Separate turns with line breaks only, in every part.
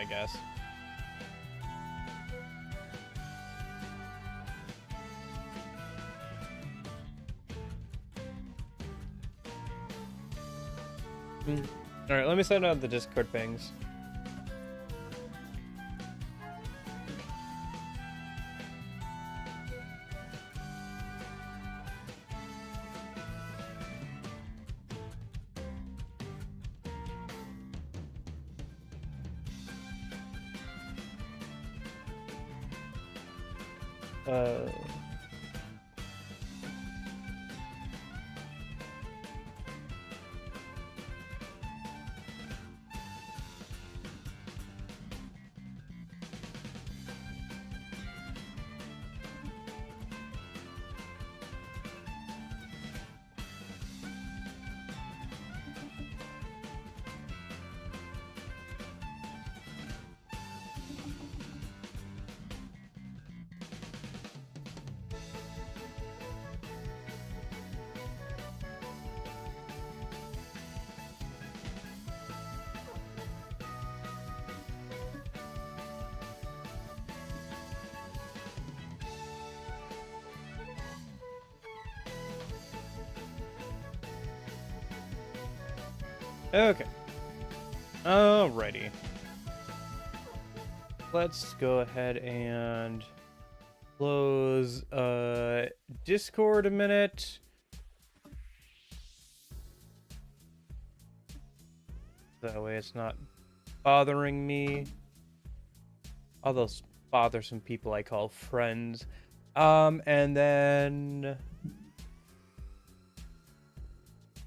guess. Alright, let me send out the Discord pings. Okay. Alrighty. Let's go ahead and close Discord a minute. That way it's not bothering me. All those bothersome people I call friends. And then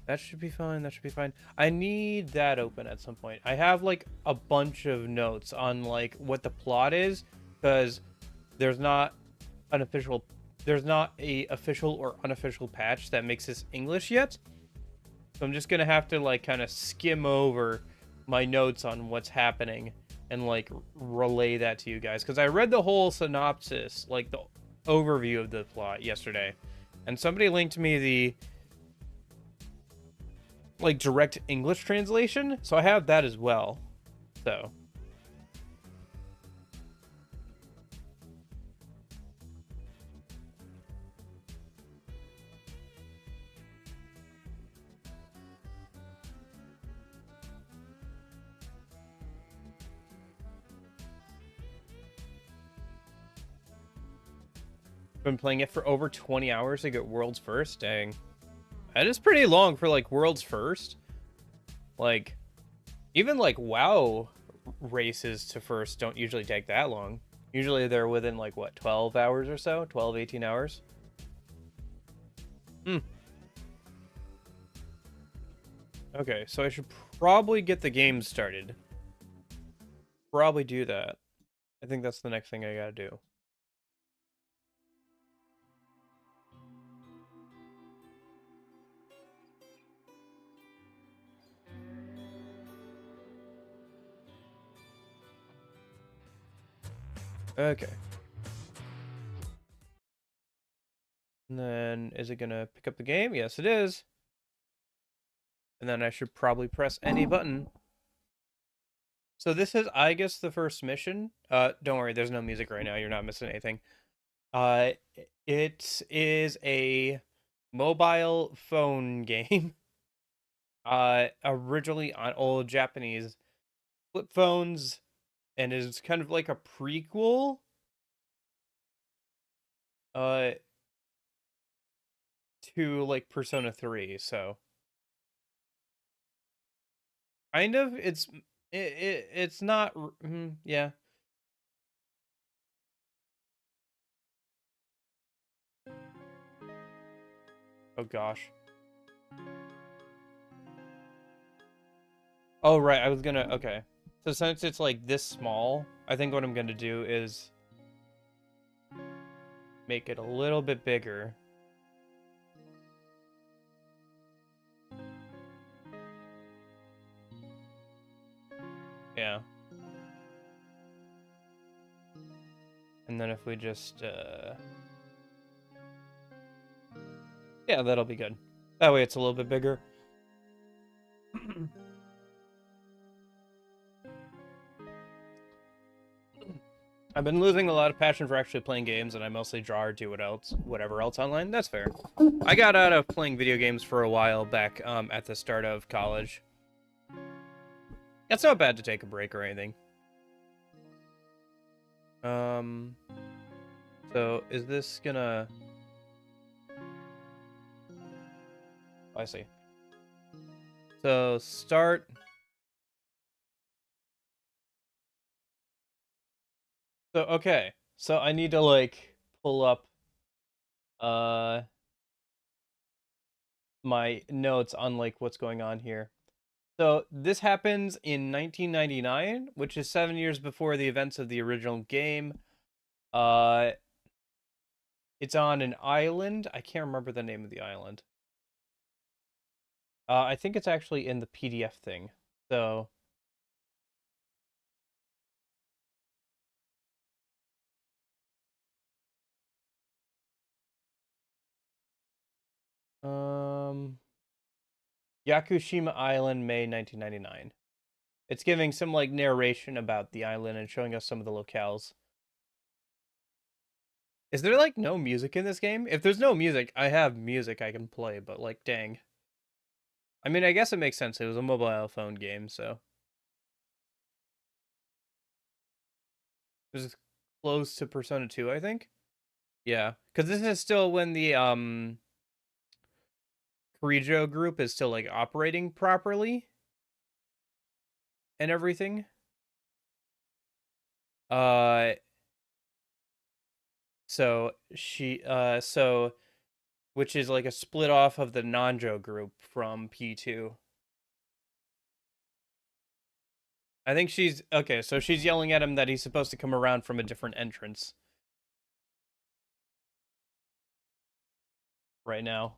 that should be fine. That should be fine. I need that open at some point. I have like a bunch of notes on like what the plot is, because there's not a official or unofficial patch that makes this English yet. So I'm just gonna have to like kind of skim over my notes on what's happening and like relay that to you guys, because I read the whole synopsis, like the overview of the plot yesterday, and somebody linked me the like direct English translation, so I have that as well. So been playing it for over 20 hours to get world's first. Dang, that is pretty long for like world's first. Like, even like WoW races to first don't usually take that long. Usually they're within like what, 12 hours or so, 12 18 hours. Okay, so I should probably get the game started. Probably do that. I think that's the next thing I gotta do. Okay. And then, is it gonna pick up the game? Yes, it is. And then I should probably press any button. So this is Aigis, the first mission. Don't worry, there's no music right now. You're not missing anything. It is a mobile phone game. Originally on old Japanese flip phones, and is kind of like a prequel. To like Persona 3, so kind of it's not yeah. Oh gosh. Oh right, I was gonna, okay. So since it's like this small, I think what I'm gonna do is make it a little bit bigger. Yeah. And then if we just yeah, that'll be good. That way it's a little bit bigger. I've been losing a lot of passion for actually playing games, and I mostly draw or do whatever else online. That's fair. I got out of playing video games for a while back at the start of college. It's not bad to take a break or anything. So is this gonna... Oh, I see. So start... So, okay. So I need to, like, pull up, my notes on, like, what's going on here. So this happens in 1999, which is 7 years before the events of the original game. It's on an island. I can't remember the name of the island. I think it's actually in the PDF thing. So... Yakushima Island, May 1999. It's giving some, like, narration about the island and showing us some of the locales. Is there, like, no music in this game? If there's no music, I have music I can play, but, like, dang. I mean, I guess it makes sense. It was a mobile phone game, so. This is close to Persona 2, I think. Yeah, because this is still when the, Kirijo group is still, like, operating properly. And everything. So which is like a split off of the Nanjo group from P2. I think she's okay, so she's yelling at him that he's supposed to come around from a different entrance right now.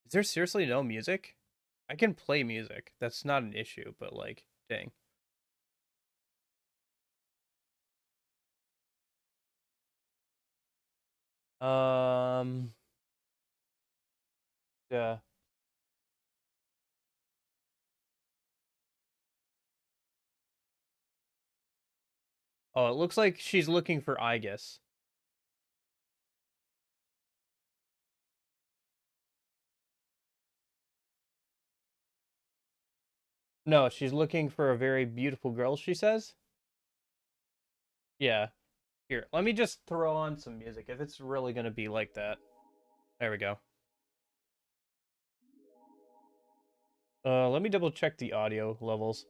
Is there seriously no music? I can play music. That's not an issue, but, like, dang. Yeah. Oh, it looks like she's looking for Aigis. No, she's looking for a very beautiful girl, she says. Yeah. Here, let me just throw on some music if it's really gonna be like that. There we go. Let me double check the audio levels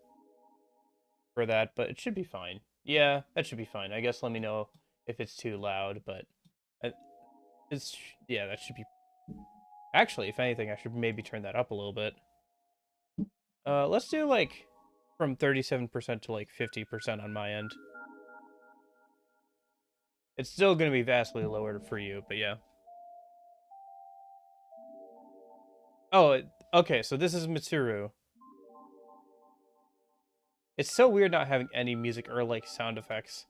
for that, but it should be fine. Yeah, that should be fine. I guess let me know if it's too loud, but yeah, that should be... Actually, if anything, I should maybe turn that up a little bit. Let's do, like, from 37% to, like, 50% on my end. It's still gonna be vastly lower for you, but yeah. Oh, okay, so this is Mitsuru. It's so weird not having any music or, like, sound effects.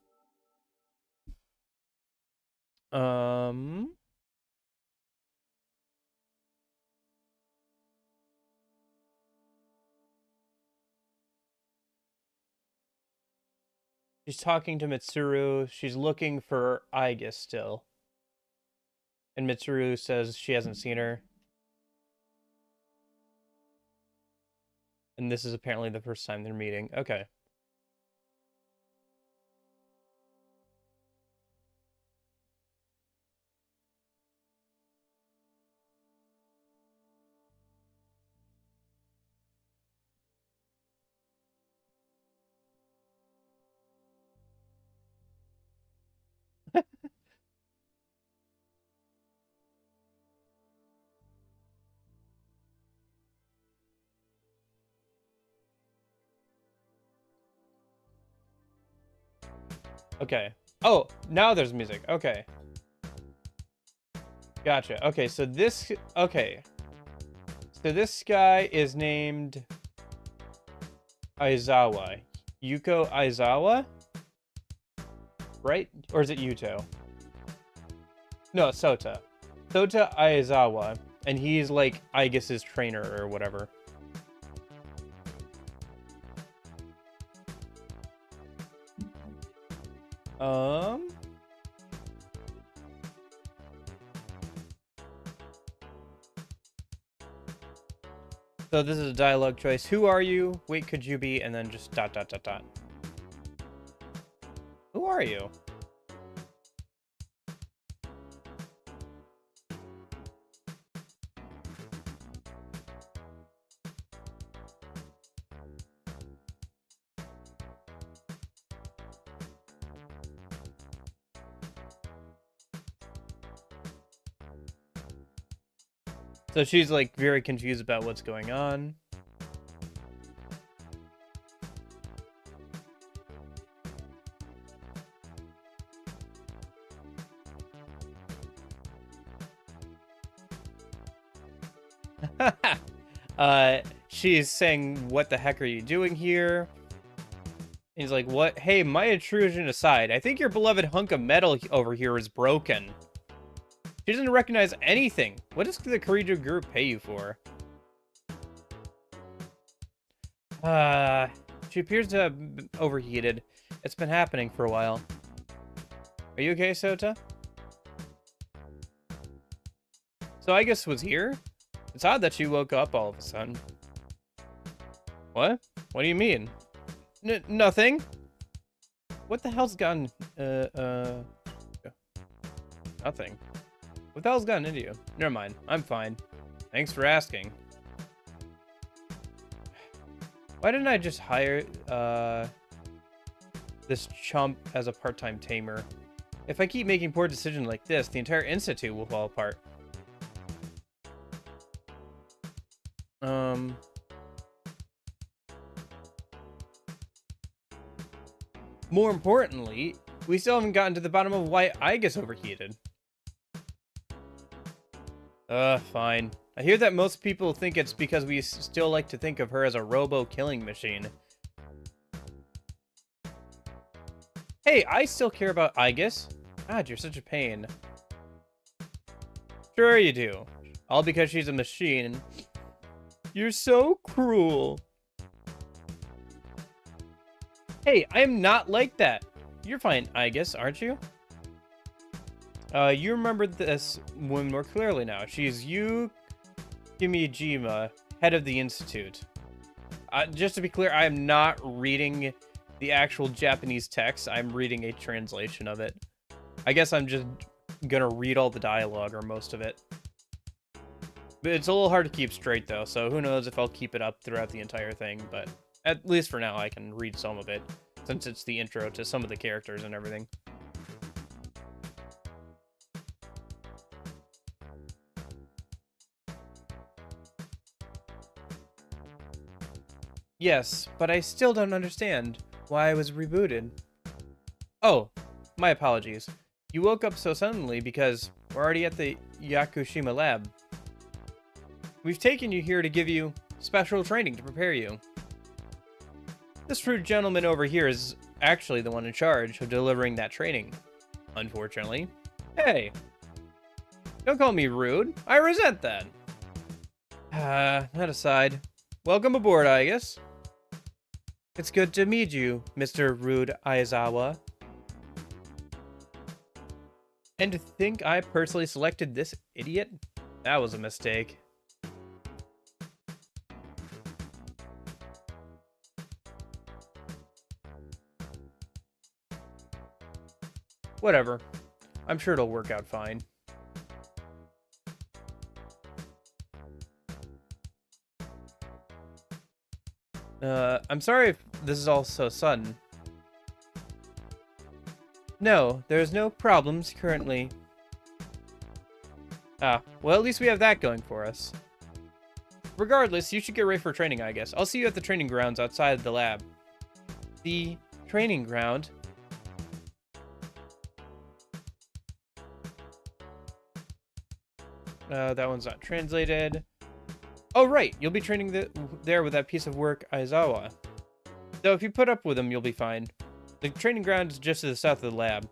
She's talking to Mitsuru. She's looking for Aigis still. And Mitsuru says she hasn't seen her. And this is apparently the first time they're meeting. Okay. Okay. Oh, now there's music. Okay. Gotcha. Okay, so this... Okay. So this guy is named... Aizawa. Yuko Aizawa? Right? Or is it Yuto? No, Sota. Sota Aizawa. And he's, like, Aigis' trainer or whatever. Um. So this is a dialogue choice. Who are you? Wait, could you be? And then just dot dot dot dot. Who are you? So she's like very confused about what's going on. She's saying, what the heck are you doing here? He's like, what? Hey, my intrusion aside, I think your beloved hunk of metal over here is broken. She doesn't recognize anything. What does the Karijo group pay you for? She appears to have been overheated. It's been happening for a while. Are you okay, Sota? So Aigis was here? It's odd that she woke up all of a sudden. What? What do you mean? Nothing. What the hell's gotten... Nothing. What the hell's gotten into you? Never mind. I'm fine. Thanks for asking. Why didn't I just hire, this chump as a part-time tamer? If I keep making poor decisions like this, the entire institute will fall apart. More importantly, we still haven't gotten to the bottom of why Aigis overheated. Fine. I hear that most people think it's because we still like to think of her as a robo-killing machine. Hey, I still care about Aigis. God, you're such a pain. Sure you do. All because she's a machine. You're so cruel. Hey, I am not like that. You're fine, Aigis, aren't you? You remember this woman more clearly now. She's Yu Kimijima, head of the Institute. Just to be clear, I am not reading the actual Japanese text. I'm reading a translation of it. I guess I'm just gonna read all the dialogue, or most of it. But it's a little hard to keep straight, though, so who knows if I'll keep it up throughout the entire thing, but at least for now I can read some of it, since it's the intro to some of the characters and everything. Yes, but I still don't understand why I was rebooted. Oh, my apologies. You woke up so suddenly because we're already at the Yakushima lab. We've taken you here to give you special training to prepare you. This rude gentleman over here is actually the one in charge of delivering that training, unfortunately. Hey, don't call me rude. I resent that. That aside, welcome aboard, Aigis. It's good to meet you, Mr. Rude Aizawa. And to think I personally selected this idiot? That was a mistake. Whatever. I'm sure it'll work out fine. I'm sorry if this is all so sudden. No, there's no problems currently. Well, at least we have that going for us. Regardless, you should get ready for training, I guess. I'll see you at the training grounds outside the lab. The training ground? That one's not translated. Oh, right. You'll be training there with that piece of work, Aizawa. So if you put up with him, you'll be fine. The training ground is just to the south of the lab.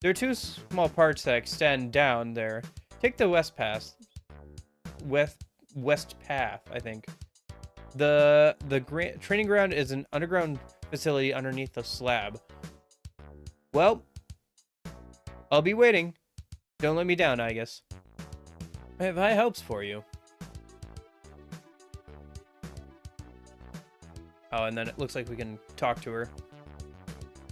There are two small parts that extend down there. Take the west path, I think. The training ground is an underground facility underneath the slab. Well, I'll be waiting. Don't let me down, Aigis. I have high hopes for you. Oh, and then it looks like we can talk to her.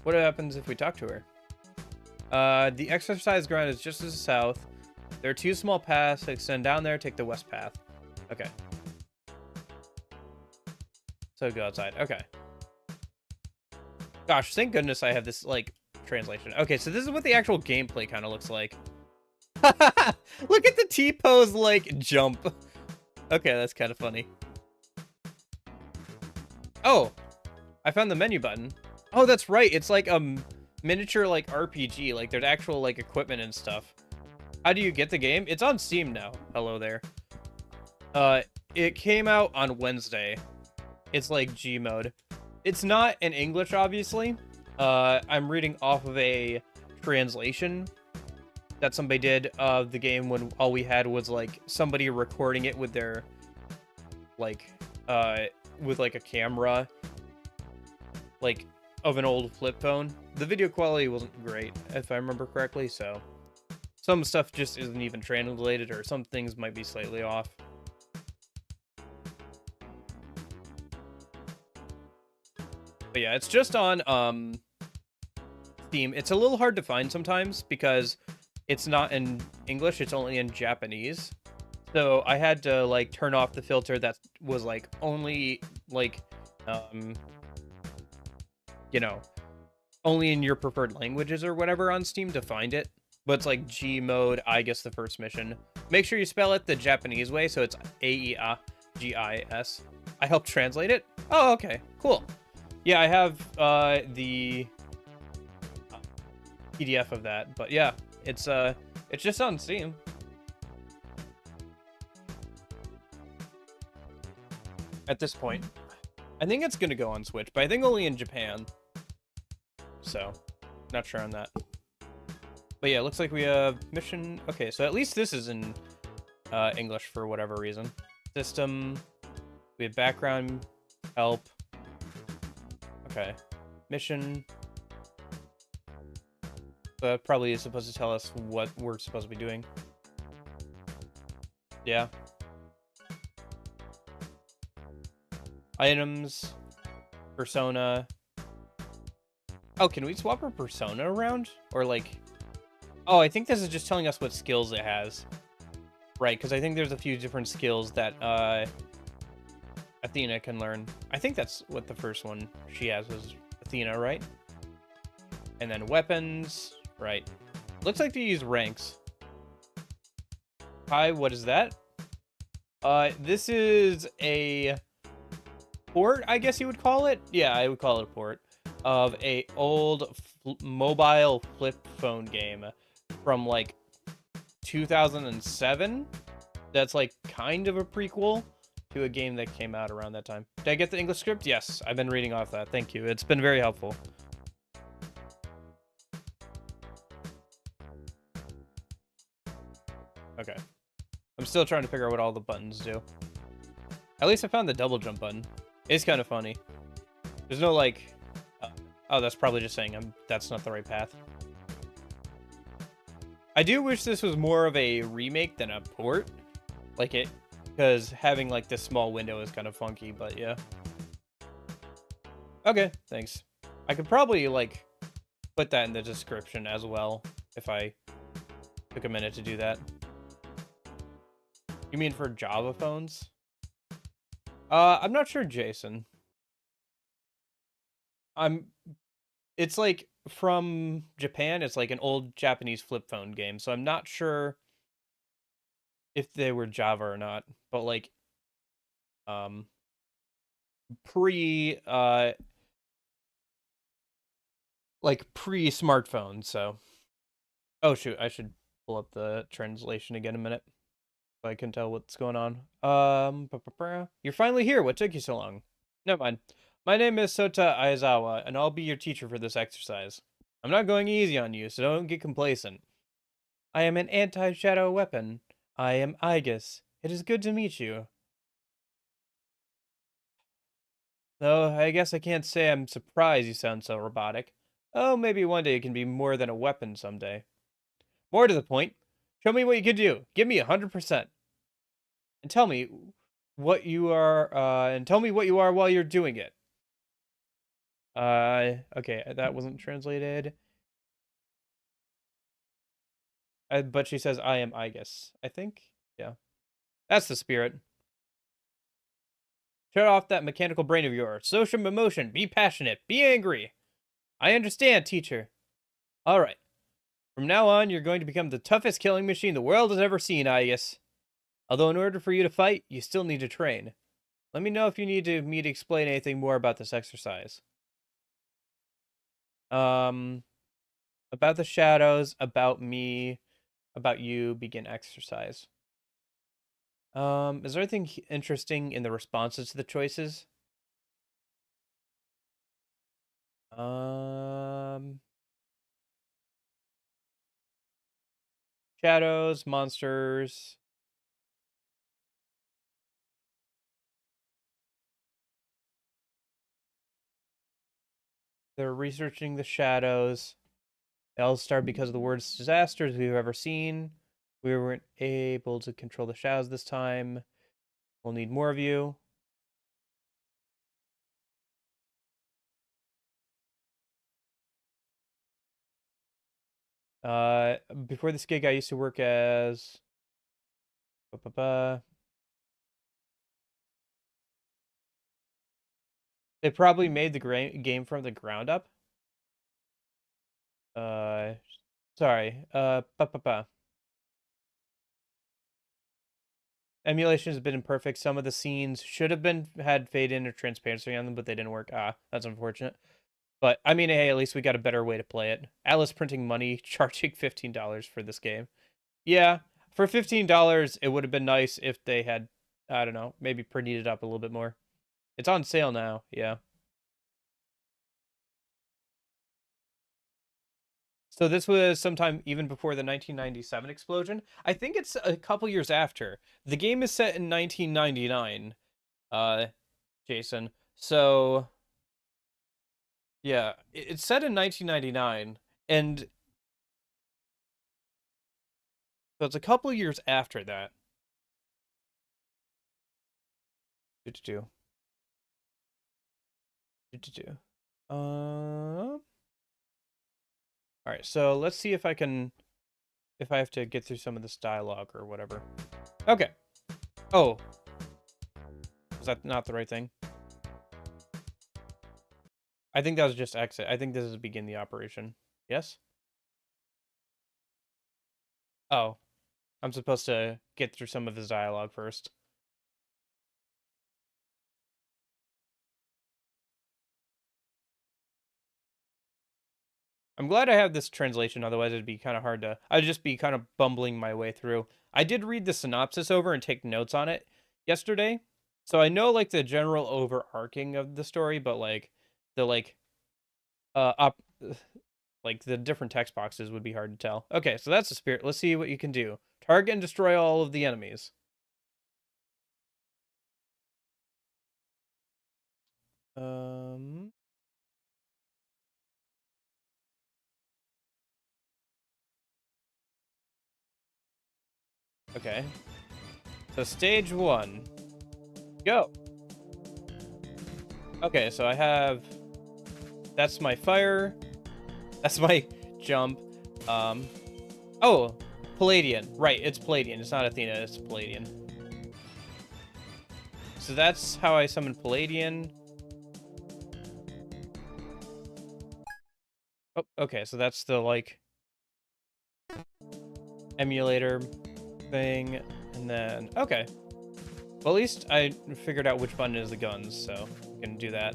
What happens if we talk to her? The exercise ground is just to the south. There are 2 small paths that extend down there. Take the west path. Okay. So go outside. Okay. Gosh, thank goodness I have this, like, translation. Okay, so this is what the actual gameplay kind of looks like. Look at the T-pose, like, jump. Okay, that's kind of funny. Oh, I found the menu button. Oh, that's right. It's like a miniature, like, RPG. Like, there's actual, like, equipment and stuff. How do you get the game? It's on Steam now. Hello there. It came out on Wednesday. It's like G mode. It's not in English, obviously. I'm reading off of a translation that somebody did of the game when all we had was like somebody recording it with their like with like a camera like of an old flip phone. The video quality wasn't great if I remember correctly, so some stuff just isn't even translated, or some things might be slightly off. But yeah, it's just on Steam. It's a little hard to find sometimes because it's not in English, it's only in Japanese. So I had to like turn off the filter that was like only like you know, only in your preferred languages or whatever on Steam to find it. But it's like G mode, I guess the first mission. Make sure you spell it the Japanese way, so it's Aeigis. I helped translate it. Oh, okay, cool. Yeah, I have the PDF of that, but yeah, it's just on Steam. At this point, I think it's gonna go on Switch, but I think only in Japan. So, not sure on that. But yeah, it looks like we have mission. Okay, so at least this is in English for whatever reason. System. We have background, help. Okay, mission. So that probably is supposed to tell us what we're supposed to be doing. Yeah. Items. Persona. Oh, can we swap our persona around? Or like... Oh, I think this is just telling us what skills it has. Right, because I think there's a few different skills that Athena can learn. I think that's what the first one she has was Athena, right? And then weapons, right. Looks like they use ranks. Hi, what is that? This is a port, I guess you would call it. Yeah, I would call it a port of a old mobile flip phone game from like 2007. That's like kind of a prequel to a game that came out around that time. Did I get the English script? Yes, I've been reading off that. Thank you. It's been very helpful. Okay. I'm still trying to figure out what all the buttons do. At least I found the double jump button. It's kind of funny. There's no like... oh, that's probably just saying that's not the right path. I do wish this was more of a remake than a port. Like it... because having like this small window is kind of funky, but yeah. Okay, thanks. I could probably like put that in the description as well if I took a minute to do that. You mean for Java phones? I'm not sure, Jason. It's like from Japan. It's like an old Japanese flip phone game, so I'm not sure if they were Java or not, but like pre pre-smartphone. So oh shoot, I should pull up the translation again in a minute so I can tell what's going on. You're finally here. What took you so long? Never mind. My name is Sota Aizawa, and I'll be your teacher for this exercise. I'm not going easy on you, so don't get complacent. I am an anti-shadow weapon. I am Aigis. It is good to meet you. Though, I guess I can't say I'm surprised you sound so robotic. Oh, maybe one day it can be more than a weapon someday. More to the point, show me what you can do. Give me 100%. And tell me what you are, and tell me what you are while you're doing it. Okay, that wasn't translated. But she says, I am Aigis, I think. Yeah. That's the spirit. Shut off that mechanical brain of yours. Show some emotion. Be passionate. Be angry. I understand, teacher. All right. From now on, you're going to become the toughest killing machine the world has ever seen, Aigis. Although in order for you to fight, you still need to train. Let me know if you need me to explain anything more about this exercise. About the shadows, about me, about you, begin exercise. Is there anything interesting in the responses to the choices? Shadows, monsters. They're researching the shadows. It all started because of the worst disasters we've ever seen. We weren't able to control the shadows this time. We'll need more of you. Before this gig, I used to work as... They probably made the game from the ground up. Sorry. Emulation has been imperfect. Some of the scenes should have had fade in or transparency on them, but they didn't work. That's unfortunate. But I mean, hey, at least we got a better way to play it. Alice printing money, charging $15 for this game. Yeah, for $15, it would have been nice if they had, I don't know, maybe prettied it up a little bit more. It's on sale now. Yeah. So this was sometime even before the 1997 explosion. I think it's a couple years after. The game is set in 1999, Jason. So, yeah, it's set in 1999, and so it's a couple years after that. Do. All right, so let's see if I have to get through some of this dialogue or whatever. Okay. Oh. Was that not the right thing? I think that was just exit. I think this is begin the operation. Yes? Oh. I'm supposed to get through some of his dialogue first. I'm glad I have this translation, otherwise it'd be kind of hard to... I'd just be kind of bumbling my way through. I did read the synopsis over and take notes on it yesterday, so I know, like, the general overarching of the story, but, like, the, like, like, the different text boxes would be hard to tell. Okay, so that's the spirit. Let's see what you can do. Target and destroy all of the enemies. Okay. So stage 1. Go. Okay, so I have... That's my fire. That's my jump. Oh, Palladian. Right, it's Palladian. It's not Athena, it's Palladian. So that's how I summon Palladian. Oh, okay, so that's the, like, emulator thing. And then, okay. Well, at least I figured out which button is the guns, so I can do that.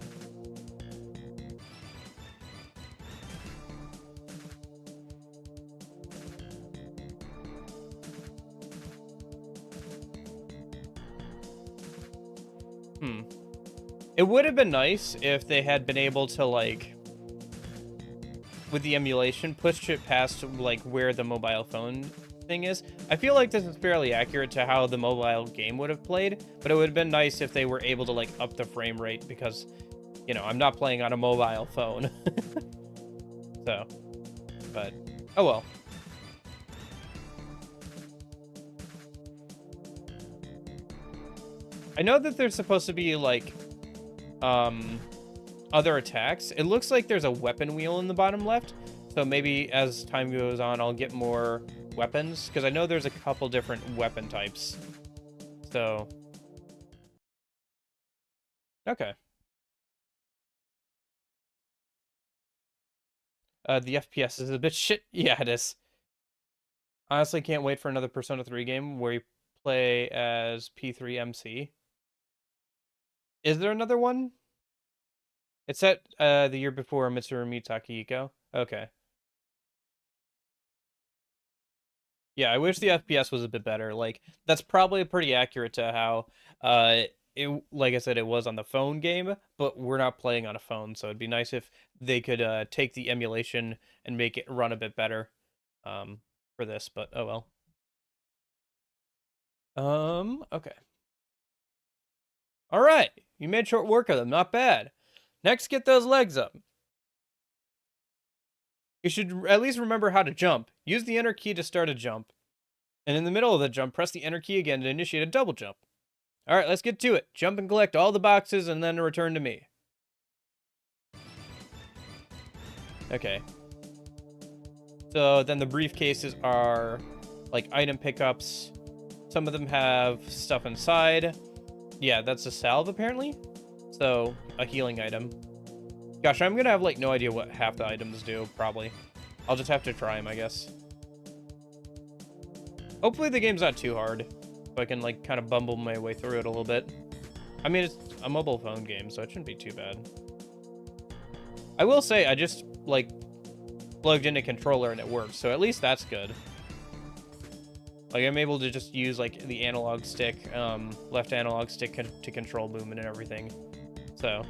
It would have been nice if they had been able to, like, with the emulation, push it past, like, where the mobile phone thing is. I feel like this is fairly accurate to how the mobile game would have played, but it would have been nice if they were able to, like, up the frame rate because, you know, I'm not playing on a mobile phone. So, but oh well. I know that there's supposed to be like other attacks. It looks like there's a weapon wheel in the bottom left. So maybe as time goes on, I'll get more weapons because I know there's a couple different weapon types. So okay. The FPS is a bit shit. Yeah, it is. Honestly, can't wait for another Persona 3 game where you play as P3 MC. Is there another one? It's set the year before Mitsuru Takahiko. Okay. Yeah, I wish the FPS was a bit better. Like that's probably pretty accurate to how it like I said it was on the phone game, but we're not playing on a phone, so it'd be nice if they could take the emulation and make it run a bit better for this, but oh well. Okay. All right. You made short work of them. Not bad. Next, get those legs up. You should at least remember how to jump. Use the enter key to start a jump. And in the middle of the jump, press the enter key again to initiate a double jump. All right, let's get to it. Jump and collect all the boxes and then return to me. Okay. So then the briefcases are like item pickups. Some of them have stuff inside. Yeah, that's a salve apparently. So a healing item. Gosh, I'm gonna have like no idea what half the items do, probably. I'll just have to try them, I guess. Hopefully the game's not too hard, so I can like kind of bumble my way through it a little bit. I mean, it's a mobile phone game, so it shouldn't be too bad. I will say, I just like plugged in a controller and it works, so at least that's good. Like I'm able to just use like the analog stick, left analog stick to control movement and everything. So.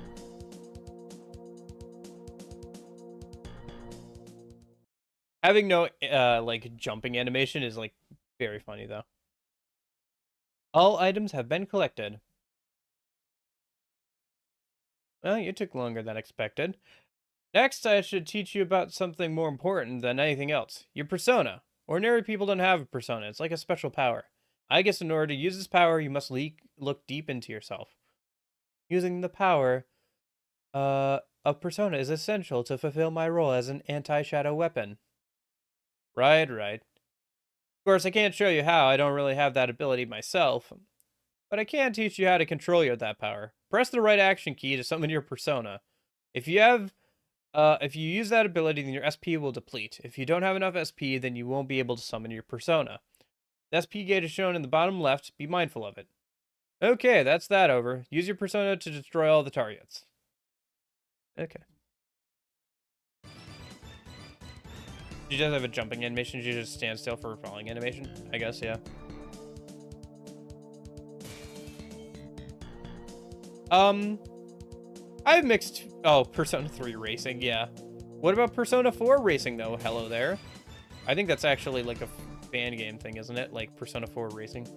Having no, like, jumping animation is, like, very funny, though. All items have been collected. Well, you took longer than expected. Next, I should teach you about something more important than anything else. Your persona. Ordinary people don't have a persona. It's like a special power. I guess in order to use this power, you must look deep into yourself. Using the power, of persona is essential to fulfill my role as an anti-shadow weapon. Right. Of course, I can't show you how. I don't really have that ability myself. But I can teach you how to control that power. Press the right action key to summon your persona. If you use that ability, then your SP will deplete. If you don't have enough SP, then you won't be able to summon your persona. The SP gauge is shown in the bottom left. Be mindful of it. Okay, that's that over. Use your persona to destroy all the targets. Okay. She does have a jumping animation. She just stands still for a falling animation. I guess, yeah. I have mixed... Oh, Persona 3 Racing, yeah. What about Persona 4 Racing, though? Hello there. I think that's actually, like, a fan game thing, isn't it? Like, Persona 4 Racing.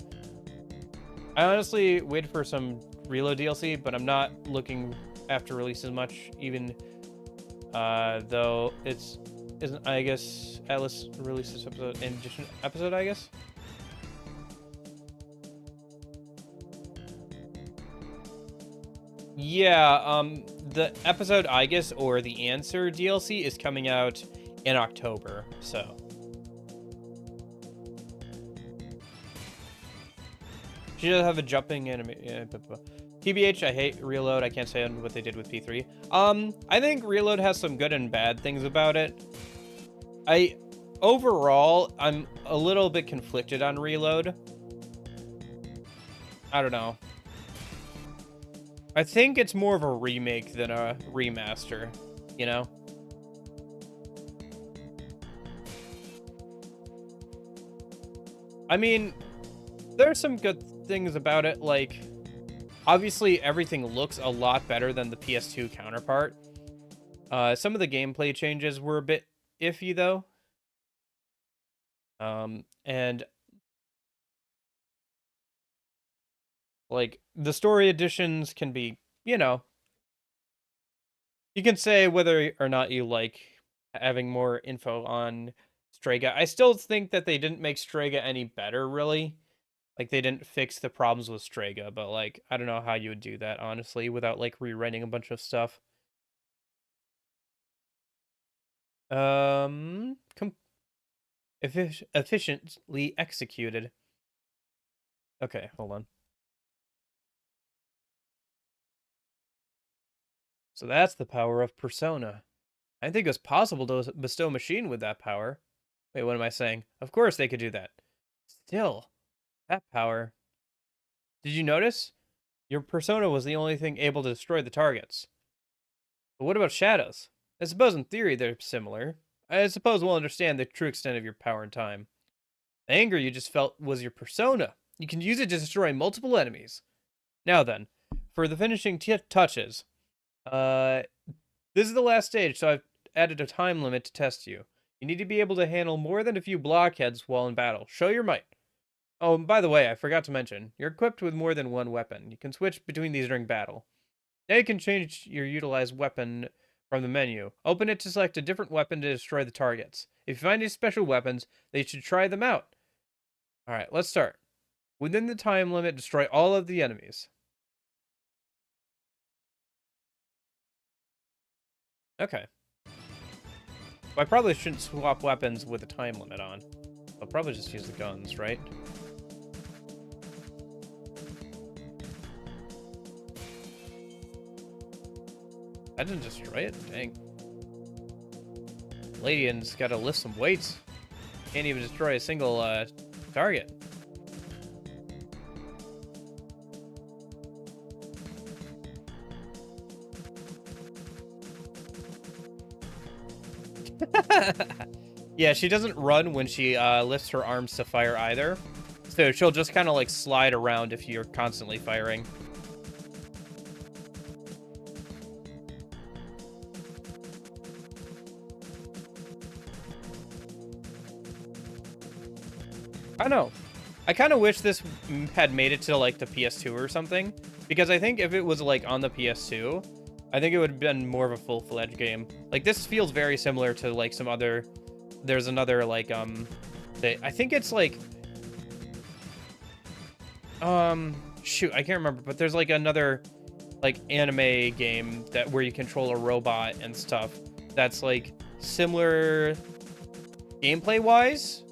I honestly waited for some Reload DLC, but I'm not looking after release as much, even though it's... Isn't, I guess, Atlas released this episode, in addition episode, I guess? Yeah, the episode Aigis, or the Answer DLC, is coming out in October, so. She does have a jumping animation. TBH, I hate Reload. I can't say what they did with P3. I think Reload has some good and bad things about it. Overall, I'm a little bit conflicted on Reload. I don't know. I think it's more of a remake than a remaster, you know? I mean, there's some good things about it, like, obviously everything looks a lot better than the PS2 counterpart. Some of the gameplay changes were a bit iffy, though. And like, the story editions can be, you know, you can say whether or not you like having more info on Strega. I still think that they didn't make Strega any better, really. Like, they didn't fix the problems with Strega, but, like, I don't know how you would do that, honestly, without, like, rewriting a bunch of stuff. Um, com efficiently executed. Okay, hold on. So that's the power of Persona. I didn't think it was possible to bestow a machine with that power. Wait, what am I saying? Of course they could do that. Still, that power. Did you notice? Your persona was the only thing able to destroy the targets. But what about shadows? I suppose in theory they're similar. I suppose we'll understand the true extent of your power in time. The anger you just felt was your persona. You can use it to destroy multiple enemies. Now then, for the finishing touches. Uh, this is the last stage, so I've added a time limit to test you. You need to be able to handle more than a few blockheads while in battle. Show your might. Oh, and by the way, I forgot to mention, you're equipped with more than one weapon. You can switch between these during battle. Now you can change your utilized weapon from the menu. Open it to select a different weapon to destroy the targets. If you find any special weapons, then you should try them out. Alright, let's start. Within the time limit, destroy all of the enemies. Okay. Well, I probably shouldn't swap weapons with a time limit on. I'll probably just use the guns, right? I didn't destroy it? Dang. Ladian's gotta lift some weights. Can't even destroy a single target. Yeah, she doesn't run when she lifts her arms to fire either. So she'll just kind of like slide around if you're constantly firing. I know. I kind of wish this had made it to like the PS2 or something, because I think if it was like on the PS2, I think it would have been more of a full-fledged game. Like, this feels very similar to like some other. There's another like I think it's like shoot, I can't remember, but there's like another like anime game that where you control a robot and stuff that's like similar gameplay wise.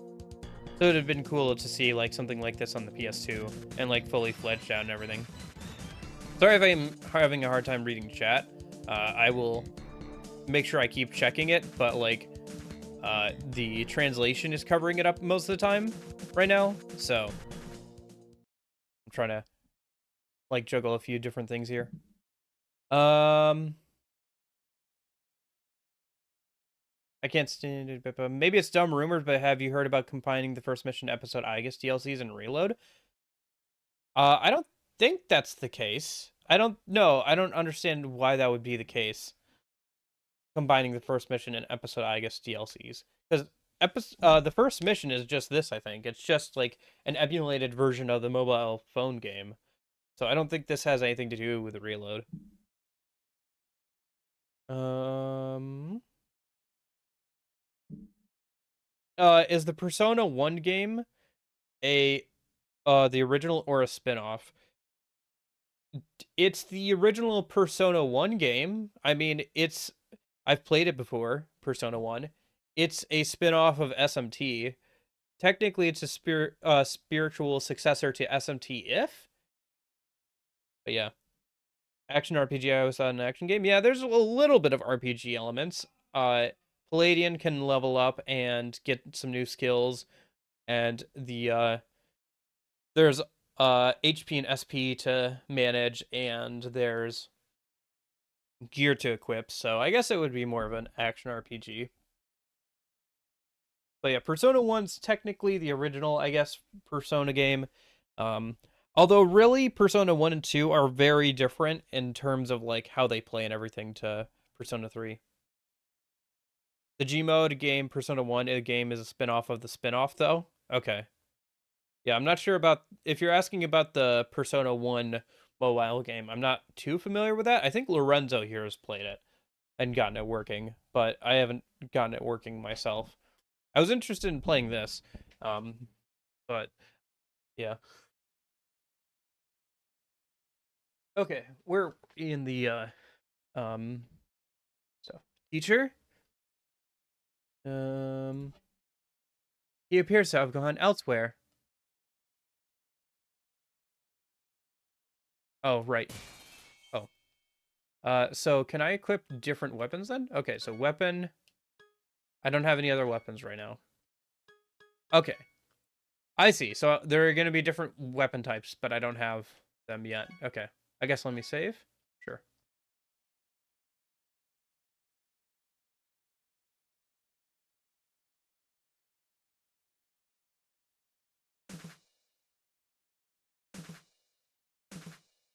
So it would have been cool to see like something like this on the PS2 and like fully fledged out and everything. Sorry if I'm having a hard time reading chat. I will make sure I keep checking it, but like the translation is covering it up most of the time right now. So I'm trying to like juggle a few different things here. I can't stand it, but maybe it's dumb rumors, but have you heard about combining the first mission episode Aigis DLCs and Reload? I don't think that's the case. I don't know. I don't understand why that would be the case. Combining the first mission and episode Aigis DLCs. Because the first mission is just this, I think. It's just like an emulated version of the mobile phone game. So I don't think this has anything to do with the Reload. Is the Persona 1 game a the original or a spin-off? It's the original Persona 1 game. I mean, I've played it before, Persona 1. It's a spin-off of SMT. Technically, it's a spiritual successor to SMT if. But yeah. Action RPG, I always thought an action game. Yeah, there's a little bit of RPG elements. Palladian can level up and get some new skills, and there's HP and SP to manage, and there's gear to equip. So I guess it would be more of an action RPG. But yeah, Persona 1's technically the original, I guess, Persona game. Although really, Persona 1 and 2 are very different in terms of like how they play and everything to Persona 3. The G mode game, Persona 1 game is a spin-off of the spin-off though. Okay. Yeah, I'm not sure about if you're asking about the Persona 1 mobile game. I'm not too familiar with that. I think Lorenzo here has played it. and gotten it working, but I haven't gotten it working myself. I was interested in playing this, but yeah. Okay, we're in the um so teacher. Um, he appears to have gone elsewhere. Oh, right. Oh. So can I equip different weapons then? Okay, so weapon. I don't have any other weapons right now. Okay. I see. So there are going to be different weapon types, but I don't have them yet. Okay. I guess let me save. Sure.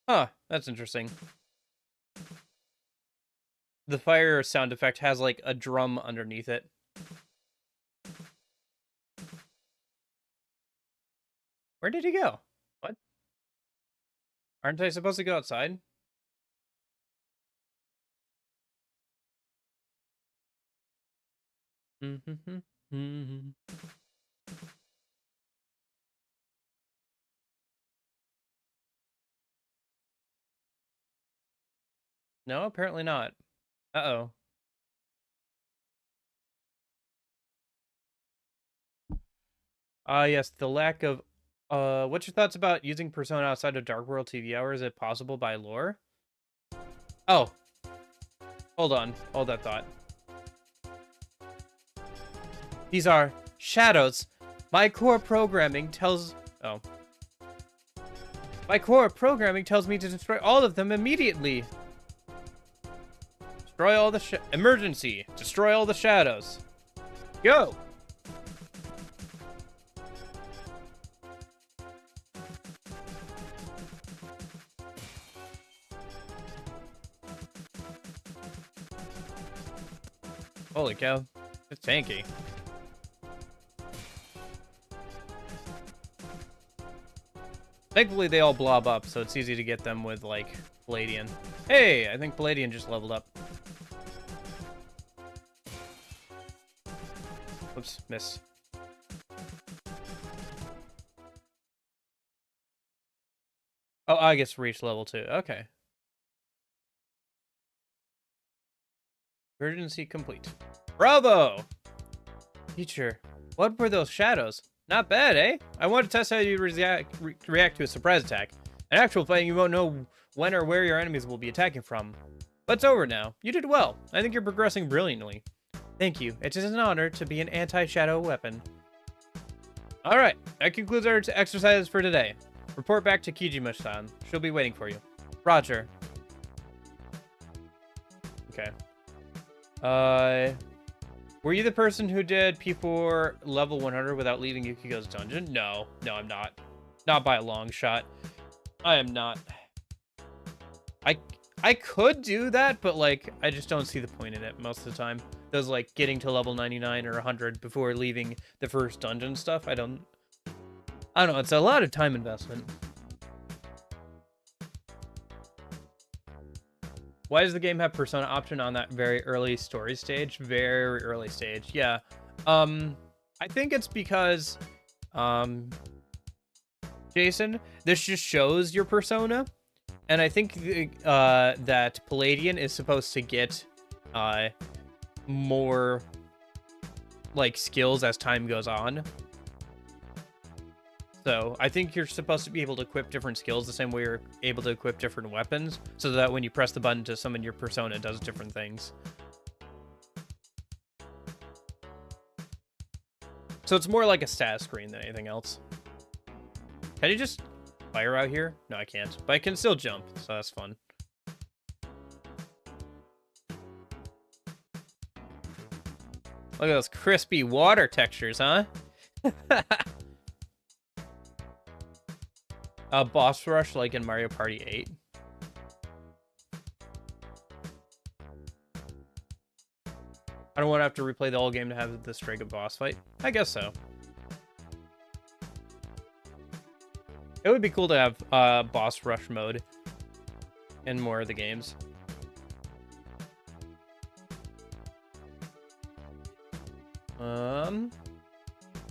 Huh, that's interesting. The fire sound effect has like a drum underneath it. Where did he go? What? Aren't I supposed to go outside? No, apparently not. Uh-oh. Yes, the lack of what's your thoughts about using Persona outside of Dark World TV hours? Is it possible by lore? Oh, hold on. Hold that thought. These are shadows. My core programming tells Oh. My core programming tells me to destroy all of them immediately. Destroy all the emergency. Destroy all the shadows. Go. Holy cow. It's tanky. Thankfully, they all blob up, so it's easy to get them with, like, Palladian. Hey, I think Palladian just leveled up. Oops, miss. Oh, I guess reach level 2. Okay. Emergency complete. Bravo! Teacher, what were those shadows? Not bad, eh? I want to test how you react to a surprise attack. In actual fighting, you won't know when or where your enemies will be attacking from. But it's over now. You did well. I think you're progressing brilliantly. Thank you. It is an honor to be an anti-shadow weapon. Alright, that concludes our exercises for today. Report back to Kijima-san. She'll be waiting for you. Roger. Okay. Were you the person who did P4 level 100 without leaving Yukiko's dungeon? No. No, I'm not. Not by a long shot. I am not. I could do that, but, like, I just don't see the point in it most of the time. Those, like, getting to level 99 or 100 before leaving the first dungeon stuff, I don't know. It's a lot of time investment. Why does the game have Persona option on that very early story stage? Very early stage, yeah. I think it's because, Jason, this just shows your Persona. And I think that Palladian is supposed to get more, like, skills as time goes on. So I think you're supposed to be able to equip different skills the same way you're able to equip different weapons, so that when you press the button to summon your Persona, it does different things. So it's more like a status screen than anything else. Can you just fire out here? No, I can't. But I can still jump, so that's fun. Look at those crispy water textures, huh? A boss rush like in Mario Party 8. I don't want to have to replay the whole game to have this straight up boss fight. I guess so. It would be cool to have boss rush mode in more of the games.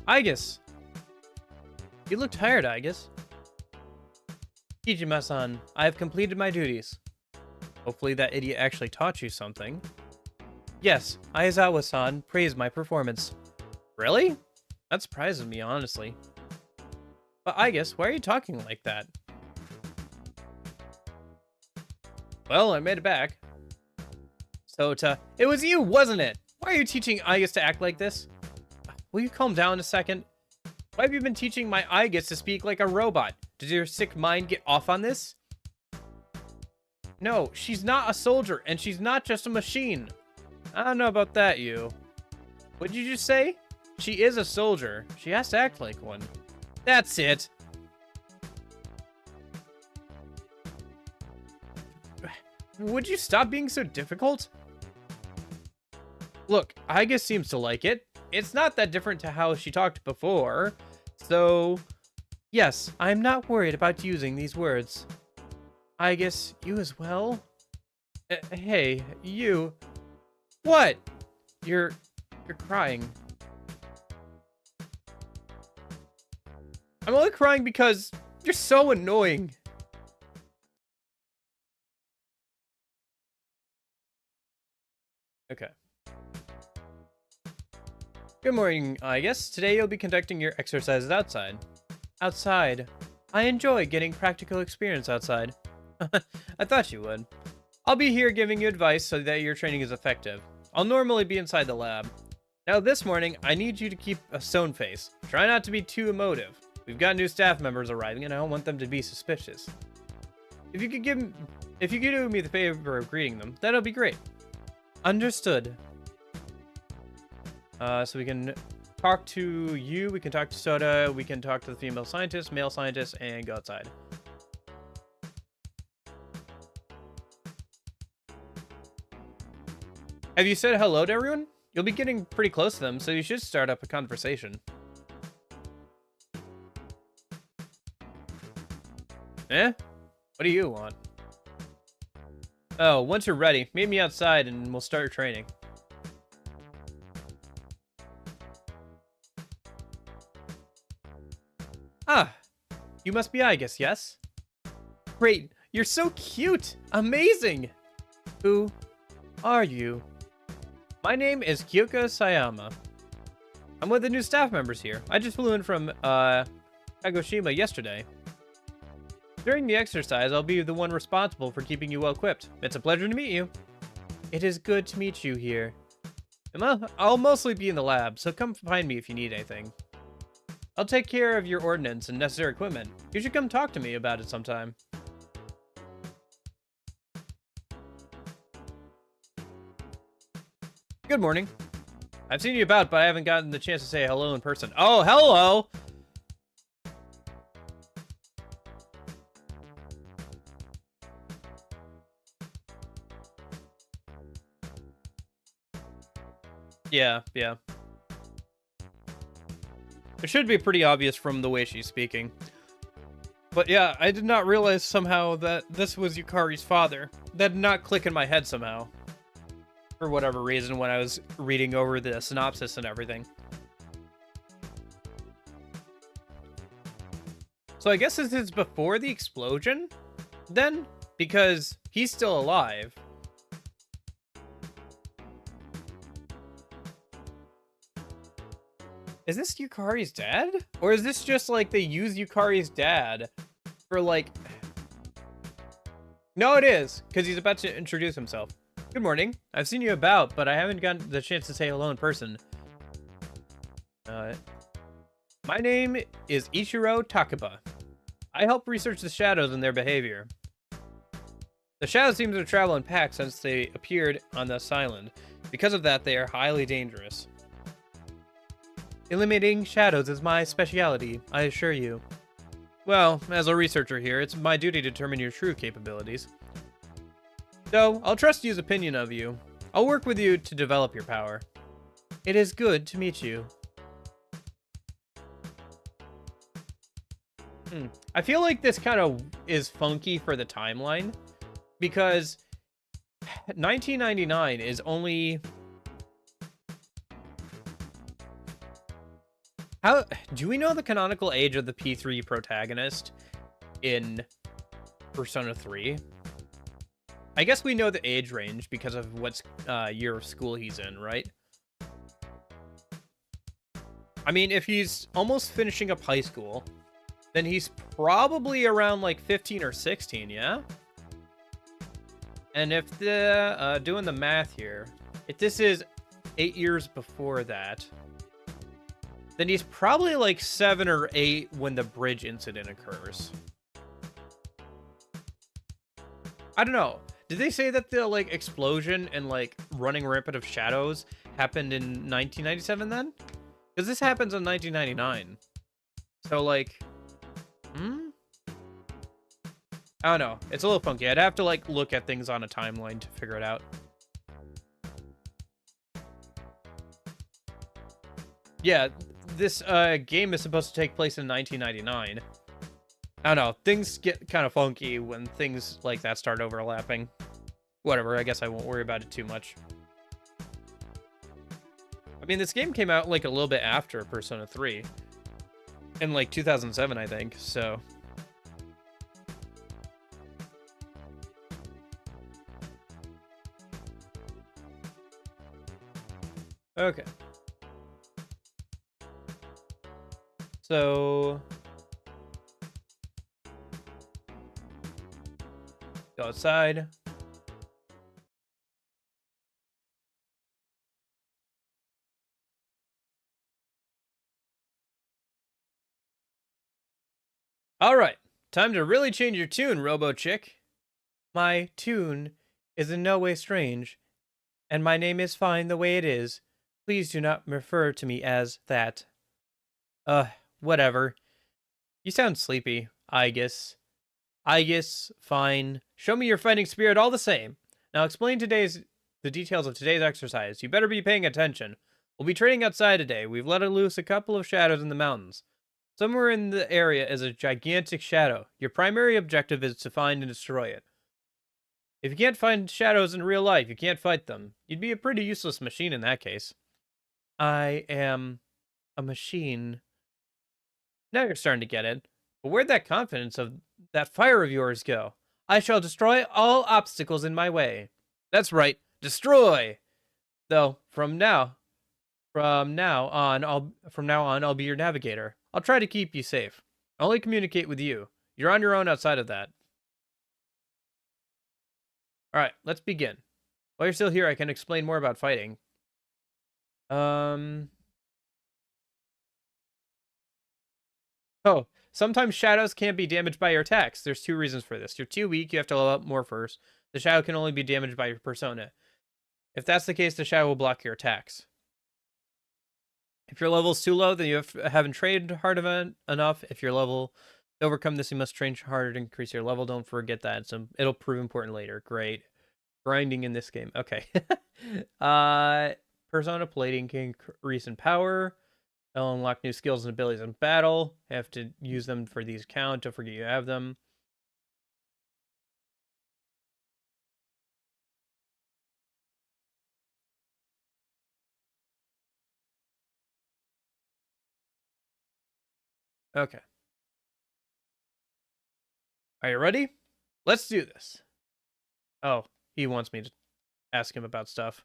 Aigis. You look tired, Aigis. Kijima-san, I have completed my duties. Hopefully that idiot actually taught you something. Yes, Aizawa-san praised my performance. Really? That surprises me, honestly. But Aigis, why are you talking like that? Well, I made it back. Sota, it was you, wasn't it? Why are you teaching Aigis to act like this? Will you calm down a second? Why have you been teaching my Aigis to speak like a robot? Does your sick mind get off on this? No, she's not a soldier, and she's not just a machine. I don't know about that, you. What'd you just say? She is a soldier. She has to act like one. That's it. Would you stop being so difficult? Look, Aigis seems to like it. It's not that different to how she talked before. So, yes, I'm not worried about using these words. Aigis, you as well? Hey, you. What? You're crying. I'm only crying because you're so annoying. Okay. Good morning, Aigis. Today you'll be conducting your exercises outside. Outside. I enjoy getting practical experience outside. I thought you would. I'll be here giving you advice so that your training is effective. I'll normally be inside the lab. Now this morning, I need you to keep a stone face. Try not to be too emotive. We've got new staff members arriving and I don't want them to be suspicious. If you could do me the favor of greeting them, that'll be great. Understood. So we can talk to you, we can talk to Soda, we can talk to the female scientist, male scientist, and go outside. Have you said hello to everyone? You'll be getting pretty close to them, so you should start up a conversation. Eh? What do you want? Oh, once you're ready, meet me outside and we'll start training. Ah, you must be Aigis, yes? Great, you're so cute! Amazing! Who are you? My name is Kyoka Sayama. I'm one of the new staff members here. I just flew in from, Kagoshima yesterday. During the exercise, I'll be the one responsible for keeping you well equipped. It's a pleasure to meet you. It is good to meet you here. I'll mostly be in the lab, so come find me if you need anything. I'll take care of your ordnance and necessary equipment. You should come talk to me about it sometime. Good morning. I've seen you about, but I haven't gotten the chance to say hello in person. Oh, hello! Yeah. It should be pretty obvious from the way she's speaking. But yeah, I did not realize somehow that this was Yukari's father. That did not click in my head somehow. For whatever reason when I was reading over the synopsis and everything. So I guess this is before the explosion, then? Because he's still alive. Is this Yukari's dad? Or is this just like they use Yukari's dad for like... No, it is, because he's about to introduce himself. Good morning. I've seen you about, but I haven't gotten the chance to say hello in person. My name is Ichiro Takeba. I help research the shadows and their behavior. The shadows seem to travel in packs since they appeared on this island. Because of that, they are highly dangerous. Eliminating shadows is my specialty, I assure you. Well, as a researcher here, it's my duty to determine your true capabilities. So, I'll trust you's opinion of you. I'll work with you to develop your power. It is good to meet you. I feel like this kind of is funky for the timeline, because 1999 is only... How do we know the canonical age of the P3 protagonist in Persona 3? I guess we know the age range because of what year of school he's in, right? I mean, if he's almost finishing up high school, then he's probably around like 15 or 16, yeah? And if the, doing the math here, if this is 8 years before that, then he's probably like 7 or 8 when the bridge incident occurs. I don't know. Did they say that the like explosion and like running rampant of shadows happened in 1997 then? Because this happens in 1999. So like, I don't know. It's a little funky. I'd have to like look at things on a timeline to figure it out. Yeah, this game is supposed to take place in 1999. I don't know. Things get kind of funky when things like that start overlapping. Whatever, I guess I won't worry about it too much. I mean, this game came out like a little bit after Persona 3. In like 2007, I think, so... Okay. So... go outside. Alright, time to really change your tune, Robo-Chick. My tune is in no way strange, and my name is fine the way it is. Please do not refer to me as that. Whatever. You sound sleepy, Aigis. Aigis, fine. Show me your fighting spirit all the same. Now explain the details of today's exercise. You better be paying attention. We'll be training outside today. We've let loose a couple of shadows in the mountains. Somewhere in the area is a gigantic shadow. Your primary objective is to find and destroy it. If you can't find shadows in real life, you can't fight them. You'd be a pretty useless machine in that case. I am a machine. Now you're starting to get it. But where'd that confidence of that fire of yours go? I shall destroy all obstacles in my way. That's right, destroy! Though, from now on, I'll be your navigator. I'll try to keep you safe. I'll only communicate with you. You're on your own outside of that. Alright, let's begin. While you're still here, I can explain more about fighting. Oh, sometimes shadows can't be damaged by your attacks. There's 2 reasons for this. You're too weak, you have to level up more first. The shadow can only be damaged by your persona. If that's the case, the shadow will block your attacks. If your level's too low, then you haven't trained hard enough. If your level to overcome this, you must train harder to increase your level. Don't forget that. So it'll prove important later. Great. Grinding in this game. Okay. Persona plating can increase in power. It'll unlock new skills and abilities in battle. Have to use them for these count. Don't forget you have them. Okay. Are you ready? Let's do this. Oh, he wants me to ask him about stuff.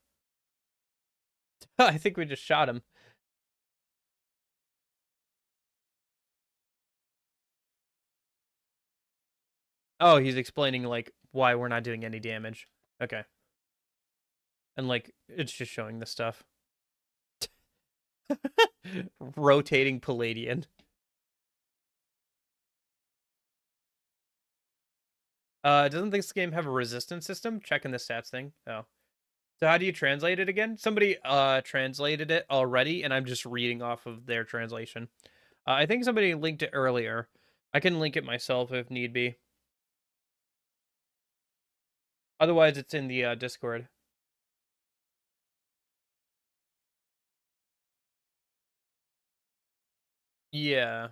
I think we just shot him. Oh, he's explaining, like, why we're not doing any damage. Okay. And, like, it's just showing the stuff. Rotating Palladian. Doesn't this game have a resistance system? Checking the stats thing. Oh. So how do you translate it again? Somebody translated it already, and I'm just reading off of their translation. I think somebody linked it earlier. I can link it myself if need be. Otherwise, it's in the Discord. Yeah.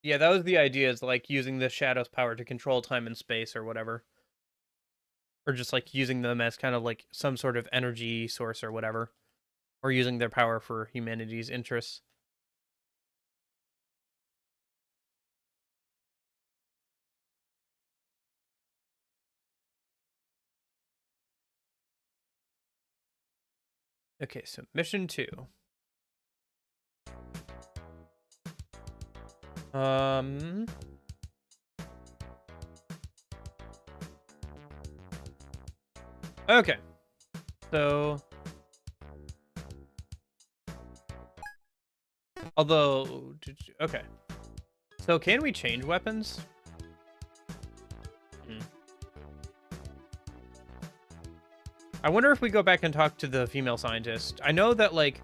Yeah, that was the idea, is like using the Shadow's power to control time and space or whatever. Or just like using them as kind of like some sort of energy source or whatever. Or using their power for humanity's interests. Okay, so mission 2. Okay. So, although, okay. So can we change weapons? I wonder if we go back and talk to the female scientist. I know that, like,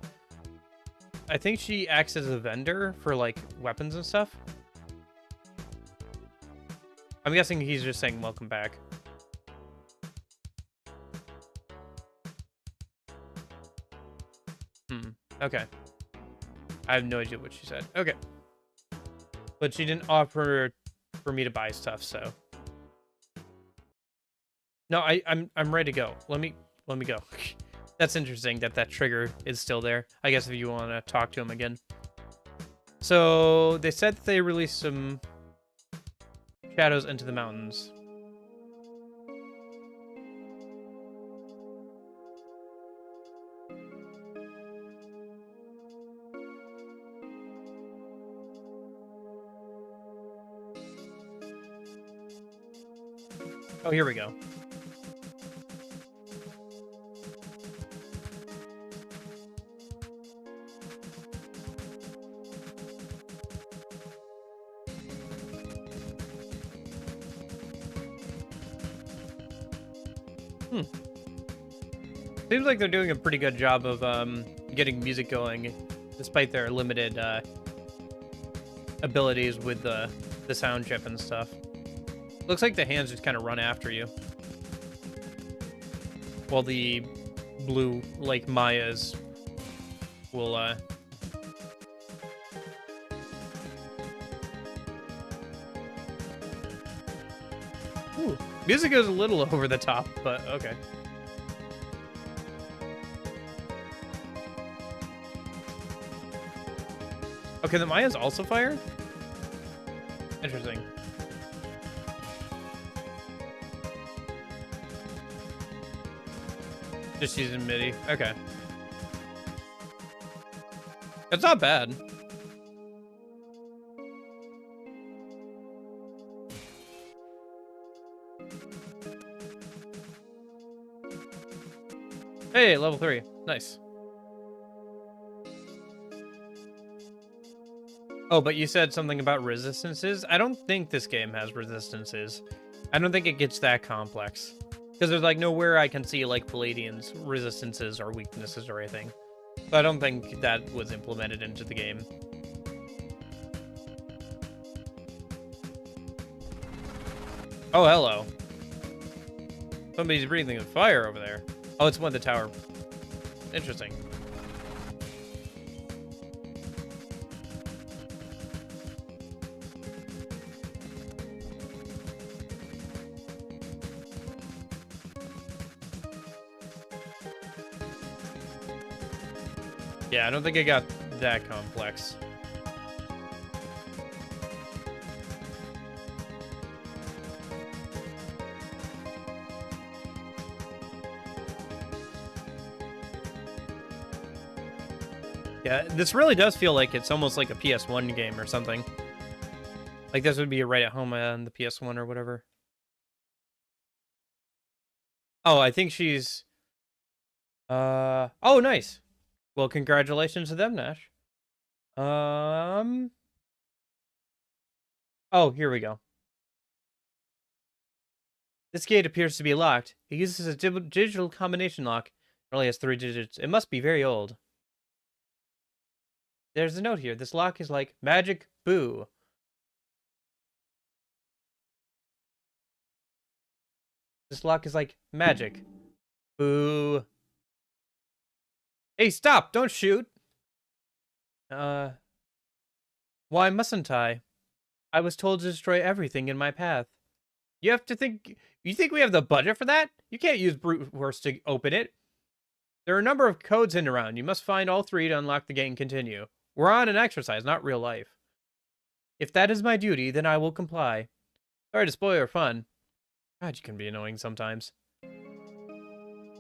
I think she acts as a vendor for, like, weapons and stuff. I'm guessing he's just saying welcome back. Okay. I have no idea what she said. Okay. But she didn't offer for me to buy stuff, so. No, I'm ready to go. Let me go. That's interesting that trigger is still there. I guess if you want to talk to him again. So they said that they released some shadows into the mountains. Oh, here we go. Seems like they're doing a pretty good job of getting music going, despite their limited abilities with the sound chip and stuff. Looks like the hands just kind of run after you, while the blue, like Mayas, will Ooh, music is a little over the top, but okay. Okay, the Mayas also fire? Interesting. Just using MIDI. Okay. It's not bad. Hey, level 3. Nice. Oh, but you said something about resistances? I don't think this game has resistances. I don't think it gets that complex. Because there's, like, nowhere I can see, like, Palladian's resistances or weaknesses or anything. So I don't think that was implemented into the game. Oh, hello. Somebody's breathing fire over there. Oh, it's one of the tower. Interesting. Yeah, I don't think it got that complex. Yeah, this really does feel like it's almost like a PS1 game or something. Like this would be right at home on the PS1 or whatever. Oh, I think she's... Oh, nice. Well, congratulations to them, Nash. Oh, here we go. This gate appears to be locked. It uses a digital combination lock. It only has 3 digits. It must be very old. There's a note here. This lock is like magic boo. This lock is like magic. Boo. Hey, stop! Don't shoot! Why mustn't I? I was told to destroy everything in my path. You have to think... You think we have the budget for that? You can't use brute force to open it. There are a number of codes hidden around. You must find all 3 to unlock the gate and continue. We're on an exercise, not real life. If that is my duty, then I will comply. Sorry to spoil your fun. God, you can be annoying sometimes.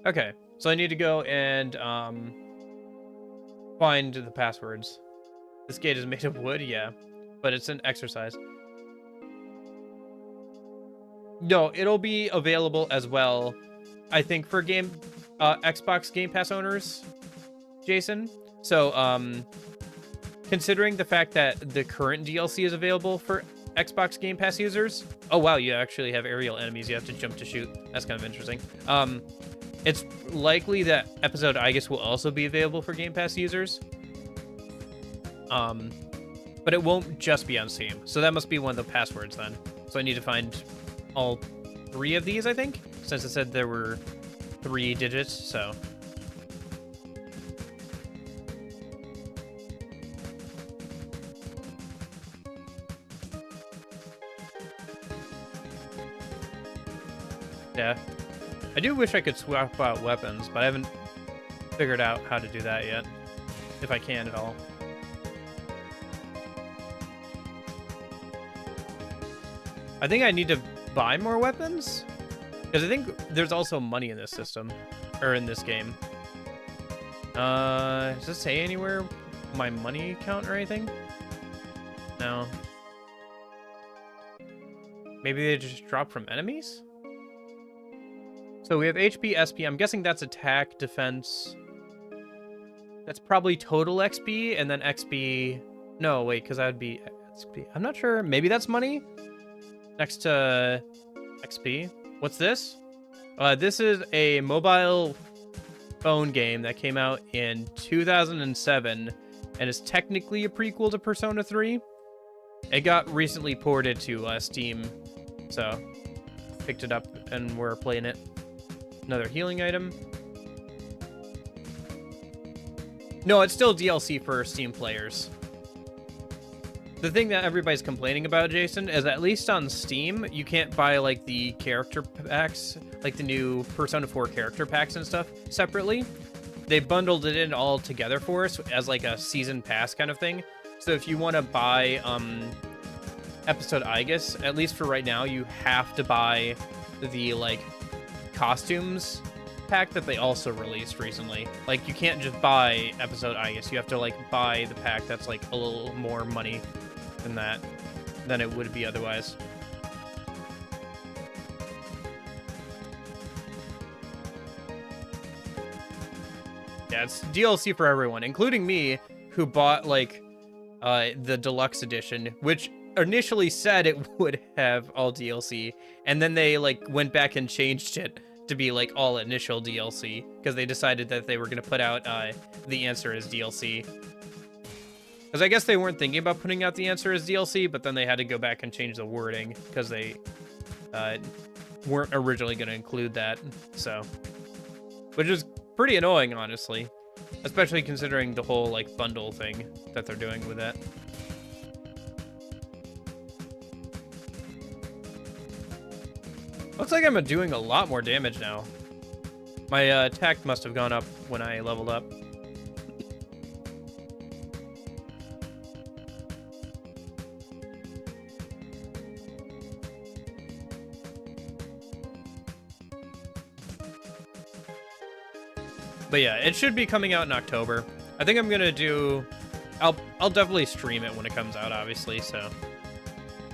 Okay, so I need to go and, find the passwords. This gate is made of wood, yeah, but it's an exercise. No, it'll be available as well, I think, for Xbox Game Pass owners, Jason. So, considering the fact that the current DLC is available for Xbox Game Pass users. Oh, wow, you actually have aerial enemies you have to jump to shoot. That's kind of interesting. It's likely that episode Aigis will also be available for Game Pass users. But it won't just be on Steam. So that must be one of the passwords then. So I need to find all 3 of these, I think, since it said there were 3 digits, so. Yeah. I do wish I could swap out weapons, but I haven't figured out how to do that yet. If I can at all. I think I need to buy more weapons? Because I think there's also money in this system. Or in this game. Does it say anywhere my money count or anything? No. Maybe they just drop from enemies? So we have HP, SP. I'm guessing that's attack, defense. That's probably total XP, and then XP. No, wait, because that would be XP. I'm not sure. Maybe that's money? Next to XP. What's this? This is a mobile phone game that came out in 2007, and is technically a prequel to Persona 3. It got recently ported to Steam, so picked it up and we're playing it. Another healing item. No, it's still DLC for Steam players. The thing that everybody's complaining about, Jason, is at least on Steam, you can't buy, like, the character packs, like the new Persona 4 character packs and stuff, separately. They bundled it in all together for us as, like, a season pass kind of thing. So if you want to buy episode Aigis, at least for right now, you have to buy the, like, costumes pack that they also released recently. Like, you can't just buy episode Aigis. You have to, like, buy the pack that's, like, a little more money than it would be otherwise. Yeah, it's DLC for everyone, including me, who bought, like, the deluxe edition, which initially said it would have all DLC, and then they, like, went back and changed it to be, like, all initial DLC, because they decided that they were going to put out The Answer as DLC. Because I guess they weren't thinking about putting out The Answer as DLC, but then they had to go back and change the wording, because they weren't originally going to include that, so. Which is pretty annoying, honestly. Especially considering the whole, like, bundle thing that they're doing with that. Looks like I'm doing a lot more damage now. My attack must have gone up when I leveled up. But yeah, it should be coming out in October. I think I'm gonna do... I'll definitely stream it when it comes out, obviously, so...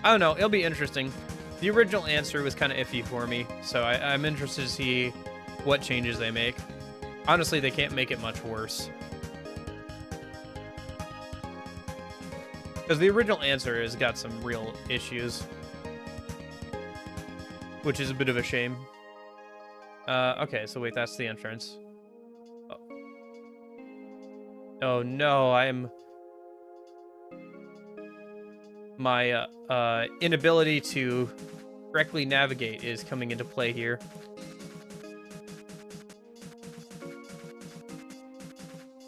I don't know, it'll be interesting. The original Answer was kind of iffy for me, so I'm interested to see what changes they make. Honestly, they can't make it much worse. Because the original Answer has got some real issues. Which is a bit of a shame. Okay, so wait, that's the entrance. Oh no, my inability to correctly navigate is coming into play here.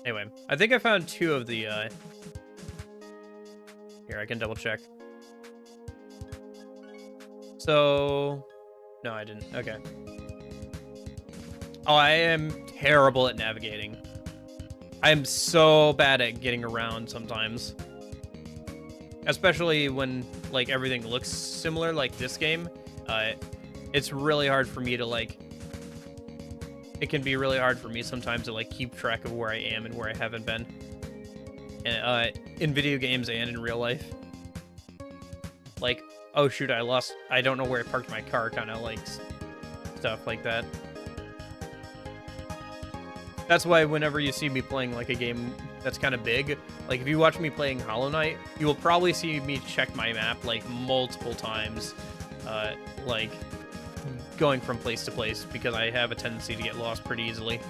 Anyway, I think I found 2 of the here, I can double check. So no, I didn't. Okay. Oh, I am terrible at navigating. I'm so bad at getting around sometimes. Especially when, like, everything looks similar, like this game. It's really hard for me to, like... It can be really hard for me sometimes to, like, keep track of where I am and where I haven't been. in video games and in real life. Like, oh shoot, I don't know where I parked my car, kind of like stuff like that. That's why whenever you see me playing like a game that's kind of big, like if you watch me playing Hollow Knight, you will probably see me check my map like multiple times, like going from place to place, because I have a tendency to get lost pretty easily.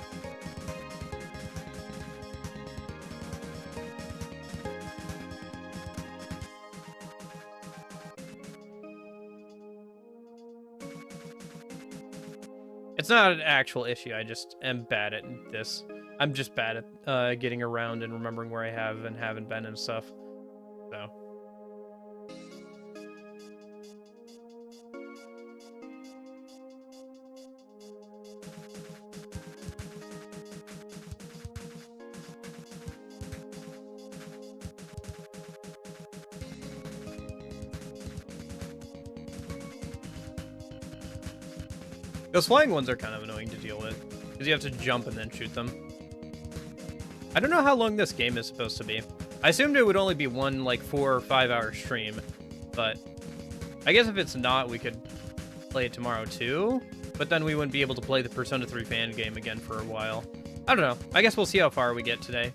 It's not an actual issue, I just am bad at this. I'm just bad at getting around and remembering where I have and haven't been and stuff. So. Those flying ones are kind of annoying to deal with, because you have to jump and then shoot them. I don't know how long this game is supposed to be. I assumed it would only be one, like, 4 or 5 hour stream, but I guess if it's not, we could play it tomorrow too, but then we wouldn't be able to play the Persona 3 fan game again for a while. I don't know. I guess we'll see how far we get today.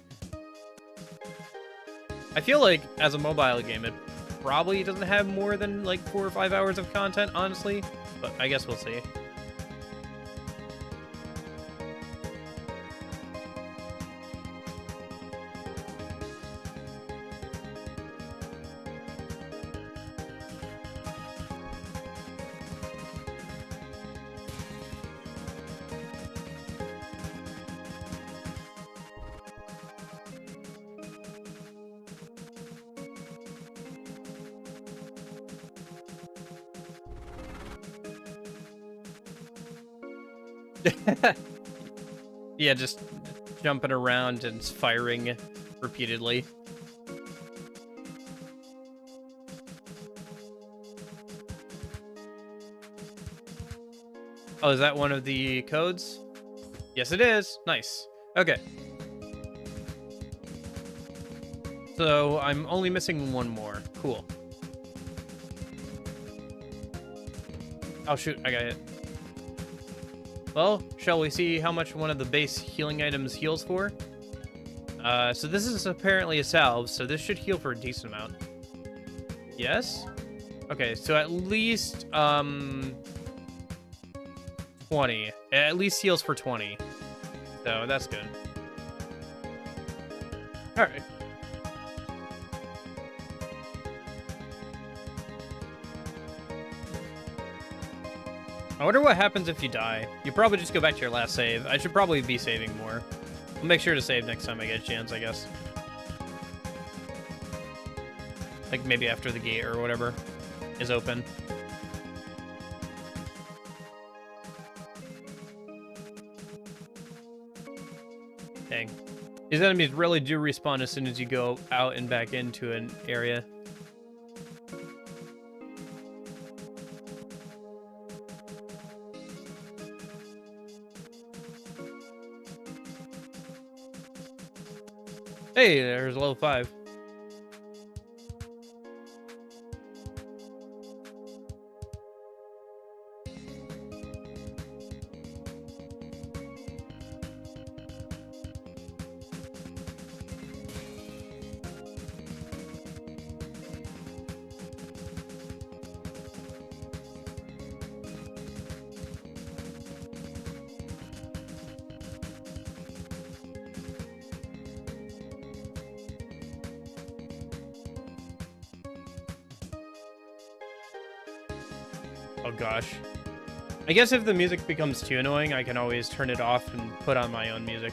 I feel like, as a mobile game, it probably doesn't have more than, like, 4 or 5 hours of content, honestly, but I guess we'll see. Yeah, just jumping around and firing repeatedly. Oh, is that one of the codes? Yes, it is. Nice. Okay. So I'm only missing one more. Cool. Oh, shoot. I got hit. Well, shall we see how much one of the base healing items heals for? So this is apparently a salve, so this should heal for a decent amount. Yes? Okay, so at least, 20. At least heals for 20. So that's good. Alright. I wonder what happens if you die. You probably just go back to your last save. I should probably be saving more. I'll make sure to save next time I get a chance, I guess. Like maybe after the gate or whatever is open. Dang. These enemies really do respawn as soon as you go out and back into an area. Hey, there's level 5. Oh gosh. I guess if the music becomes too annoying, I can always turn it off and put on my own music.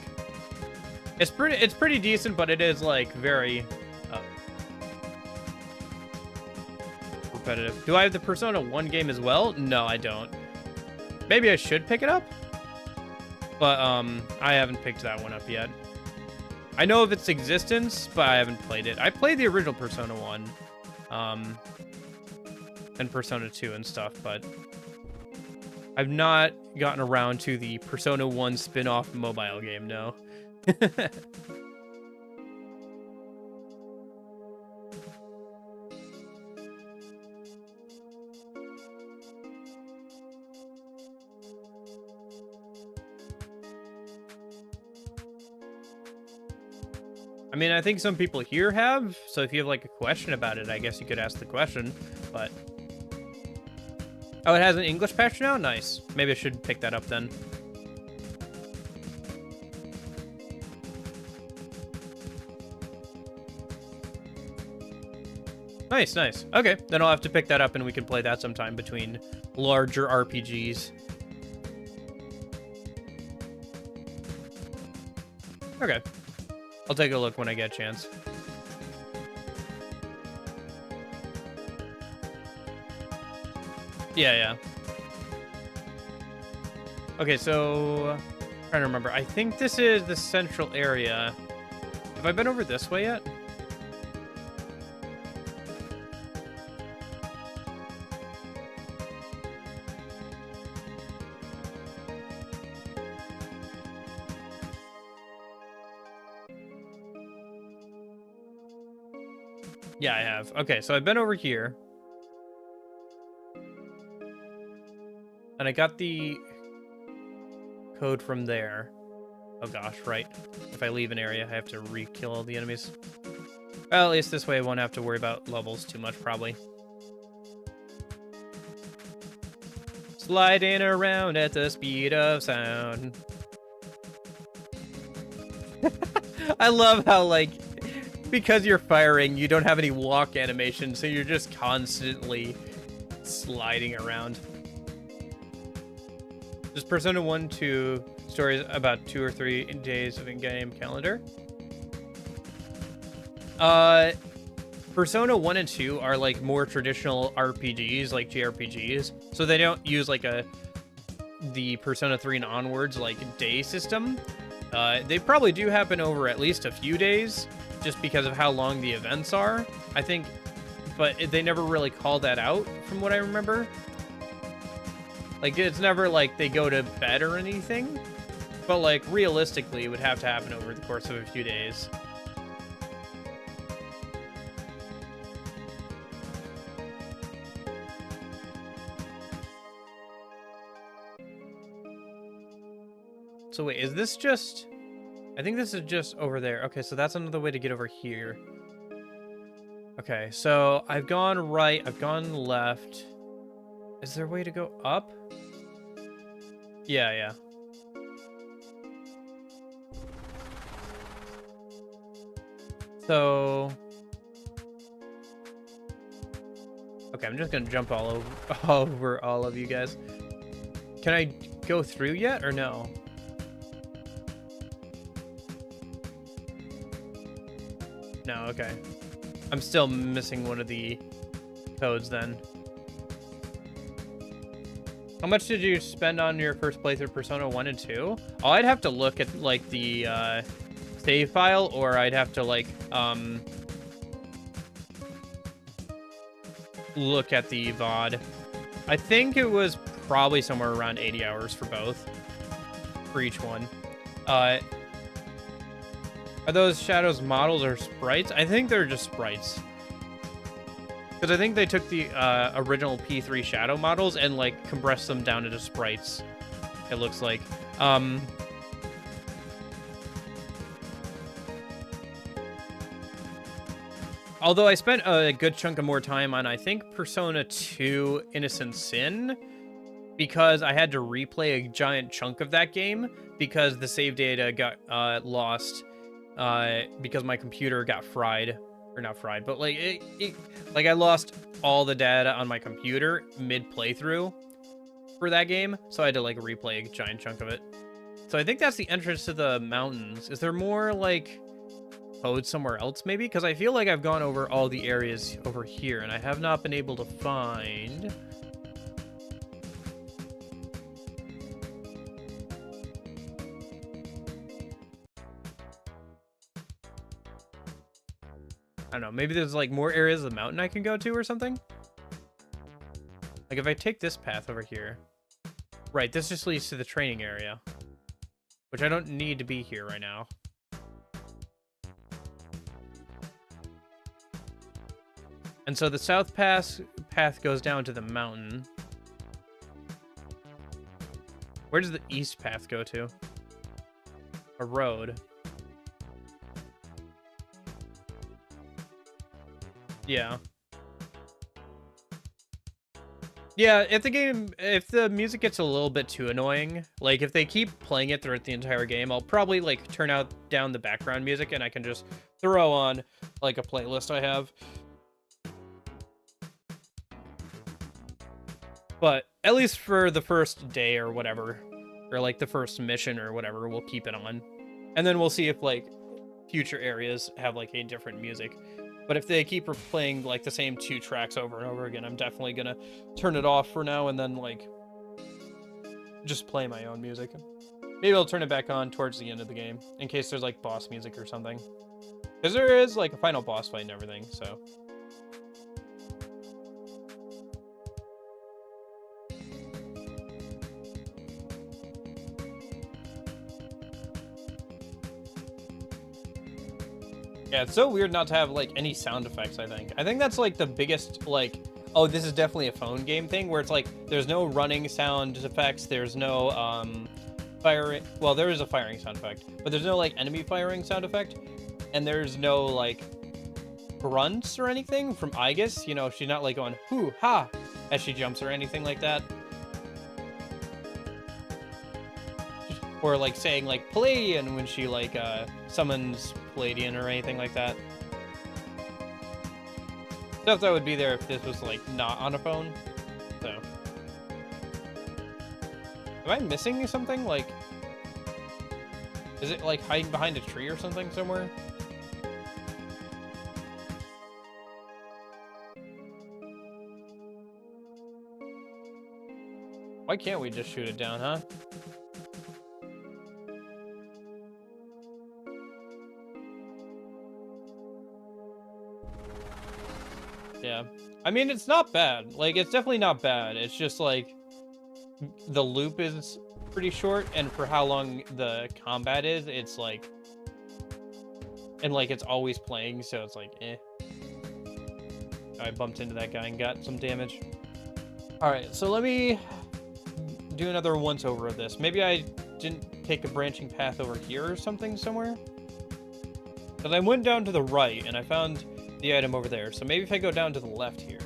It's pretty decent, but it is like very repetitive. Do I have the Persona 1 game as well? No, I don't. Maybe I should pick it up, but I haven't picked that one up yet. I know of its existence, but I haven't played it. I played the original Persona 1. And Persona 2 and stuff, but I've not gotten around to the Persona 1 spin-off mobile game, no. I mean, I think some people here have, so if you have like a question about it, I guess you could ask the question, but... Oh, it has an English patch now? Nice. Maybe I should pick that up then. Nice, nice. Okay, then I'll have to pick that up and we can play that sometime between larger RPGs. Okay. I'll take a look when I get a chance. Yeah. Okay, so... I'm trying to remember. I think this is the central area. Have I been over this way yet? Yeah, I have. Okay, so I've been over here. And I got the code from there. Oh gosh, right. If I leave an area, I have to re-kill all the enemies. Well, at least this way I won't have to worry about levels too much, probably. Sliding around at the speed of sound. I love how, like, because you're firing, you don't have any walk animation, so you're just constantly sliding around. Does Persona 1 2 stories about 2 or 3 days of in-game calendar? Persona 1 and 2 are like more traditional RPGs, like JRPGs. So they don't use like the Persona 3 and onwards like day system. They probably do happen over at least a few days, just because of how long the events are, I think. But they never really call that out, from what I remember. Like, it's never like they go to bed or anything. But, like, realistically, it would have to happen over the course of a few days. So wait, is this just... I think this is just over there. Okay, so that's another way to get over here. Okay, so I've gone right, I've gone left. Is there a way to go up? Yeah. So... Okay, I'm just gonna jump all over all of you guys. Can I go through yet, or no? No, okay. I'm still missing one of the codes then. How much did you spend on your first playthrough Persona 1 and 2? Oh, I'd have to look at, like, the save file, or I'd have to, like, look at the VOD. I think it was probably somewhere around 80 hours for both. For each one. Are those shadows models or sprites? I think they're just sprites. Because I think they took the original P3 shadow models and, like, compressed them down into sprites, it looks like. Although I spent a good chunk of more time on, I think, Persona 2 Innocent Sin, because I had to replay a giant chunk of that game because the save data got lost because my computer got fried. Or not fried, but like like I lost all the data on my computer mid playthrough for that game, so I had to like replay a giant chunk of it. So I think that's the entrance to the mountains. Is there more like code somewhere else maybe? Because I feel like I've gone over all the areas over here and I have not been able to find... I don't know, maybe there's like more areas of the mountain I can go to or something? Like if I take this path over here. Right, this just leads to the training area. Which I don't need to be here right now. And so the south path goes down to the mountain. Where does the east path go to? A road. Yeah. Yeah, if the music gets a little bit too annoying, like if they keep playing it throughout the entire game, I'll probably like turn down the background music and I can just throw on like a playlist I have. But at least for the first day or whatever, or like the first mission or whatever, we'll keep it on. And then we'll see if like future areas have like a different music. But if they keep playing like the same 2 tracks over and over again, I'm definitely gonna turn it off for now and then like just play my own music. Maybe I'll turn it back on towards the end of the game in case there's like boss music or something. Because there is like a final boss fight and everything, so. Yeah, it's so weird not to have like any sound effects, I think that's like the biggest like, oh, this is definitely a phone game thing where it's like there's no running sound effects, there's no firing, well, there is a firing sound effect, but there's no like enemy firing sound effect, and there's no like grunts or anything from Aigis. You know, she's not like going hoo ha as she jumps or anything like that, or like saying like Palladian when she like summons Palladian or anything like that. Stuff that would be there if this was like not on a phone. So, am I missing something? Like, is it like hiding behind a tree or something somewhere? Why can't we just shoot it down, huh? Yeah. I mean, it's not bad. Like, it's definitely not bad. It's just, like, the loop is pretty short, and for how long the combat is, it's, like... And, like, it's always playing, so it's, like, eh. I bumped into that guy and got some damage. Alright, so let me do another once-over of this. Maybe I didn't take a branching path over here or something somewhere? Because I went down to the right, and I found the item over there. So maybe if I go down to the left here.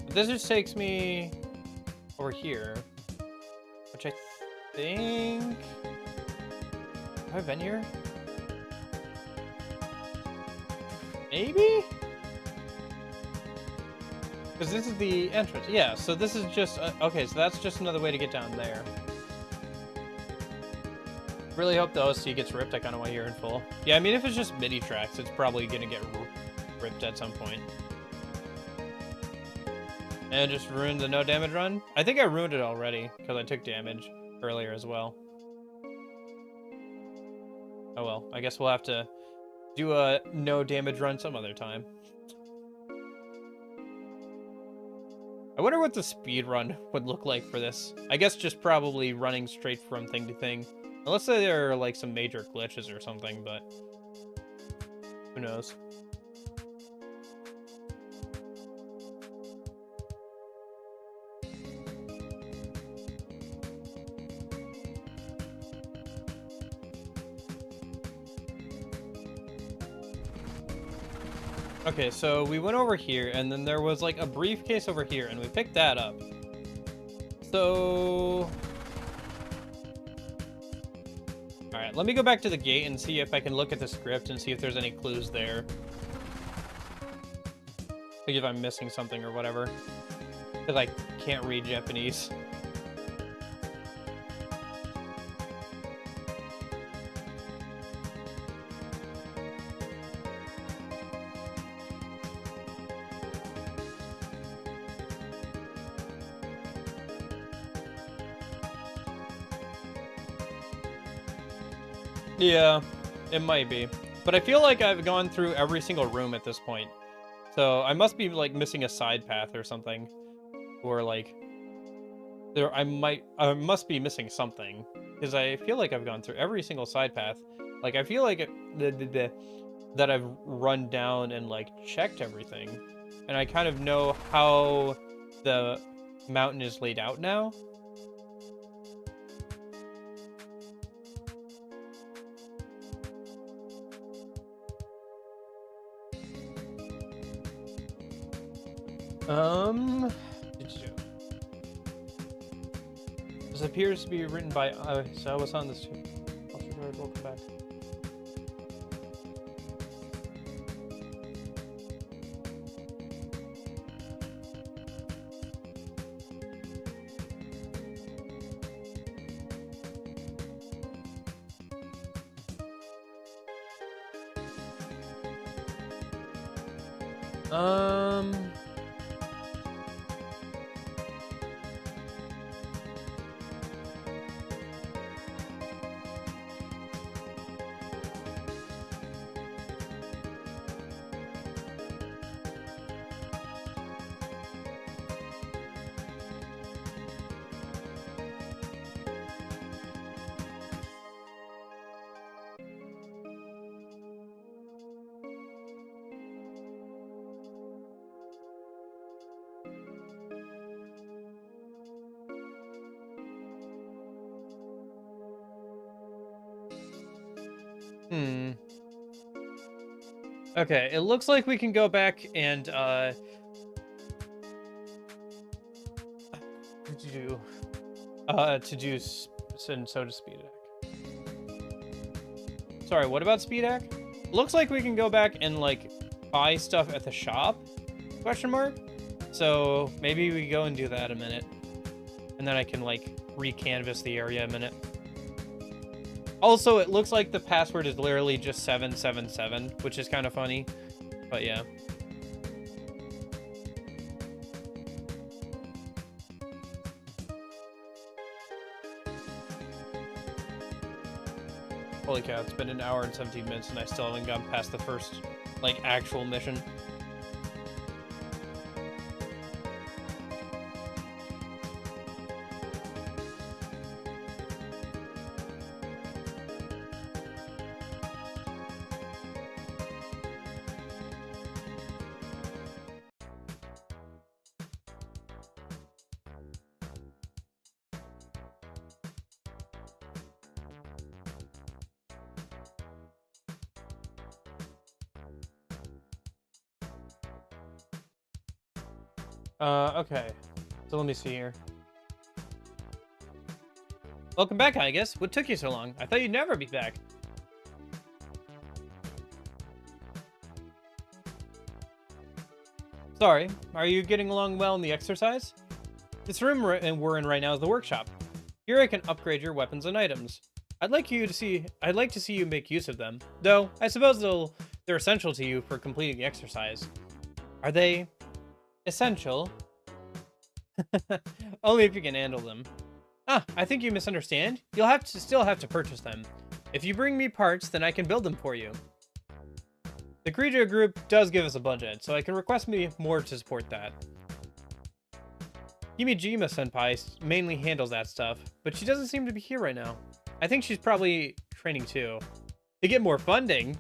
But this just takes me over here. Which I think... Have I been here? Maybe? Because this is the entrance. Yeah, so this is just... okay, so that's just another way to get down there. Really hope the OC gets ripped. I kind of want to hear it in full. Yeah, I mean, if it's just MIDI tracks, it's probably going to get ripped at some point. And just ruined the no damage run? I think I ruined it already, because I took damage earlier as well. Oh well, I guess we'll have to do a no damage run some other time. I wonder what the speed run would look like for this. I guess just probably running straight from thing to thing. Unless there are like some major glitches or something, but who knows? Okay, so we went over here, and then there was like a briefcase over here, and we picked that up. So... Alright, let me go back to the gate and see if I can look at the script and see if there's any clues there. Like if I'm missing something or whatever. Because I can't read Japanese. Yeah, it might be. But I feel like I've gone through every single room at this point. So I must be like missing a side path or something. Or like I must be missing something. Because I feel like I've gone through every single side path. Like I feel like that I've run down and like checked everything. And I kind of know how the mountain is laid out now. Did you? This appears to be written by. So I was on this. Welcome back. Okay, it looks like we can go back and to do soda speed hack. Sorry, what about speed hack? Looks like we can go back and like buy stuff at the shop? Question mark. So maybe we go and do that a minute, and then I can like recanvas the area a minute. Also, it looks like the password is literally just 777, which is kind of funny, but yeah. Holy cow, it's been an hour and 17 minutes and I still haven't gotten past the first, like, actual mission. Okay. So let me see here. Welcome back, Aigis. What took you so long? I thought you'd never be back. Sorry, are you getting along well in the exercise? This room we're in right now is the workshop. Here I can upgrade your weapons and items. I'd like to see you make use of them. Though, I suppose they're essential to you for completing the exercise. Are they essential? Only if you can handle them. Ah, I think you misunderstand. You'll still have to purchase them. If you bring me parts, then I can build them for you. The creature group does give us a budget, so I can request me more to support that. Himejima-senpai mainly handles that stuff, but she doesn't seem to be here right now. I think she's probably training too. To get more funding?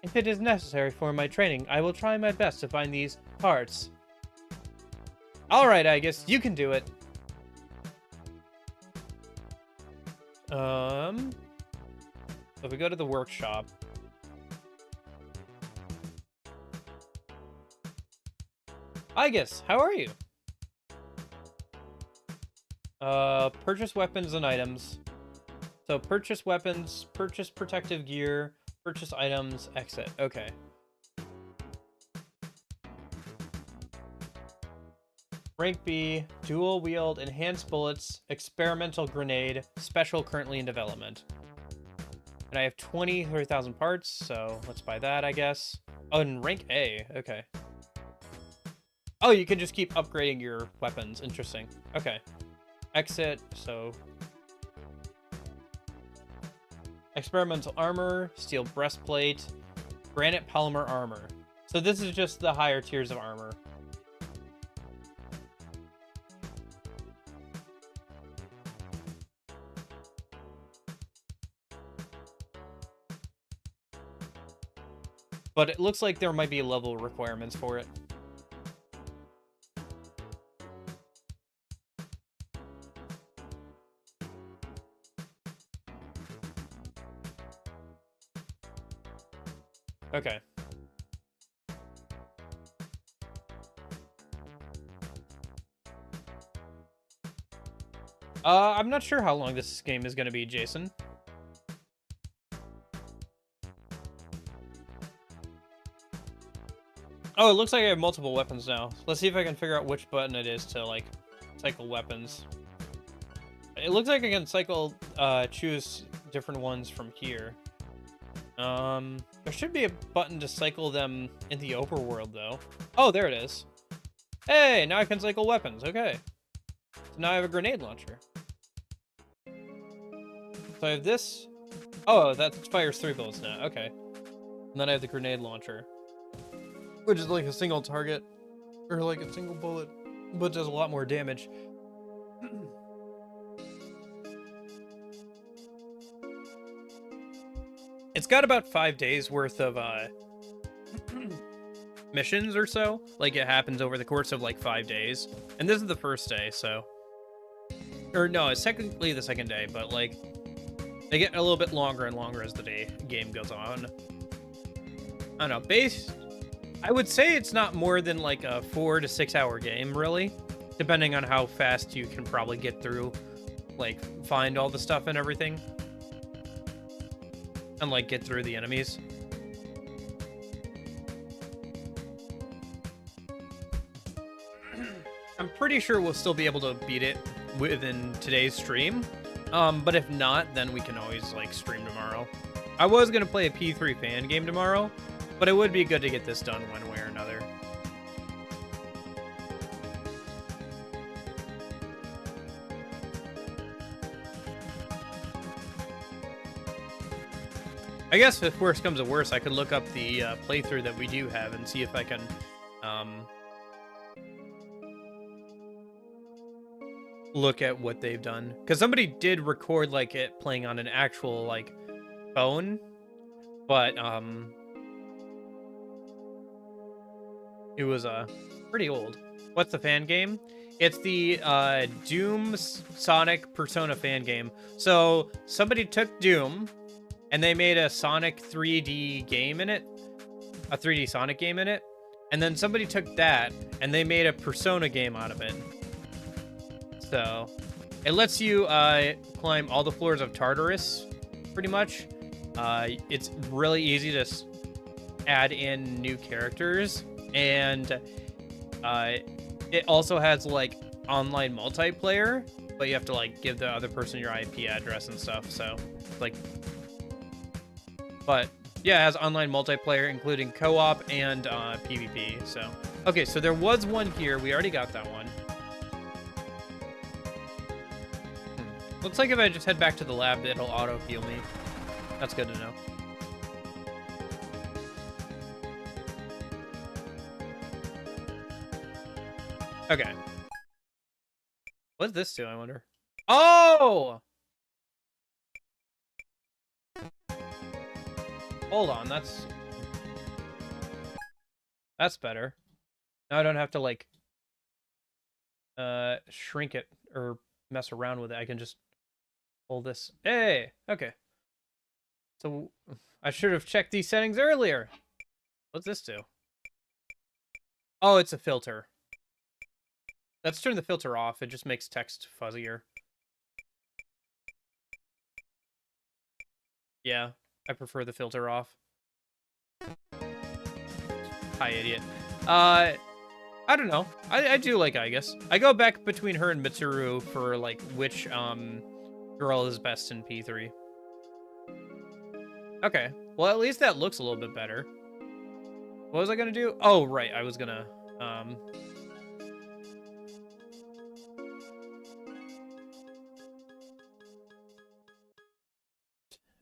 If it is necessary for my training, I will try my best to find these parts. Alright, I guess you can do it. So if we go to the workshop. Aigis, how are you? Purchase weapons and items. So purchase weapons, purchase protective gear, purchase items, exit. Okay. Rank B, dual wield, enhanced bullets, experimental grenade, special currently in development. And I have 23,000 parts, so let's buy that, I guess. Oh, and rank A, okay. Oh, you can just keep upgrading your weapons. Interesting. Okay. Exit, so... experimental armor, steel breastplate, granite polymer armor. So this is just the higher tiers of armor. But it looks like there might be level requirements for it. Okay. I'm not sure how long this game is going to be, Jason. Oh, it looks like I have multiple weapons now. Let's see if I can figure out which button it is to, like, cycle weapons. It looks like I can cycle, choose different ones from here. There should be a button to cycle them in the overworld, though. Oh, there it is. Hey, now I can cycle weapons. Okay. So now I have a grenade launcher. So I have this. Oh, that fires 3 bullets now. Okay. And then I have the grenade launcher, which is like a single target, or like a single bullet, but does a lot more damage. It's got about 5 days worth of missions or so. Like, it happens over the course of like 5 days, and this is the first day, so, or no, it's technically the second day, but like they get a little bit longer and longer as the game goes on. I don't know, I would say it's not more than like a 4 to 6 hour game, really, depending on how fast you can probably get through, like, find all the stuff and everything, and like get through the enemies. I'm pretty sure we'll still be able to beat it within today's stream. But if not, then we can always like stream tomorrow. I was gonna play a P3 fan game tomorrow, but it would be good to get this done one way or another. I guess if worse comes to worse, I could look up the playthrough that we do have and see if I can look at what they've done, because somebody did record like it playing on an actual like phone, but it was pretty old. What's the fan game? It's the Doom Sonic Persona fan game. So somebody took Doom and they made a Sonic 3D game in it, a 3D Sonic game in it, and then somebody took that and they made a Persona game out of it. So it lets you climb all the floors of Tartarus, pretty much. It's really easy to add in new characters, and it also has like online multiplayer, but you have to like give the other person your IP address and stuff. So like, but yeah, it has online multiplayer, including co-op and PvP. So okay, so there was one here. We already got that one. Looks like if I just head back to the lab, it'll auto-heal me. That's good to know. Okay. What does this do, I wonder? Oh! Hold on, that's better. Now I don't have to, like, shrink it or mess around with it. I can just hold this. Hey! Okay. So, I should have checked these settings earlier. What's this do? Oh, it's a filter. Let's turn the filter off. It just makes text fuzzier. Yeah, I prefer the filter off. Hi, idiot. I don't know. I do like Aigis. I go back between her and Mitsuru for, like, which, girl is best in P3. Okay. Well, at least that looks a little bit better. What was I gonna do? Oh, right. I was gonna,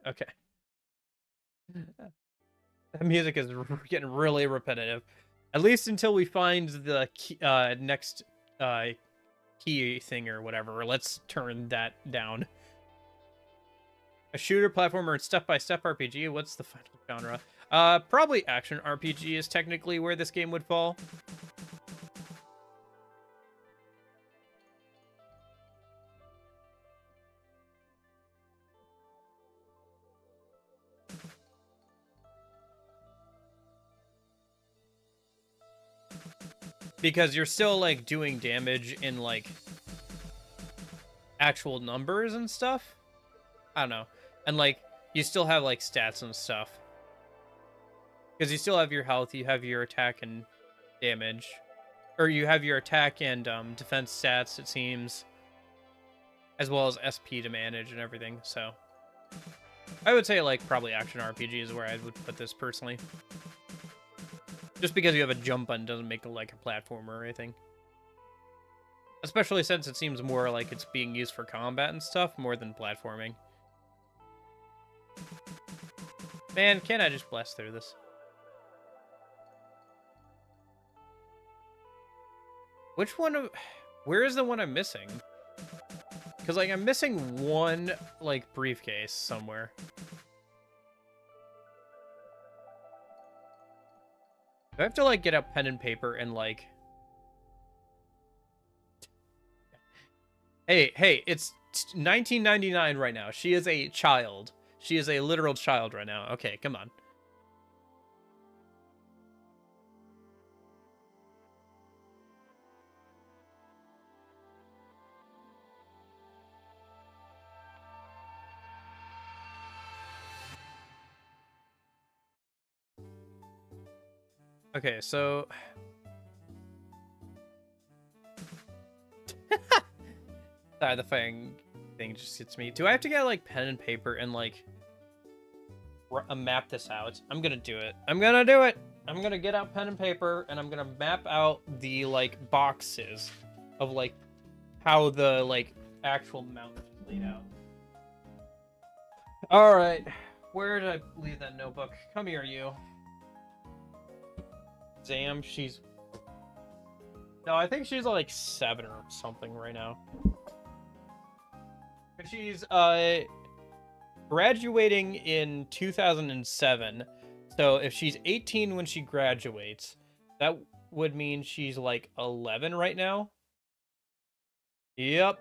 okay. That music is getting really repetitive. At least until we find the key, next key thing or whatever. Let's turn that down. A shooter, platformer, and step-by-step RPG. What's the final genre? Probably action RPG is technically where this game would fall. Because you're still, like, doing damage in, like, actual numbers and stuff. I don't know. And like you still have like stats and stuff. Because you still have your health, you have your attack and damage. Or you have your attack and defense stats, it seems. As well as SP to manage and everything, so. I would say like probably action RPG is where I would put this personally. Just because you have a jump button doesn't make it like a platformer or anything. Especially since it seems more like it's being used for combat and stuff more than platforming. Man, can't I just blast through this? Which one of... Where is the one I'm missing? Because, like, I'm missing one, like, briefcase somewhere. Do I have to, like, get out pen and paper and, like... Hey, it's 1999 right now. She is a child. She is a literal child right now. Okay, come on. Okay, so... Sorry, the fighting thing just gets me. Do I have to get, like, pen and paper and, like, map this out? I'm gonna do it. I'm gonna do it! I'm gonna get out pen and paper, and I'm gonna map out the, like, boxes of, like, how the, like, actual mount is laid out. Alright. Where did I leave that notebook? Come here, you. Damn, she's... No, I think she's, like, 7 or something right now. She's graduating in 2007. So if she's 18 when she graduates, that would mean she's like 11 right now. Yep.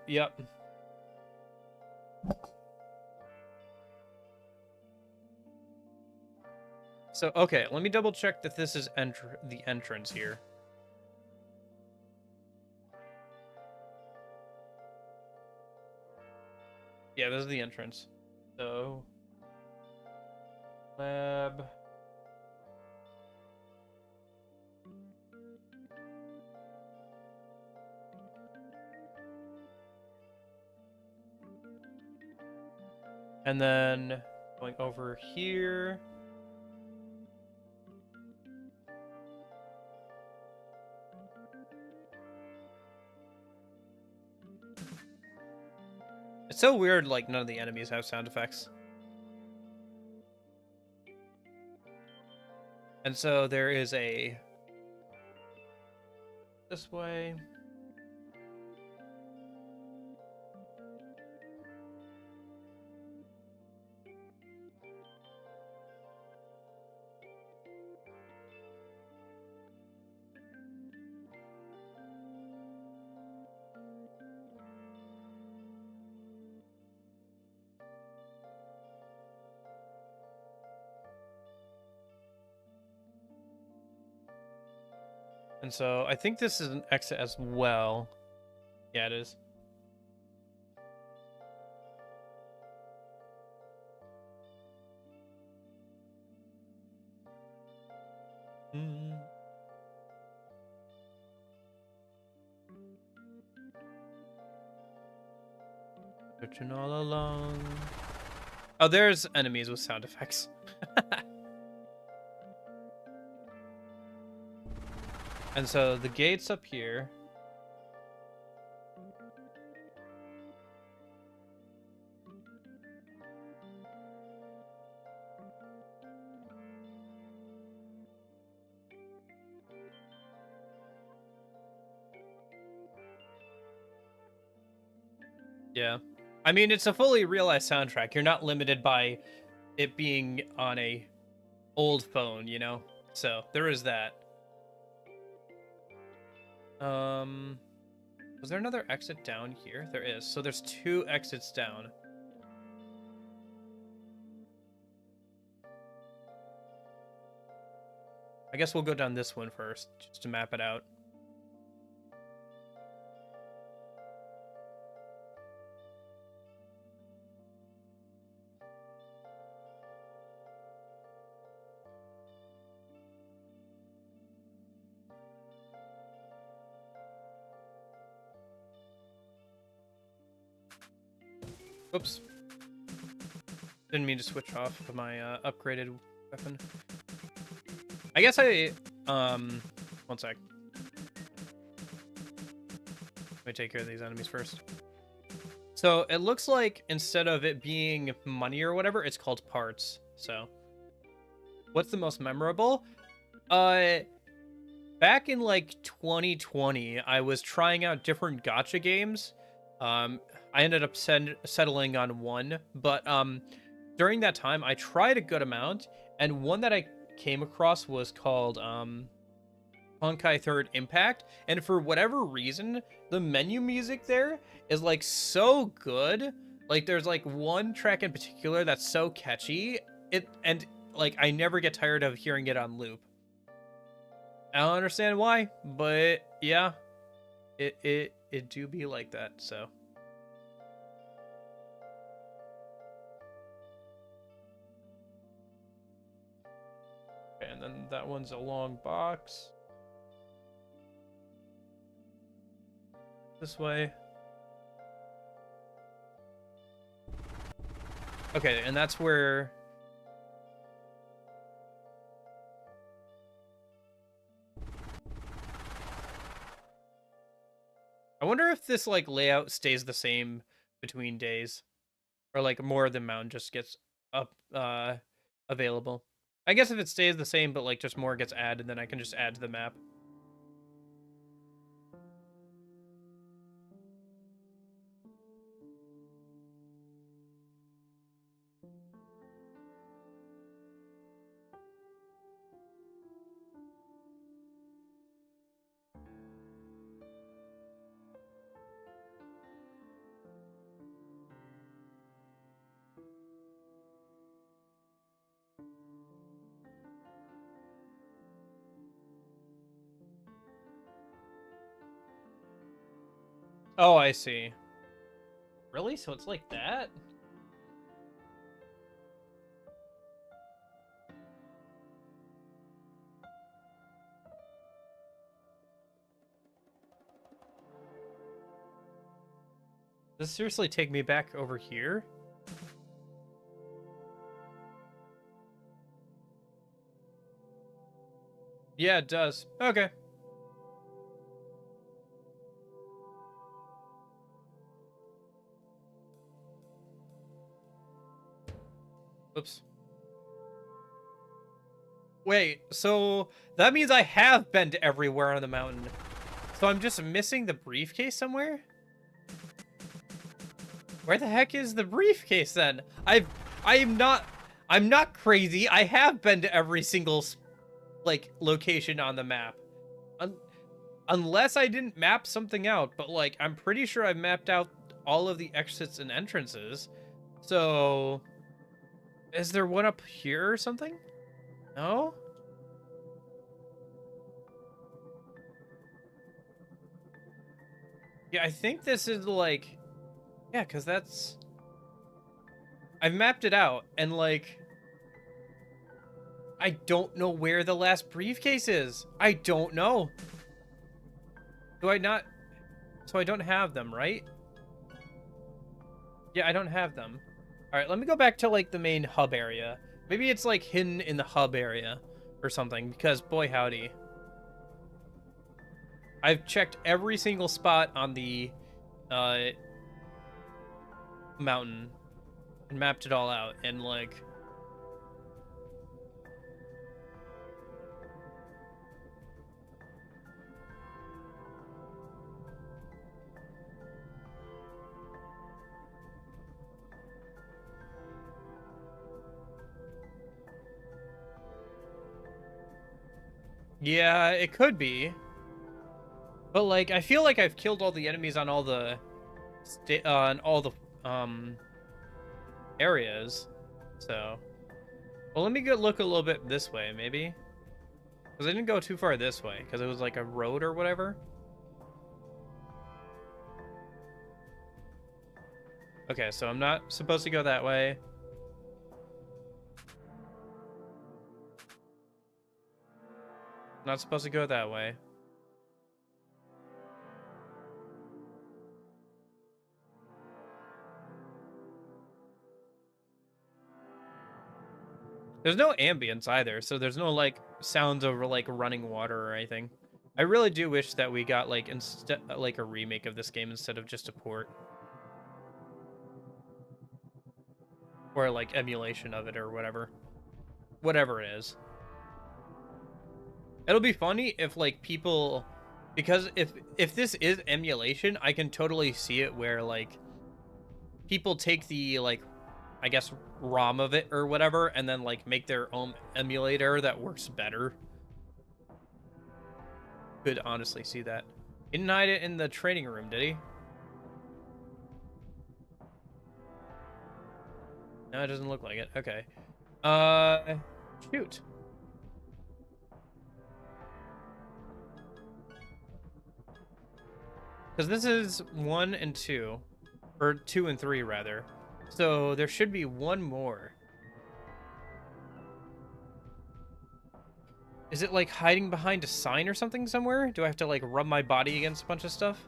So, okay, let me double check that this is the entrance here. Yeah, this is the entrance. So, lab. And then going over here. It's so weird, like, none of the enemies have sound effects. And so there is a... This way. And so I think this is an exit as well. Yeah, it is. Searching all along. Oh, there's enemies with sound effects. And so the gate's up here. Yeah. I mean, it's a fully realized soundtrack. You're not limited by it being on a old phone, you know? So, there is that. Was there another exit down here? There is. So there's 2 exits down. I guess we'll go down this one first, just to map it out. Oops. Didn't mean to switch off of my upgraded weapon. I guess one sec. Let me take care of these enemies first. So it looks like instead of it being money or whatever, it's called parts. So what's the most memorable? Back in like 2020, I was trying out different gacha games. I ended up settling on one, but during that time, I tried a good amount, and one that I came across was called Honkai Third Impact, and for whatever reason, the menu music there is like so good. Like there's like one track in particular that's so catchy. And like I never get tired of hearing it on loop. I don't understand why, but yeah, it do be like that. So. And then that one's a long box. This way. Okay, and that's where... I wonder if this, like, layout stays the same between days. Or, like, more of the mountain just gets up, available. I guess if it stays the same, but, like, just more gets added, then I can just add to the map. Oh, I see. Really? So it's like that? Does this seriously take me back over here? Yeah, it does. Okay. Oops. Wait, so that means I have been to everywhere on the mountain. So I'm just missing the briefcase somewhere? Where the heck is the briefcase then? I'm not crazy. I have been to every single like location on the map. Unless I didn't map something out, but like I'm pretty sure I've mapped out all of the exits and entrances. So is there one up here or something? No? Yeah, I think this is like... Yeah, because that's... I've mapped it out, and like... I don't know where the last briefcase is. I don't know. Do I not... So I don't have them, right? Yeah, I don't have them. Alright, let me go back to like the main hub area. Maybe it's like hidden in the hub area or something, because boy howdy. I've checked every single spot on the mountain and mapped it all out, and like... Yeah, it could be. But like, I feel like I've killed all the enemies on all the areas. So, well, let me go look a little bit this way, maybe. Because I didn't go too far this way, because it was like a road or whatever. Okay, so I'm not supposed to go that way. Not supposed to go that way. There's no ambience either, so there's no like sounds of like running water or anything. I really do wish that we got like instead like a remake of this game instead of just a port or like emulation of it or whatever it is. It'll be funny if like people, because if this is emulation, I can totally see it where like people take the like, I guess, ROM of it or whatever and then like make their own emulator that works better. Could honestly see that. He didn't hide it in the training room, did he? No, it doesn't look like it. Okay. Shoot. Because this is 1 and 2. Or 2 and 3, rather. So there should be one more. Is it like hiding behind a sign or something somewhere? Do I have to like rub my body against a bunch of stuff?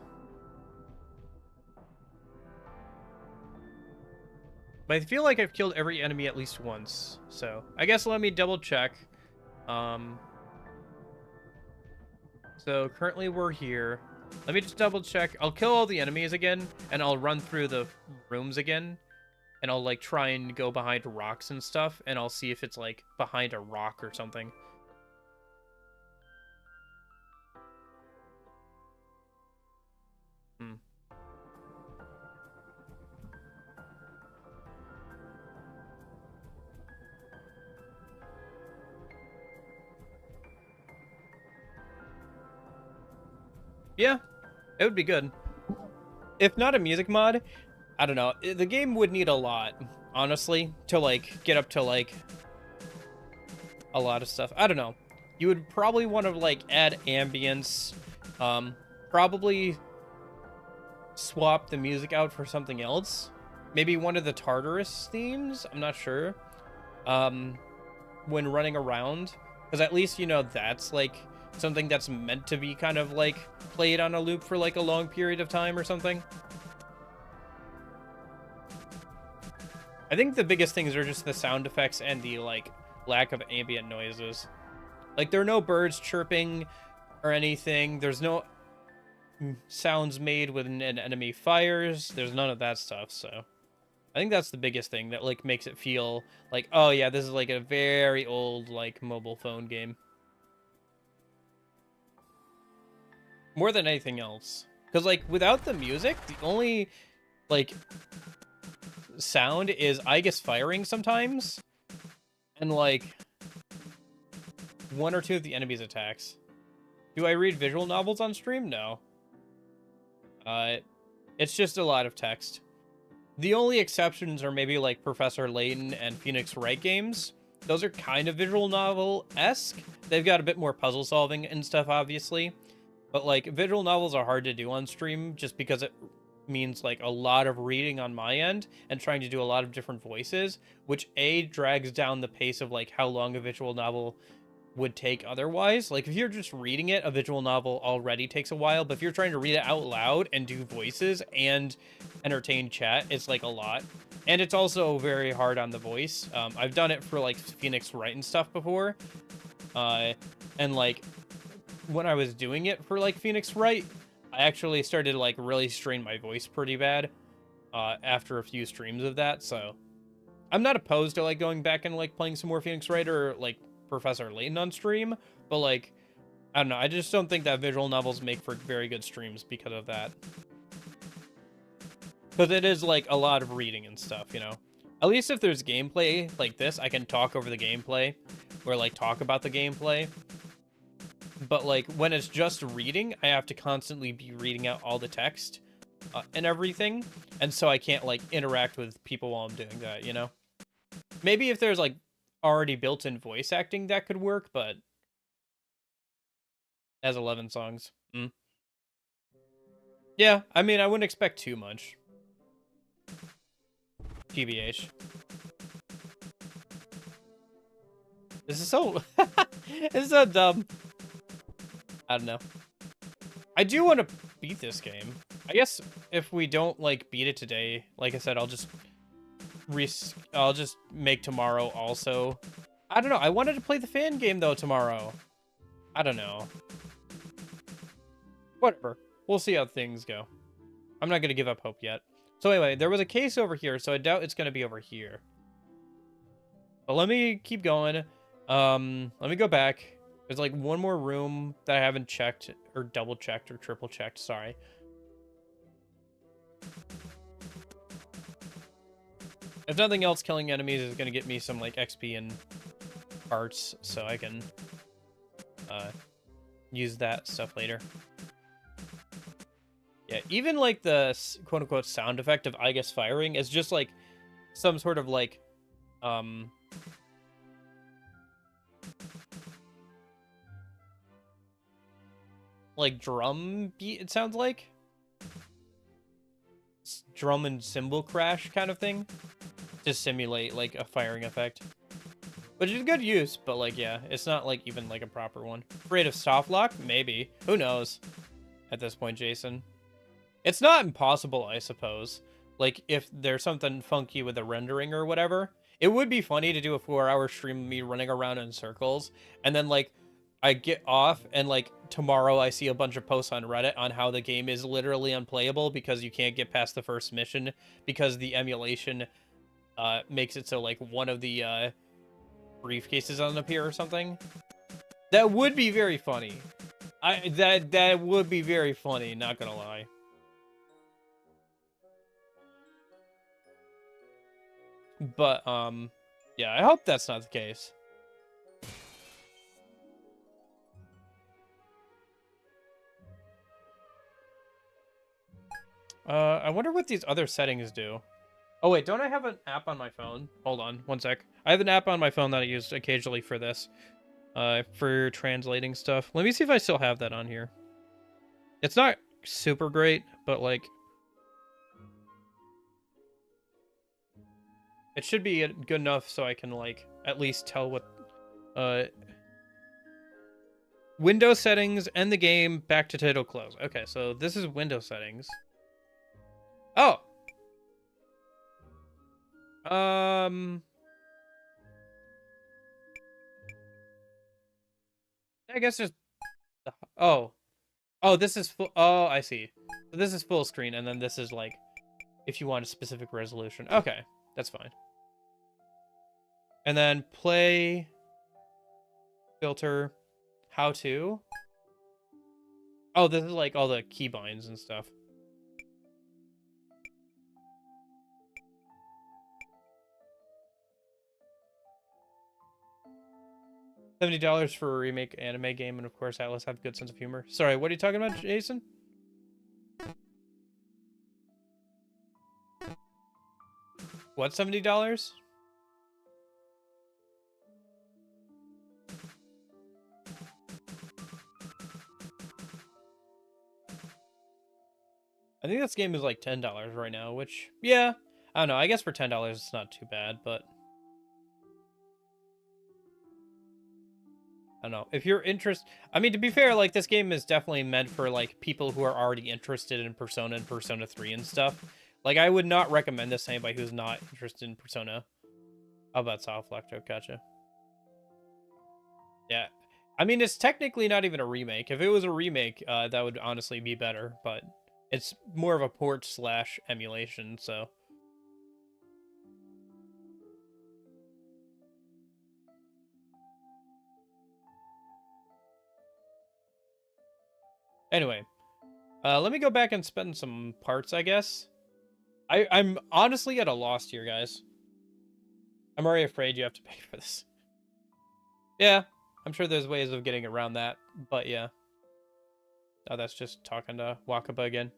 But I feel like I've killed every enemy at least once. So I guess let me double check. So currently we're here. Let me just double check. I'll kill all the enemies again, and I'll run through the rooms again. And I'll like try and go behind rocks and stuff, and I'll see if it's like behind a rock or something. Yeah, it would be good. If not a music mod, I don't know. The game would need a lot, honestly, to like get up to like a lot of stuff. I don't know. You would probably want to like add ambience, probably swap the music out for something else. Maybe one of the Tartarus themes. I'm not sure. When running around, because at least you know that's like something that's meant to be kind of like played on a loop for like a long period of time or something. I think the biggest things are just the sound effects and the like lack of ambient noises. Like there are no birds chirping or anything. There's no sounds made when an enemy fires. There's none of that stuff. So I think that's the biggest thing that like makes it feel like, oh yeah, this is like a very old like mobile phone game. More than anything else. Because like without the music, the only like sound is Aigis firing sometimes. And like one or two of the enemies' attacks. Do I read visual novels on stream? No. It's just a lot of text. The only exceptions are maybe like Professor Layton and Phoenix Wright games. Those are kind of visual novel-esque. They've got a bit more puzzle solving and stuff, obviously. But like visual novels are hard to do on stream just because it means like a lot of reading on my end and trying to do a lot of different voices, which drags down the pace of like how long a visual novel would take otherwise. Like if you're just reading it, a visual novel already takes a while, but if you're trying to read it out loud and do voices and entertain chat, it's like a lot. And it's also very hard on the voice. I've done it for like Phoenix Wright and stuff before. And like when I was doing it for like Phoenix Wright, I actually started to like really strain my voice pretty bad after a few streams of that. So I'm not opposed to like going back and like playing some more Phoenix Wright or like Professor Layton on stream, but like I don't know, I just don't think that visual novels make for very good streams because of that. Because it is like a lot of reading and stuff, you know. At least if there's gameplay like this, I can talk over the gameplay or like talk about the gameplay. But like when it's just reading, I have to constantly be reading out all the text and everything, and so I can't like interact with people while I'm doing that, you know. Maybe if there's like already built-in voice acting, that could work, but as 11 songs. Yeah, I mean, I wouldn't expect too much. TBH. This is so... This is so dumb. I don't know. I do want to beat this game. I guess if we don't, like, beat it today, like I said, I'll just make tomorrow also. I don't know. I wanted to play the fan game, though, tomorrow. I don't know. Whatever. We'll see how things go. I'm not going to give up hope yet. So anyway, there was a case over here, so I doubt it's going to be over here. But let me keep going. Let me go back. There's like one more room that I haven't checked, or double checked, or triple checked. Sorry. If nothing else, killing enemies is going to get me some like XP and parts, so I can use that stuff later. Yeah, even like the quote-unquote sound effect of Aigis firing is just like some sort of like drum beat, it sounds like. Drum and cymbal crash kind of thing. To simulate like a firing effect. Which is good use, but like, yeah, it's not like even like a proper one. Afraid of soft lock? Maybe. Who knows? At this point, Jason. It's not impossible, I suppose. Like, if there's something funky with the rendering or whatever, it would be funny to do a 4-hour stream of me running around in circles, and then, like, I get off, and, like, tomorrow I see a bunch of posts on Reddit on how the game is literally unplayable because you can't get past the first mission because the emulation makes it so, like, one of the briefcases doesn't appear or something. That would be very funny. That would be very funny, not gonna lie. But, yeah, I hope that's not the case. I wonder what these other settings do. Oh, wait, don't I have an app on my phone? Hold on, one sec. I have an app on my phone that I use occasionally for this. For translating stuff. Let me see if I still have that on here. It's not super great, but, like, it should be good enough so I can, like, at least tell what, Windows settings, end the game, back to title, close. Okay, so this is Windows settings. Oh! I guess just... Oh. Oh, this is full... Oh, I see. So this is full screen, and then this is, like, if you want a specific resolution. Okay, that's fine. And then play... Filter... How to... Oh, this is, like, all the keybinds and stuff. $70 for a remake anime game, and of course Atlas have a good sense of humor. Sorry, what are you talking about, Jason? What, $70? I think this game is like $10 right now, which, yeah, I don't know. I guess for $10 it's not too bad, but I don't know. If you're interested, I mean, to be fair, like, this game is definitely meant for, like, people who are already interested in Persona and Persona 3 and stuff. Like, I would not recommend this to anybody who's not interested in Persona. How about Soft Electro? Gotcha. Yeah. I mean, it's technically not even a remake. If it was a remake, that would honestly be better, but it's more of a port slash emulation, so... Anyway, let me go back and spend some parts, I guess. I'm honestly at a loss here, guys. I'm already afraid you have to pay for this. Yeah, I'm sure there's ways of getting around that, but yeah. Oh, that's just talking to Wakaba again.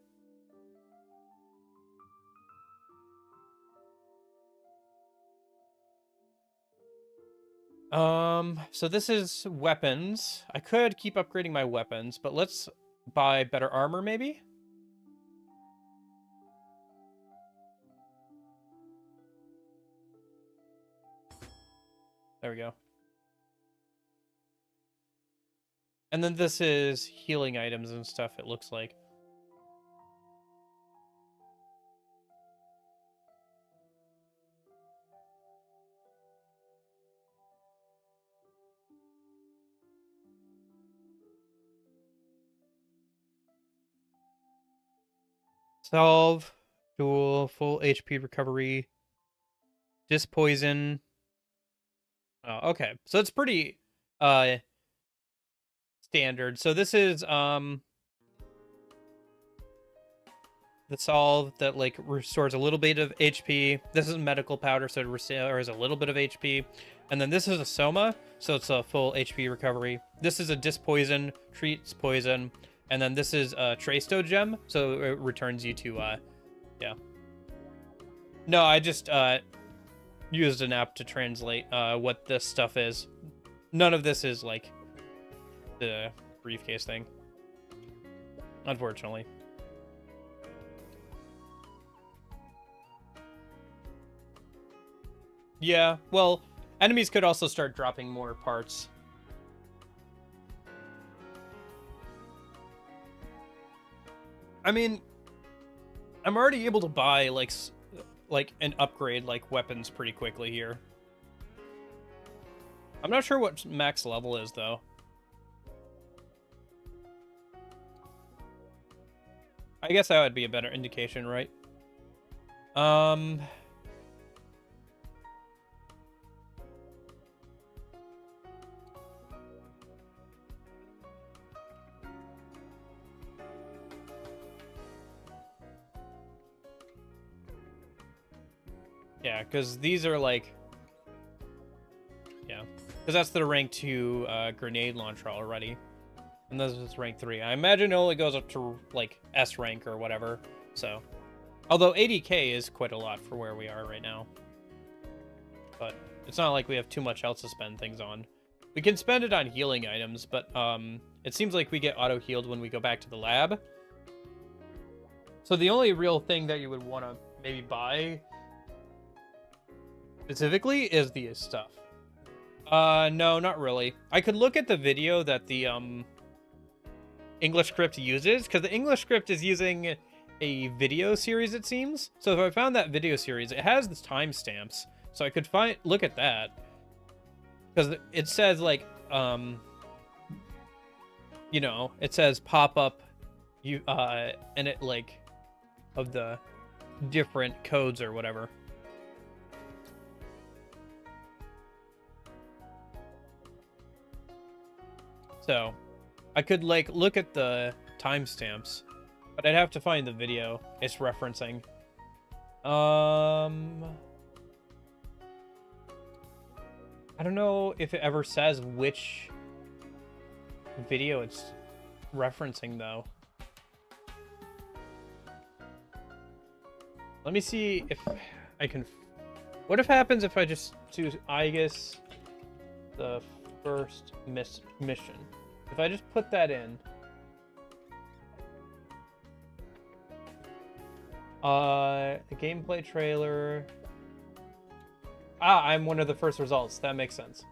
So this is weapons. I could keep upgrading my weapons, but let's buy better armor, maybe? There we go. And then this is healing items and stuff, it looks like. Solve, dual, full HP recovery, dispoison. Oh, okay. So it's pretty standard. So this is the solve that like restores a little bit of HP. This is medical powder, so it restores a little bit of HP. And then this is a soma, so it's a full HP recovery. This is a dispoison, treats poison. And then this is a Traisto gem, so it returns you to yeah. No, I just used an app to translate what this stuff is. None of this is like the briefcase thing, unfortunately. Yeah, well, enemies could also start dropping more parts. I mean, I'm already able to buy like an upgrade like weapons pretty quickly here. I'm not sure what max level is though. I guess that would be a better indication, right? Yeah, because these are like... Yeah, because that's the rank 2 grenade launcher already. And this is rank 3. I imagine it only goes up to, like, S rank or whatever, so... Although 80k is quite a lot for where we are right now. But it's not like we have too much else to spend things on. We can spend it on healing items, but it seems like we get auto-healed when we go back to the lab. So the only real thing that you would want to maybe buy specifically is the stuff. No, not really. I could look at the video that the English script uses, because the English script is using a video series, it seems. So if I found that video series, it has the timestamps, so I could look at that, because it says like you know, it says pop up and it like of the different codes or whatever. So I could like look at the timestamps, but I'd have to find the video it's referencing. I don't know if it ever says which video it's referencing though. Let me see if I can... What if happens if I just choose Aigis, the first mission? If I just put that in... the gameplay trailer... Ah, I'm one of the first results. That makes sense.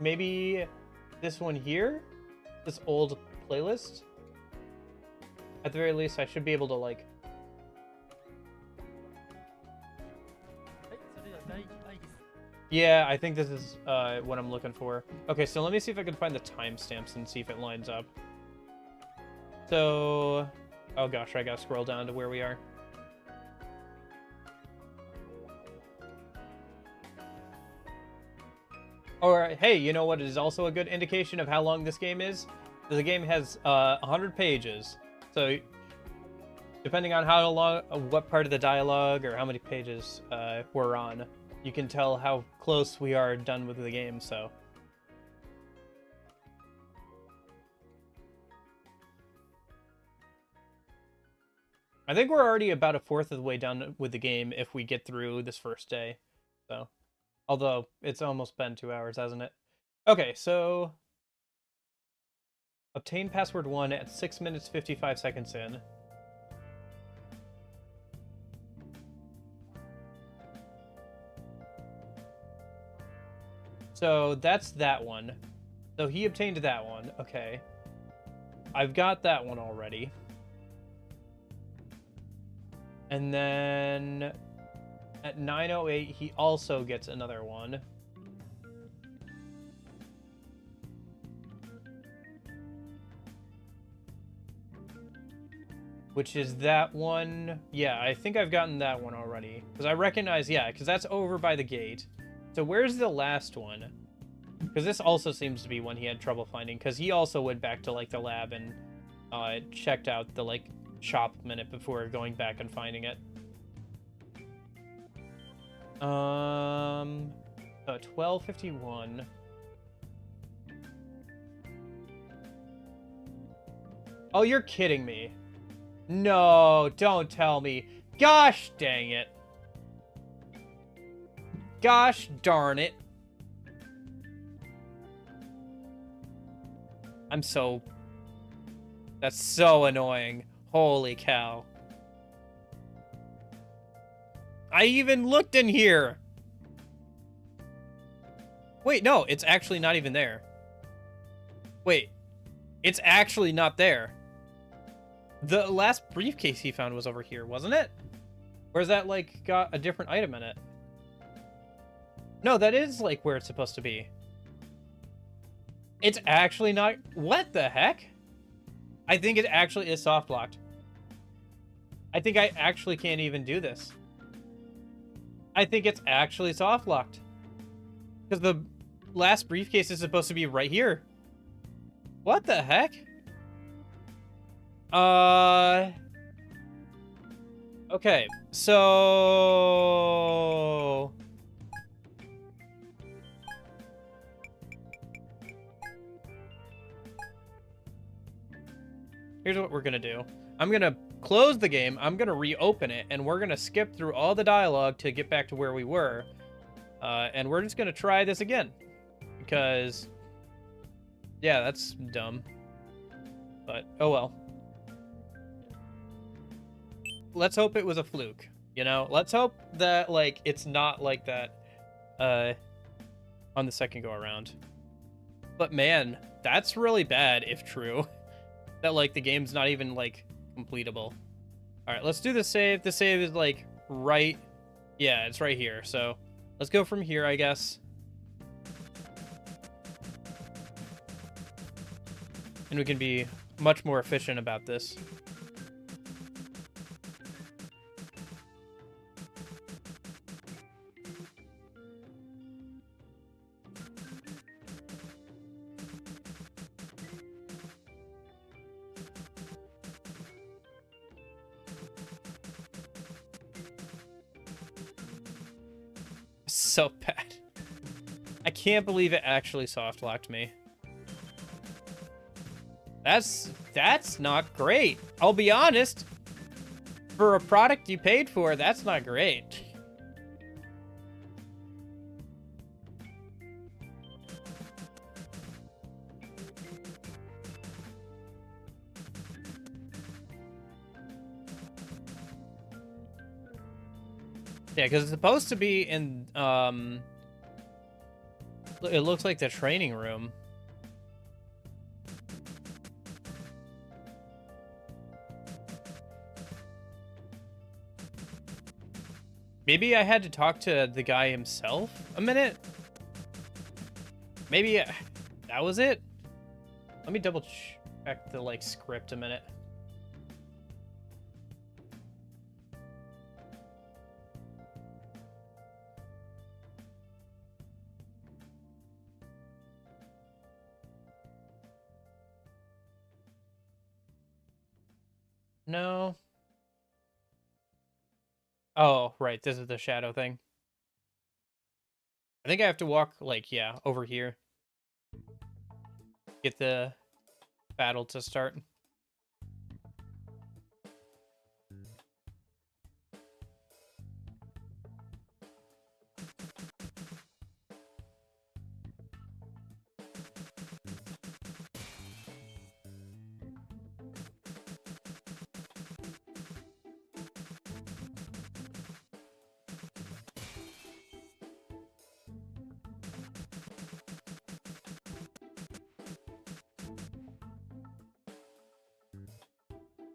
Maybe this one here? This old playlist? At the very least, I should be able to, like... Yeah, I think this is what I'm looking for. Okay, so let me see if I can find the timestamps and see if it lines up. So... Oh gosh, I gotta scroll down to where we are. Or, hey, you know what is also a good indication of how long this game is? The game has 100 pages. So, depending on how long, what part of the dialogue or how many pages we're on, you can tell how close we are done with the game, so. I think we're already about a fourth of the way done with the game if we get through this first day, so. Although, it's almost been 2 hours, hasn't it? Okay, so... Obtain password 1 at 6 minutes 55 seconds in. So, that's that one. So, he obtained that one. Okay. I've got that one already. And then... At 9:08, he also gets another one. which is that one. Yeah, I think I've gotten that one already. Because I recognize, yeah, because that's over by the gate. So where's the last one? Because this also seems to be one he had trouble finding, because he also went back to, like, the lab and checked out the, like, shop a minute before going back and finding it. 1251. Oh, you're kidding me. No, don't tell me. Gosh dang it. Gosh darn it. That's so annoying. Holy cow. I even looked in here. Wait, no, it's actually not even there. Wait, it's actually not there. The last briefcase he found was over here, wasn't it? Or is that, like, got a different item in it? No, that is, like, where it's supposed to be. It's actually not... What the heck? I think it actually is soft locked. I think I actually can't even do this. I think it's actually soft locked. Because the last briefcase is supposed to be right here. What the heck? Okay, so... Here's what we're gonna do. I'm gonna close the game, I'm gonna reopen it, and we're gonna skip through all the dialogue to get back to where we were. And we're just gonna try this again. Because... yeah, that's dumb. But, oh well. Let's hope it was a fluke, you know? Let's hope that, like, it's not like that on the second go around. But man, that's really bad if true. That, like, the game's not even, like, completable. Alright, let's do the save. The save is, like, right... yeah, it's right here. So, let's go from here, I guess. And we can be much more efficient about this. So bad. I can't believe it actually soft locked me. That's not great. I'll be honest. For a product you paid for, that's not great. Yeah, because it's supposed to be in, it looks like the training room. Maybe I had to talk to the guy himself a minute? Maybe that was it? Let me double check the, like, script a minute. No. Oh, right. This is the shadow thing. I think I have to walk, like, yeah, over here. Get the battle to start.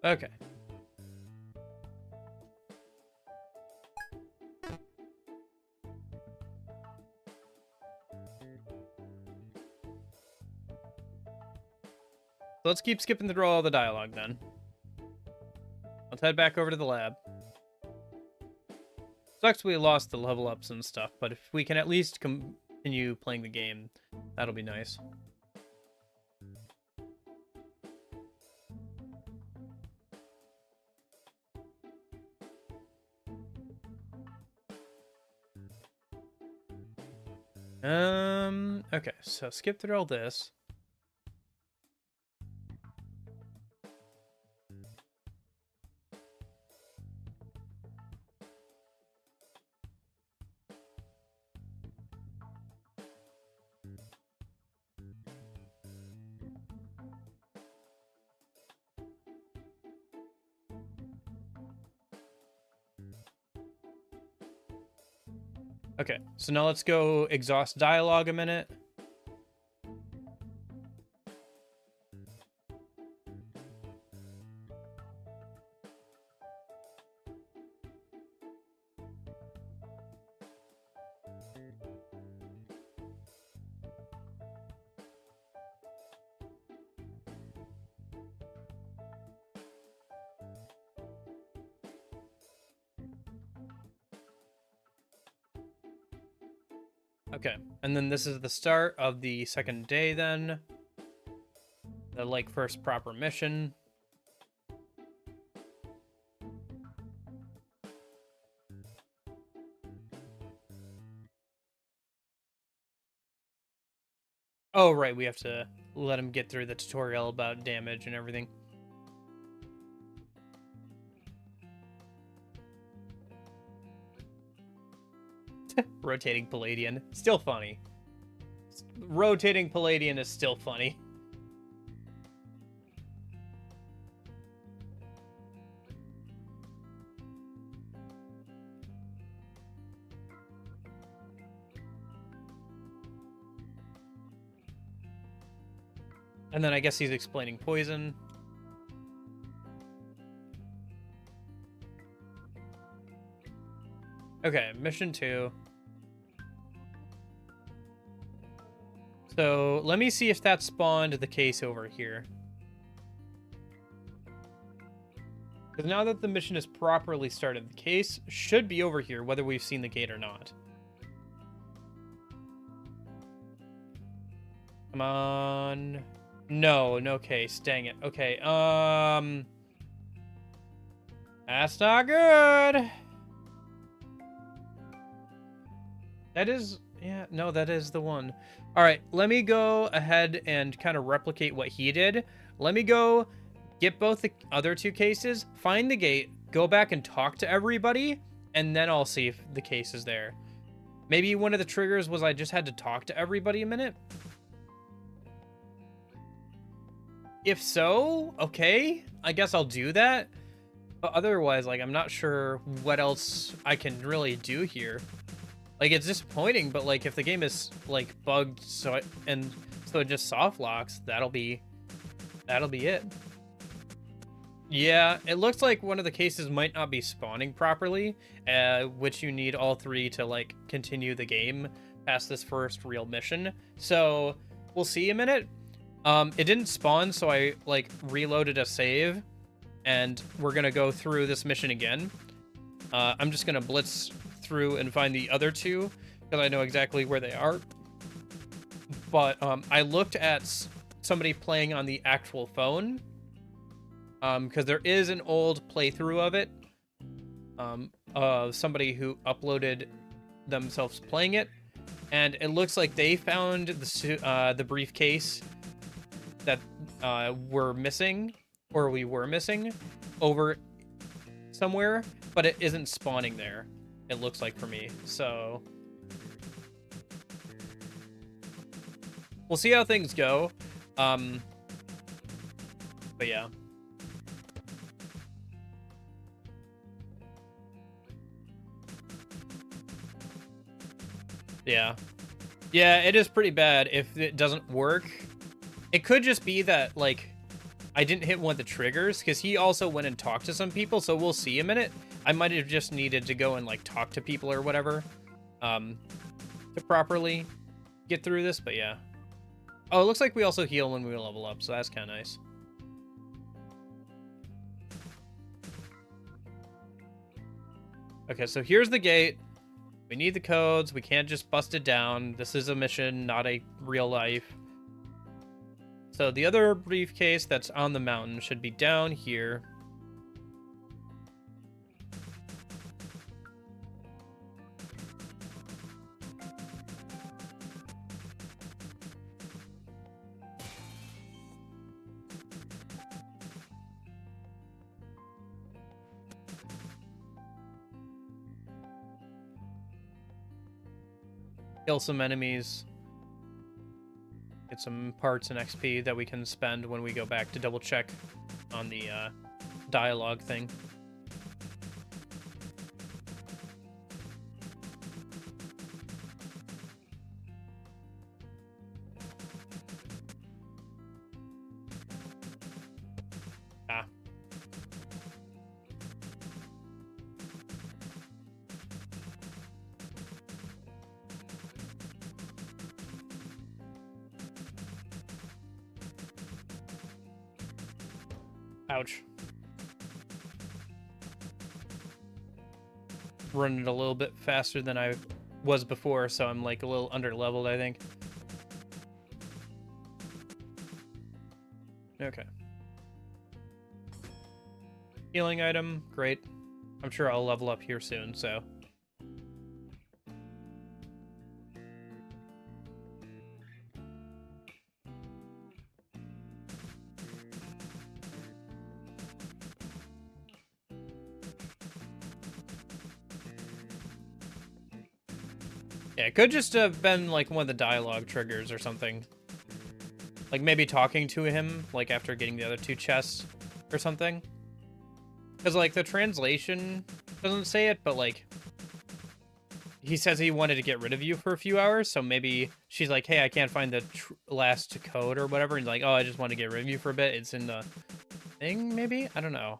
Okay. So let's keep skipping through all the dialogue then. Let's head back over to the lab. Sucks we lost the level ups and stuff, but if we can at least continue playing the game, that'll be nice. Okay, so skip through all this. Okay, so now let's go exhaust dialogue a minute. Okay, and then this is the start of the second day then. The, like, first proper mission. Oh, right, we have to let him get through the tutorial about damage and everything. Rotating Palladian. Still funny. Rotating Palladian is still funny. And then I guess he's explaining poison. Okay, mission 2. So let me see if that spawned the case over here. Because now that the mission is properly started, the case should be over here, whether we've seen the gate or not. Come on. No, no case. Dang it. Okay, that's not good. That is... Yeah, no, that is the one. All right, let me go ahead and kind of replicate what he did. Let me go get both the other 2 cases, find the gate, go back and talk to everybody, and then I'll see if the case is there. Maybe one of the triggers was I just had to talk to everybody a minute. If so, okay, I guess I'll do that. But otherwise, like, I'm not sure what else I can really do here. Like, it's disappointing, but, like, if the game is, like, bugged so it just soft locks, that'll be it. Yeah, it looks like one of the cases might not be spawning properly, which you need all 3 to, like, continue the game past this first real mission. So, we'll see a minute. It didn't spawn, so I, like, reloaded a save, and we're gonna go through this mission again. I'm just gonna blitz through and find the other 2 because I know exactly where they are. But I looked at somebody playing on the actual phone because there is an old playthrough of it of somebody who uploaded themselves playing it, and it looks like they found the briefcase that we were missing over somewhere, but it isn't spawning there. It looks like for me, so we'll see how things go. But yeah. Yeah, it is pretty bad if it doesn't work. It could just be that, like, I didn't hit one of the triggers, because he also went and talked to some people, so we'll see a minute. I might have just needed to go and, like, talk to people or whatever to properly get through this, but yeah. Oh, it looks like we also heal when we level up, so that's kind of nice. Okay, so here's the gate. We need the codes. We can't just bust it down. This is a mission, not a real life. So the other briefcase that's on the mountain should be down here. Kill some enemies. Get some parts and XP that we can spend when we go back to double check on the dialogue thing. Ah. Ouch. Running a little bit faster than I was before, so I'm like a little under leveled, I think. Okay. Healing item, great. I'm sure I'll level up here soon, so. Yeah, it could just have been like one of the dialogue triggers or something. Like maybe talking to him, like after getting the other two chests or something. Because like the translation doesn't say it, but like he says he wanted to get rid of you for a few hours. So maybe she's like, hey, I can't find the last code or whatever. And he's like, oh, I just want to get rid of you for a bit. It's in the thing, maybe? I don't know.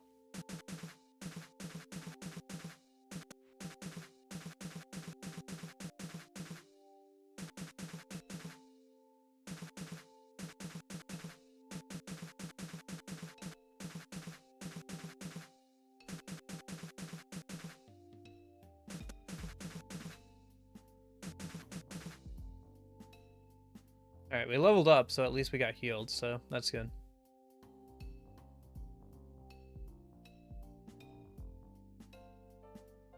Alright, we leveled up, so at least we got healed, so that's good.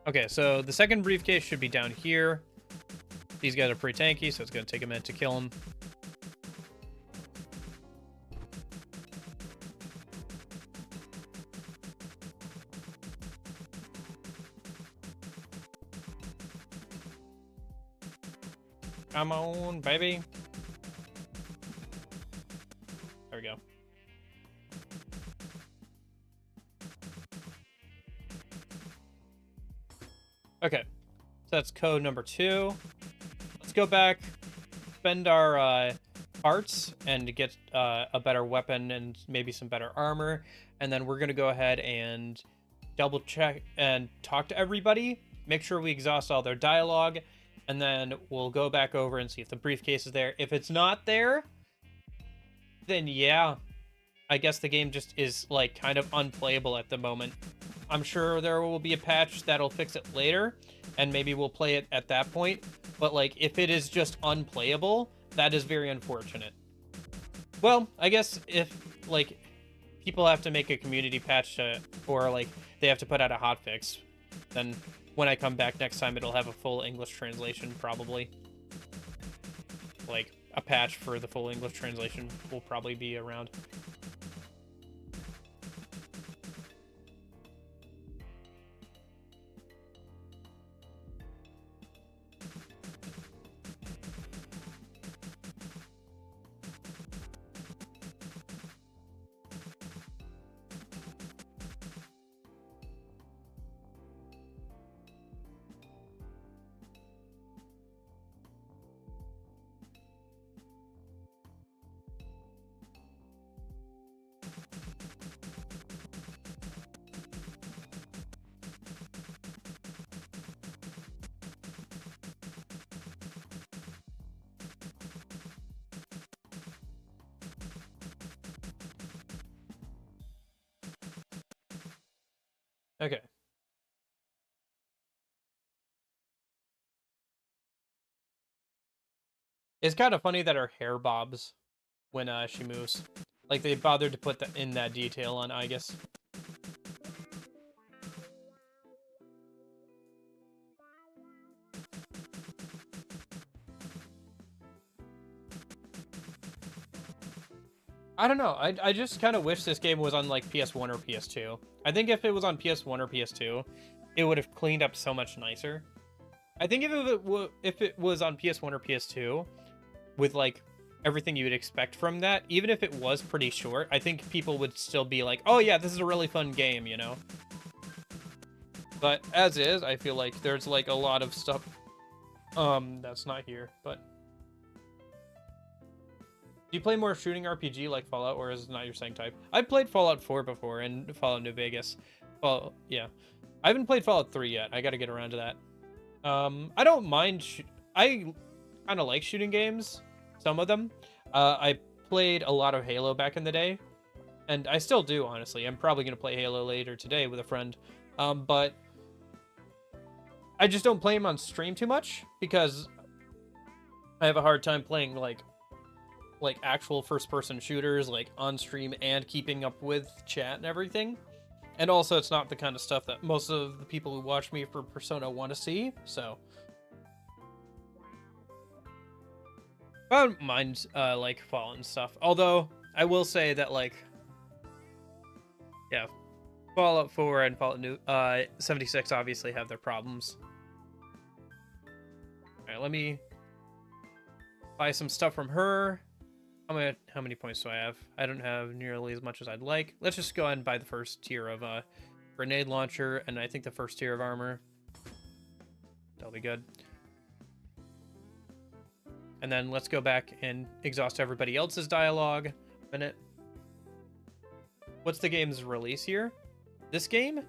Okay, so the second briefcase should be down here. These guys are pretty tanky, so it's going to take a minute to kill them. Come on, baby. There we go. Okay, so that's code number 2. Let's go back, spend our parts, and get a better weapon and maybe some better armor. And then we're going to go ahead and double check and talk to everybody, make sure we exhaust all their dialogue, and then we'll go back over and see if the briefcase is there. If it's not there, then yeah, I guess the game just is like kind of unplayable at the moment. I'm sure there will be a patch that'll fix it later, and maybe we'll play it at that point. But like, if it is just unplayable, that is very unfortunate. Well, I guess if like people have to make a community patch or like they have to put out a hotfix, then when I come back next time, it'll have a full English translation probably. Like a patch for the full English translation will probably be around. Okay. It's kind of funny that her hair bobs when she moves. Like, they bothered to put that in that detail on Aigis. I don't know. I just kind of wish this game was on like PS1 or PS2. I think if it was on PS1 or PS2, it would have cleaned up so much nicer. I think if it was on PS1 or PS2, with like everything you would expect from that, even if it was pretty short, I think people would still be like, "Oh yeah, this is a really fun game," you know. But as is, I feel like there's like a lot of stuff that's not here, but do you play more shooting RPG like Fallout, or is it not your same type? I've played Fallout 4 before and Fallout New Vegas. Well, yeah. I haven't played Fallout 3 yet. I gotta get around to that. I don't mind... I kind of like shooting games. Some of them. I played a lot of Halo back in the day. And I still do, honestly. I'm probably gonna play Halo later today with a friend. But... I just don't play them on stream too much, because I have a hard time playing, like actual first-person shooters, like, on stream and keeping up with chat and everything. And also, it's not the kind of stuff that most of the people who watch me for Persona want to see, so... I don't mind, like, Fallout and stuff. Although, I will say that, like... Yeah, Fallout 4 and Fallout New 76 obviously have their problems. Alright, let me buy some stuff from her. How many points do I have? I don't have nearly as much as I'd like. Let's just go ahead and buy the first tier of grenade launcher, and I think the first tier of armor. That'll be good. And then let's go back and exhaust everybody else's dialogue. A minute. What's the game's release year? This game?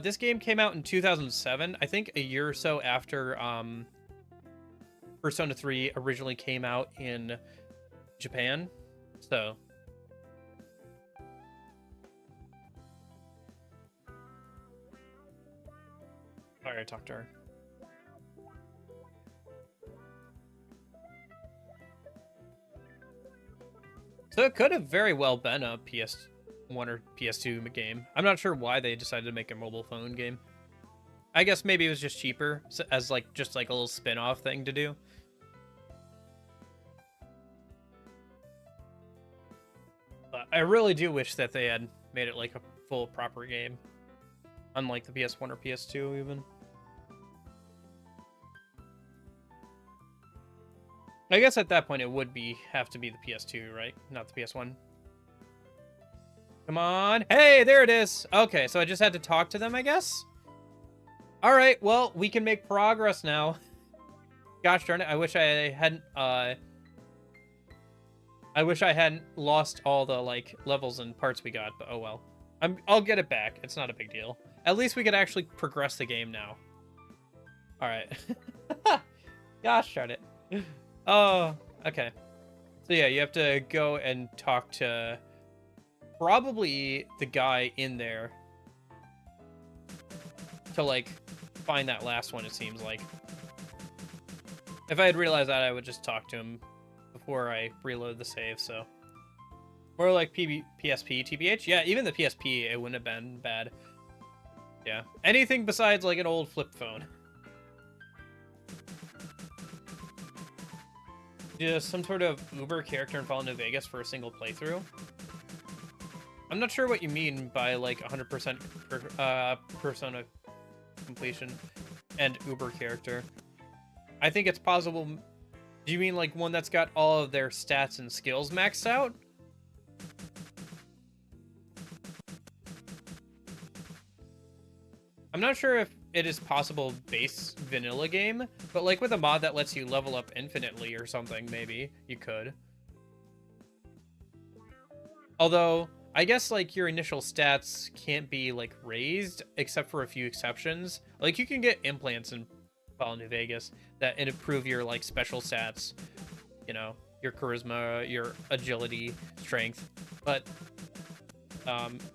This game came out in 2007. I think a year or so after Persona 3 originally came out in Japan, so alright, talk to her. So it could have very well been a PS1 or PS2 game. I'm not sure why they decided to make a mobile phone game. I guess maybe it was just cheaper as like just like a little spin-off thing to do. I really do wish that they had made it like a full proper game. Unlike the PS1 or PS2 even. I guess at that point it would have to be the PS2, right? Not the PS1. Come on. Hey, there it is. Okay, so I just had to talk to them, I guess? Alright, well, we can make progress now. Gosh darn it, I wish I hadn't lost all the, like, levels and parts we got, but oh well. I'll get it back. It's not a big deal. At least we could actually progress the game now. Alright. Gosh darn it. Oh, okay. So yeah, you have to go and talk to probably the guy in there to, like, find that last one, it seems like. If I had realized that, I would just talk to him before I reload the save, so. More like PSP, TBH? Yeah, even the PSP, it wouldn't have been bad. Yeah. Anything besides, like, an old flip phone. Just some sort of Uber character in Fallout New Vegas for a single playthrough. I'm not sure what you mean by, like, 100% Persona completion and Uber character. I think it's possible... Do you mean, like, one that's got all of their stats and skills maxed out? I'm not sure if it is possible base vanilla game, but, like, with a mod that lets you level up infinitely or something, maybe you could. Although, I guess, like, your initial stats can't be, like, raised, except for a few exceptions. Like, you can get implants in Fallout New Vegas that improve your, like, special stats. You know, your charisma, your agility, strength. But,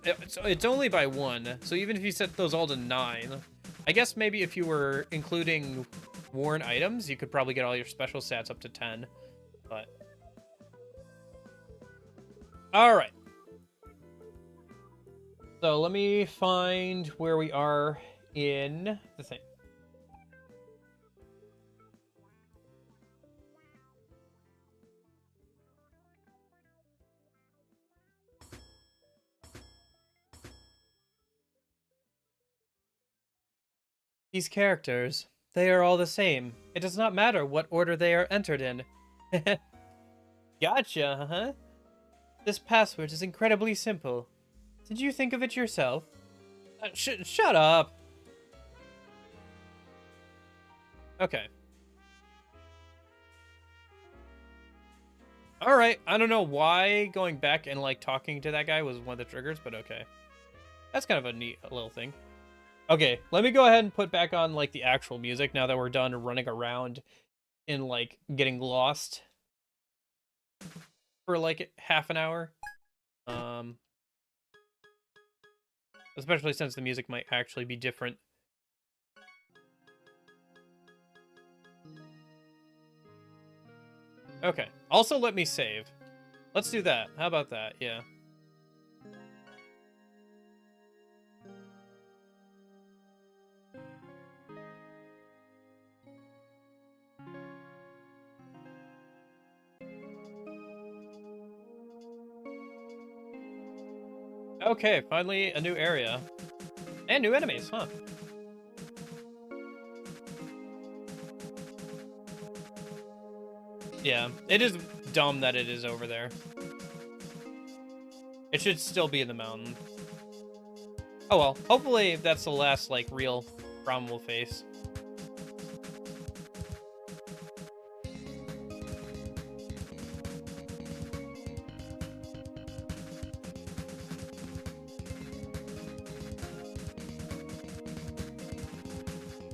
it's only by 1, so even if you set those all to 9, I guess maybe if you were including worn items, you could probably get all your special stats up to 10. But all right. So let me find where we are in the thing. These characters, they are all the same. It does not matter what order they are entered in. Gotcha, huh? This password is incredibly simple. Did you think of it yourself? Shut up. Okay. All right. I don't know why going back and like talking to that guy was one of the triggers, but okay. That's kind of a neat little thing. Okay, let me go ahead and put back on like the actual music now that we're done running around and like getting lost for like half an hour. Especially since the music might actually be different. Okay. Also, let me save. Let's do that. How about that? Yeah. Okay, finally a new area. And new enemies, huh? Yeah, it is dumb that it is over there. It should still be in the mountain. Oh well, hopefully that's the last, like, real problem we'll face.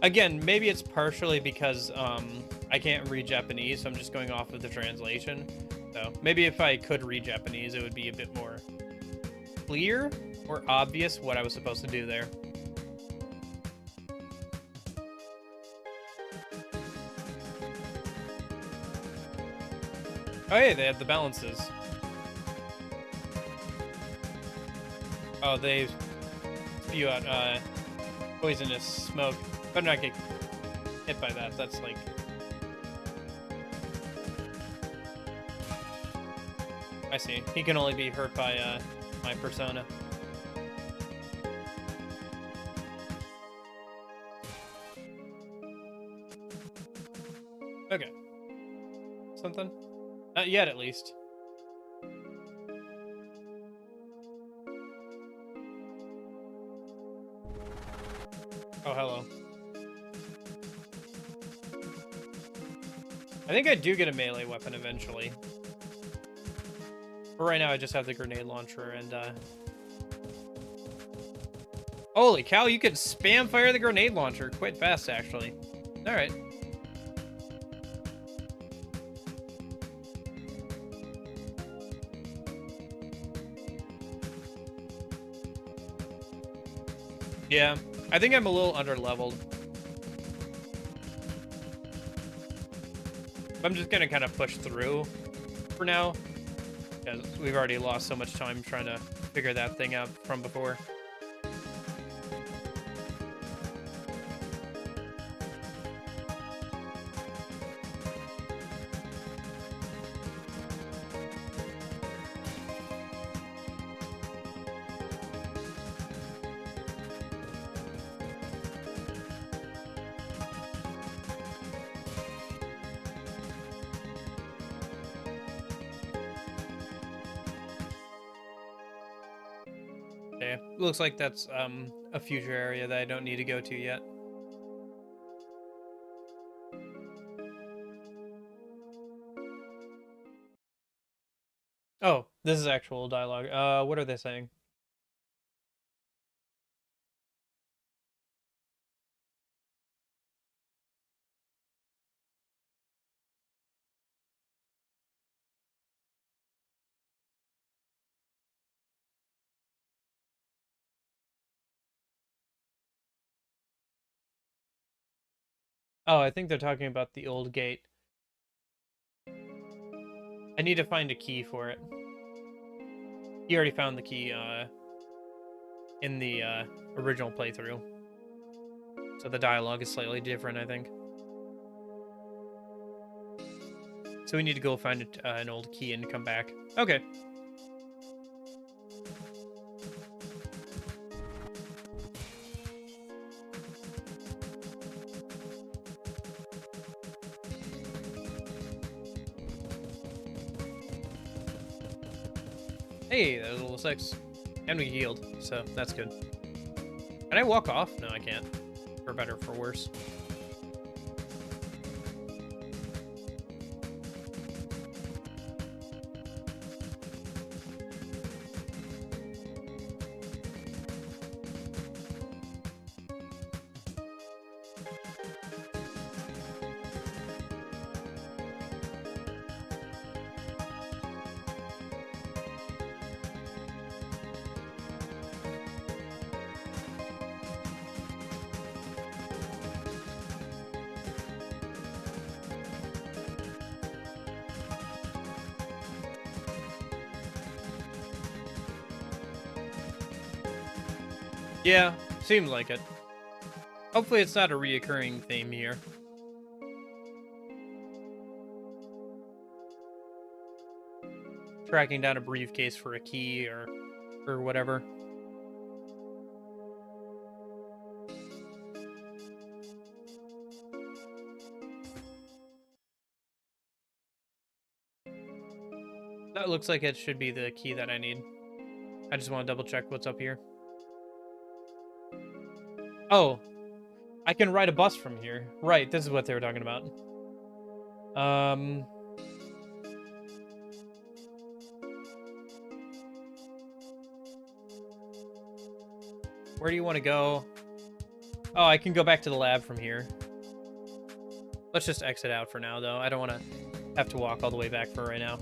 Again, maybe it's partially because I can't read Japanese, so I'm just going off of the translation. So maybe if I could read Japanese, it would be a bit more clear or obvious what I was supposed to do there. Oh, hey, they have the balances. Oh, they spew out poisonous smoke. Better not get hit by that. That's like... I see. He can only be hurt by my persona. Okay. Something? Not yet, at least. Oh, hello. I think I do get a melee weapon eventually. But right now I just have the grenade launcher and holy cow, you can spam fire the grenade launcher quite fast actually. Alright. Yeah, I think I'm a little under-leveled. I'm just gonna kind of push through for now, because we've already lost so much time trying to figure that thing out from before. Yeah, looks like that's a future area that I don't need to go to yet. Oh, this is actual dialogue. What are they saying? Oh, I think they're talking about the old gate. I need to find a key for it. You already found the key in the original playthrough. So the dialogue is slightly different, I think. So we need to go find an old key and come back. Okay. Hey, that was level 6. And we healed, so that's good. Can I walk off? No, I can't. For better or for worse. Yeah, seems like it. Hopefully it's not a reoccurring theme here. Tracking down a briefcase for a key or whatever. That looks like it should be the key that I need. I just want to double check what's up here. Oh, I can ride a bus from here. Right, this is what they were talking about. Where do you want to go? Oh, I can go back to the lab from here. Let's just exit out for now, though. I don't want to have to walk all the way back for right now.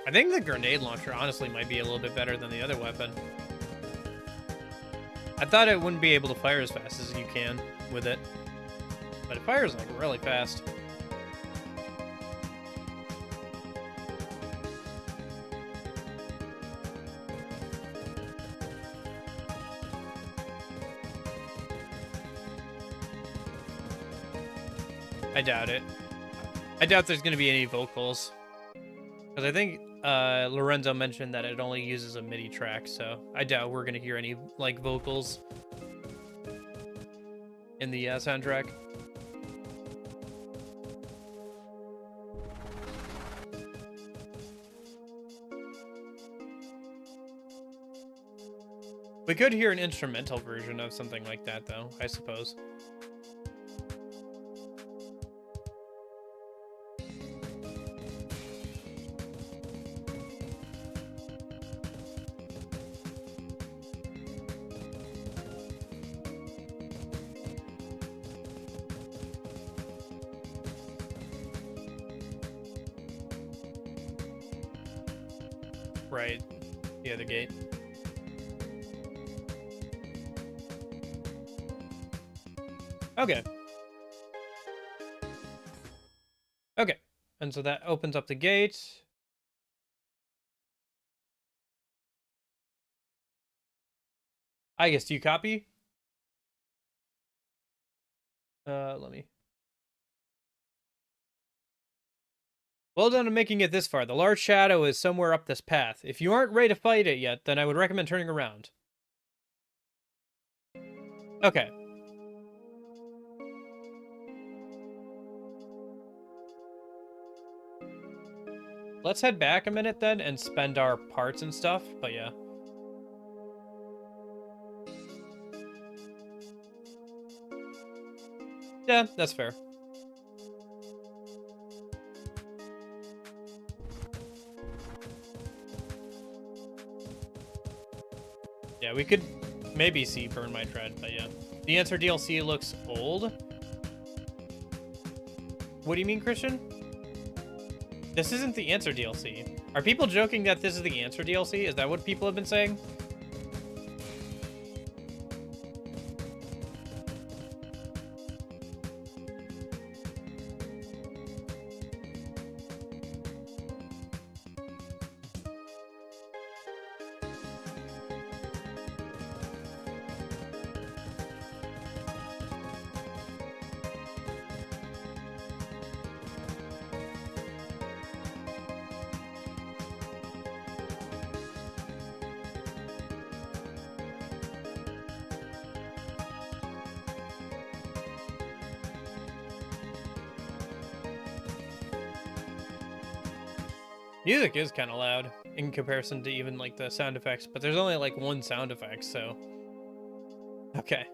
I think the grenade launcher honestly might be a little bit better than the other weapon. I thought it wouldn't be able to fire as fast as you can with it, but it fires like really fast. I doubt it. I doubt there's going to be any vocals. Because I think Lorenzo mentioned that it only uses a MIDI track, so I doubt we're going to hear any, like, vocals in the soundtrack. We could hear an instrumental version of something like that, though, I suppose. Right. The other gate. Okay. Okay. And so that opens up the gate. Aigis, do you copy? Let me. Well done on making it this far. The large shadow is somewhere up this path. If you aren't ready to fight it yet, then I would recommend turning around. Okay. Let's head back a minute then and spend our parts and stuff, but yeah. Yeah, that's fair. Yeah, we could Maybe C, Burn My Tread, but yeah. The Answer DLC looks old. What do you mean, Christian? This isn't the Answer DLC. Are people joking that this is the Answer DLC? Is that what people have been saying? Music is kind of loud in comparison to even like the sound effects, but there's only like one sound effect, so okay.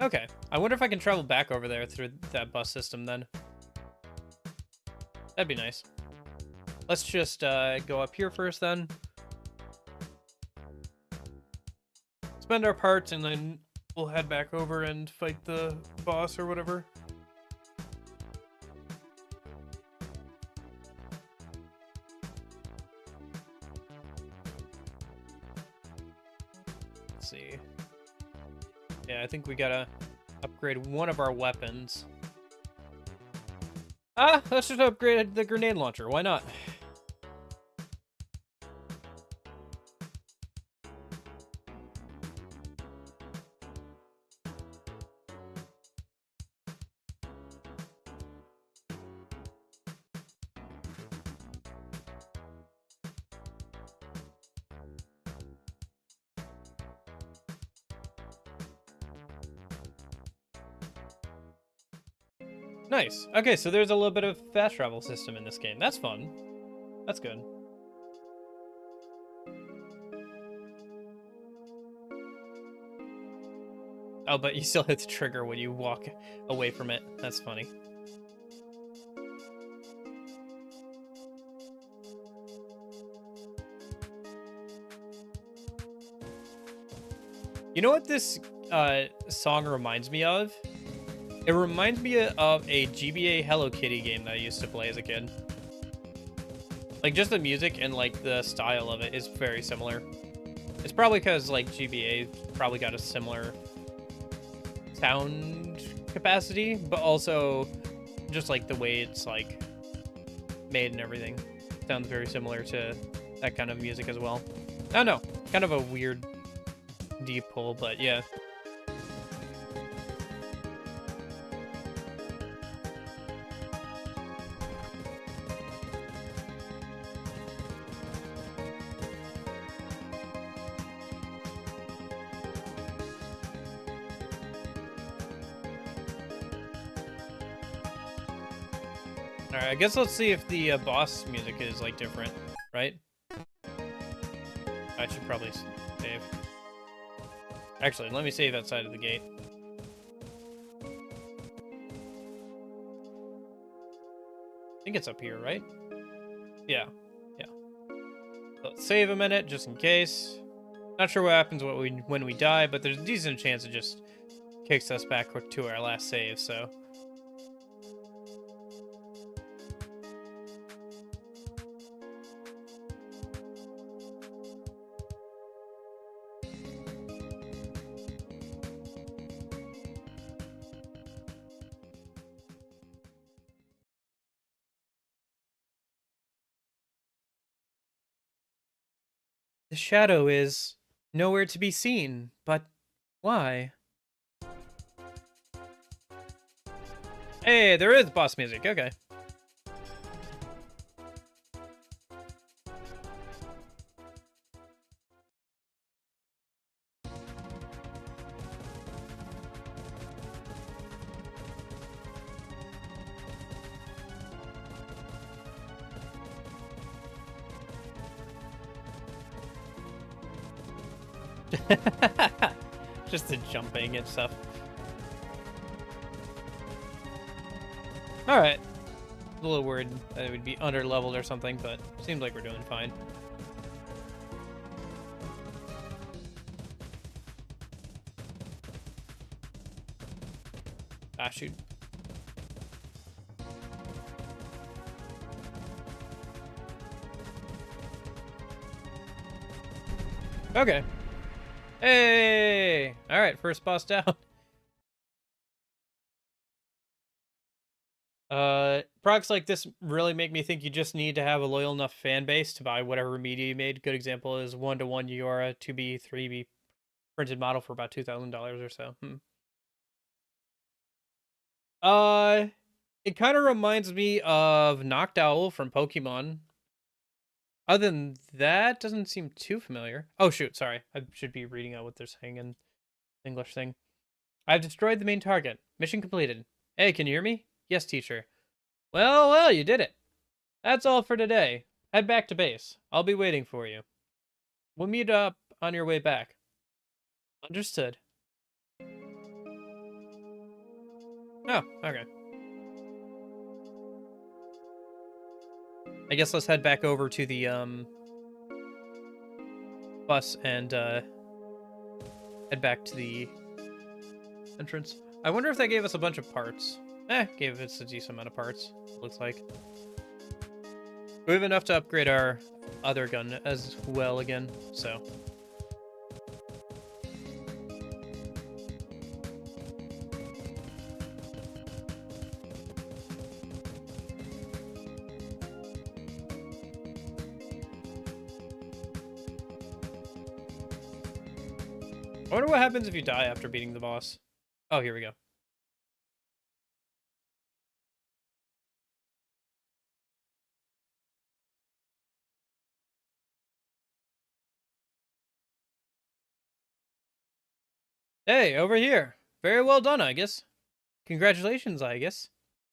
Okay, I wonder if I can travel back over there through that bus system then. That'd be nice. Let's just go up here first then. Spend our parts and then we'll head back over and fight the boss or whatever. Let's see. Yeah, I think we gotta upgrade one of our weapons. Let's just upgrade the grenade launcher. Why not? Nice. Okay, so there's a little bit of fast travel system in this game. That's fun. That's good. Oh, but you still hit the trigger when you walk away from it. That's funny. You know what this song reminds me of? It reminds me of a GBA Hello Kitty game that I used to play as a kid. Like, just the music and, like, the style of it is very similar. It's probably because, like, GBA probably got a similar sound capacity, but also just, like, the way it's, like, made and everything. Sounds very similar to that kind of music as well. I don't know. Kind of a weird deep pull, but yeah. Alright, I guess let's see if the boss music is, like, different, right? I should probably save. Actually, let me save outside of the gate. I think it's up here, right? Yeah. Yeah. So let's save a minute, just in case. Not sure what happens when we die, but there's a decent chance it just kicks us back to our last save, so... The shadow is nowhere to be seen, but why? Hey, there is boss music, okay. Just the jumping and stuff. Alright. a little worried that it would be under-leveled or something, but seems like we're doing fine. Ah, shoot. Okay. Hey! Alright, first boss down. Products like this really make me think you just need to have a loyal enough fan base to buy whatever media you made. Good example is 1-to-1 Eora 2B, 3B printed model for about $2,000 or so. It kind of reminds me of Noctowl from Pokemon. Other than that, doesn't seem too familiar. Oh shoot, sorry. I should be reading out what they're saying in English thing. I've destroyed the main target. Mission completed. Hey, can you hear me? Yes, teacher. Well, you did it. That's all for today. Head back to base. I'll be waiting for you. We'll meet up on your way back. Understood. Oh, okay. I guess let's head back over to the bus and head back to the entrance. I wonder if they gave us a bunch of parts. Gave us a decent amount of parts, looks like. We have enough to upgrade our other gun as well again, so. I wonder what happens if you die after beating the boss. Oh, here we go. Hey, over here. Very well done, Aigis. Congratulations, Aigis.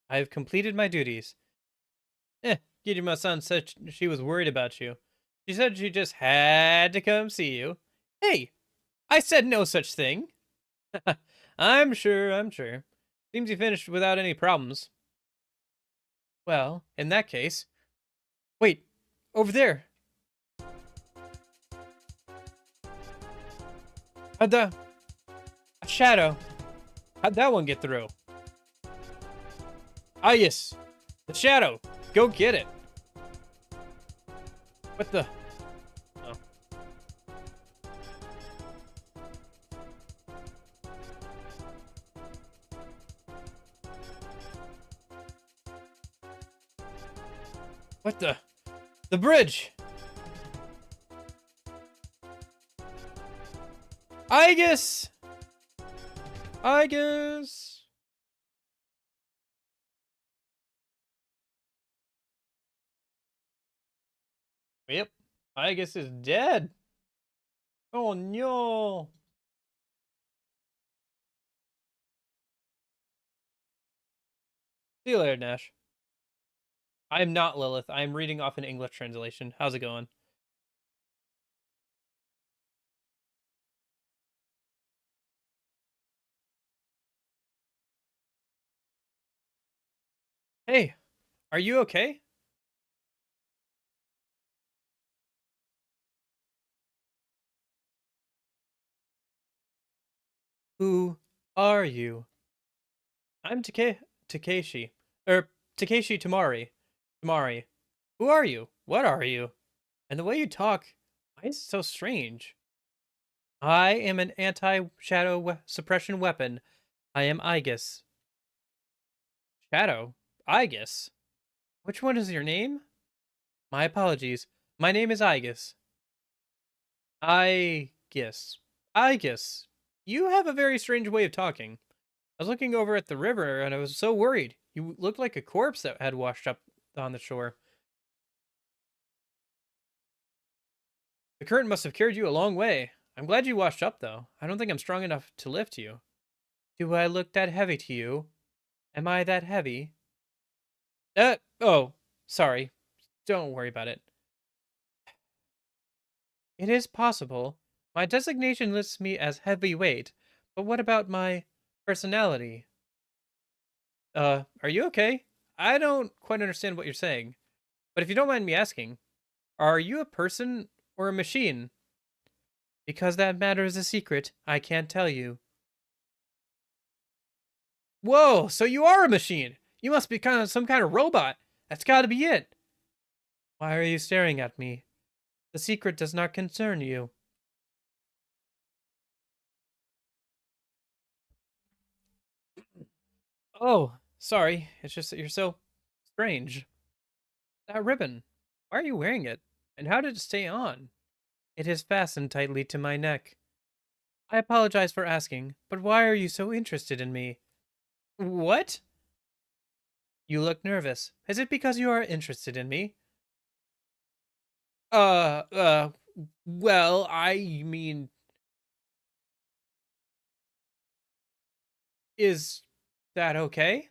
I have completed my duties. Kirima-san said she was worried about you. She said she just had to come see you. Hey, I said no such thing. I'm sure. Seems you finished without any problems. Well, in that case... Wait, over there. A shadow. How'd that one get through? Ah, yes. The shadow. Go get it. What the... Oh. What the... The bridge! Aigis! Aigis! Yep. Aigis is dead. Oh no. See you later, Nash. I am not Lilith. I am reading off an English translation. How's it going? Hey, are you okay? Who are you? I'm Takeshi. Takeshi Tamari. Tamari. Who are you? What are you? And the way you talk, why is it so strange? I am an anti-shadow suppression weapon. I am Aigis. Shadow? Aigis? Which one is your name? My apologies. My name is Aigis. Aigis. Aigis. You have a very strange way of talking. I was looking over at the river and I was so worried. You looked like a corpse that had washed up on the shore. The current must have carried you a long way. I'm glad you washed up, though. I don't think I'm strong enough to lift you. Do I look that heavy to you? Am I that heavy? Oh, sorry. Don't worry about it. It is possible. My designation lists me as heavyweight, but what about my personality? Are you okay? I don't quite understand what you're saying. But if you don't mind me asking, are you a person or a machine? Because that matter is a secret, I can't tell you. Whoa, so you are a machine. You must be some kind of robot. That's gotta be it. Why are you staring at me? The secret does not concern you. Oh, sorry. It's just that you're so strange. That ribbon. Why are you wearing it? And how did it stay on? It is fastened tightly to my neck. I apologize for asking, but why are you so interested in me? What? You look nervous. Is it because you are interested in me? Uh, uh, well, I mean, is that okay?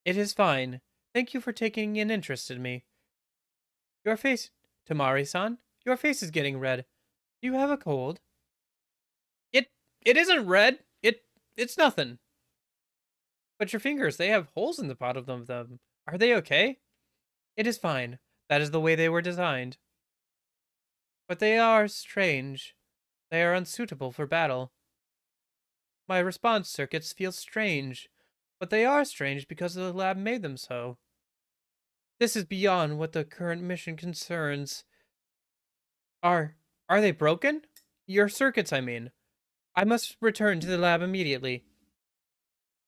It is fine. Thank you for taking an interest in me. Your face, Tamari-san, your face is getting red. Do you have a cold? It, it isn't red. It's nothing. But your fingers, they have holes in the bottom of them. Are they okay? It is fine. That is the way they were designed. But they are strange. They are unsuitable for battle. My response circuits feel strange, but they are strange because the lab made them so. This is beyond what the current mission concerns. Are are they broken? Your circuits, I mean. I must return to the lab immediately.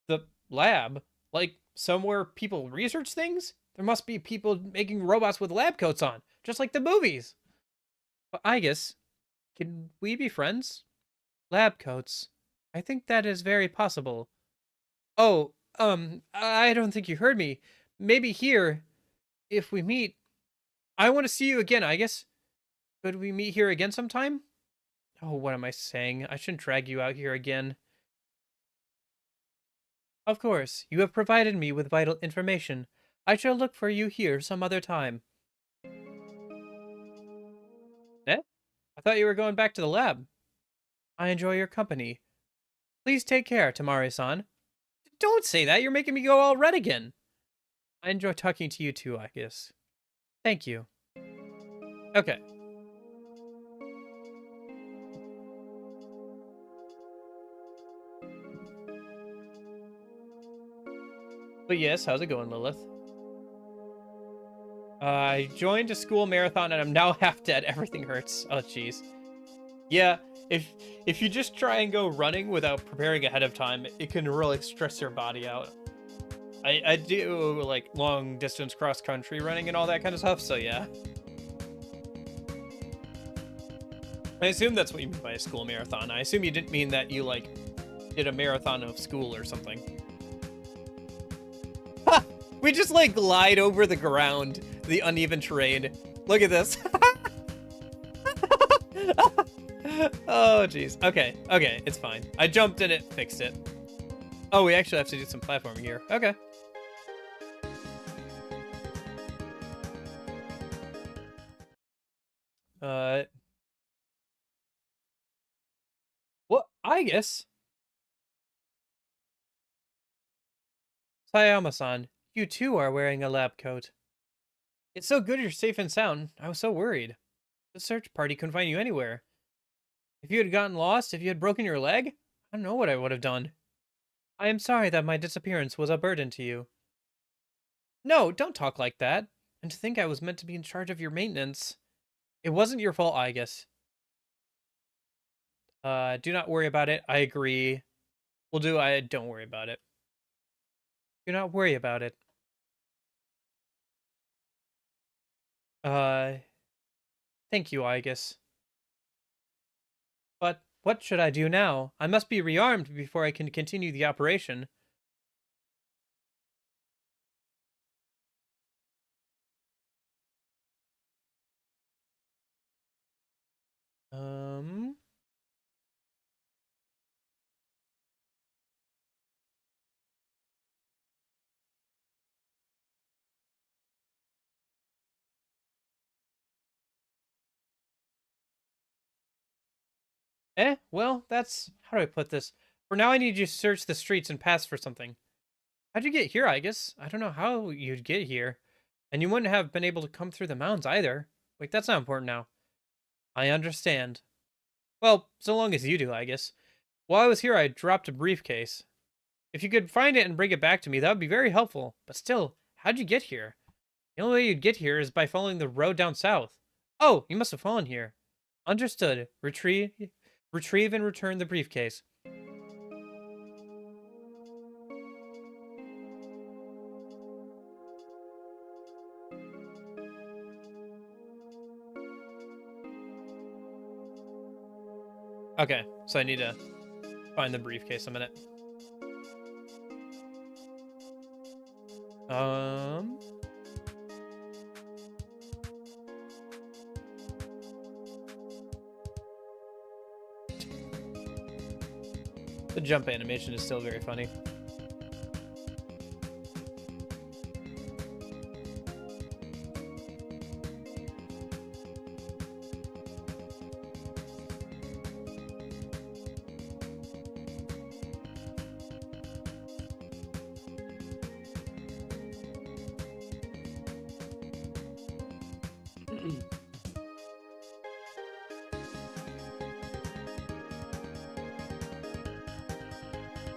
The lab? Like somewhere people research things? There must be people making robots with lab coats on, just like the movies. But Aigis, can we be friends? Lab coats. I think that is very possible. Oh, I don't think you heard me. Maybe here, if we meet, I want to see you again, Aigis. Could we meet here again sometime? Oh, what am I saying? I shouldn't drag you out here again. Of course, you have provided me with vital information. I shall look for you here some other time. Eh? I thought you were going back to the lab. I enjoy your company. Please take care, Tamari-san. Don't say that. You're making me go all red again. I enjoy talking to you too, I guess. Thank you. Okay. But yes, how's it going, Lilith? I joined a school marathon and I'm now half dead. Everything hurts. Oh, jeez. Yeah, if you just try and go running without preparing ahead of time, it can really stress your body out. I do like long distance cross country running and all that kind of stuff, so yeah. I assume that's what you mean by a school marathon. I assume you didn't mean that you like did a marathon of school or something. Ha! We just like glide over the ground, the uneven terrain. Look at this. Oh, jeez. Okay, okay, it's fine. I jumped and it fixed it. Oh, we actually have to do some platforming here. Okay. Uh, well, I guess. Sayama-san, you too are wearing a lab coat. It's so good you're safe and sound. I was so worried. The search party couldn't find you anywhere. If you had gotten lost, if you had broken your leg, I don't know what I would have done. I am sorry that my disappearance was a burden to you. No, don't talk like that. And to think I was meant to be in charge of your maintenance. It wasn't your fault, I guess. Do not worry about it. I agree. Don't worry about it. Do not worry about it. Uh, thank you, I guess. But what should I do now? I must be rearmed before I can continue the operation. Um... well, that's... How do I put this? For now, I need you to search the streets and pass for something. How'd you get here, Aigis? I don't know how you'd get here. And you wouldn't have been able to come through the mountains either. Wait, that's not important now. I understand. Well, so long as you do, Aigis. While I was here, I dropped a briefcase. If you could find it and bring it back to me, that would be very helpful. But still, how'd you get here? The only way you'd get here is by following the road down south. Oh, you must have fallen here. Understood. Retrieve and return the briefcase. Okay, so I need to find the briefcase a minute. The jump animation is still very funny.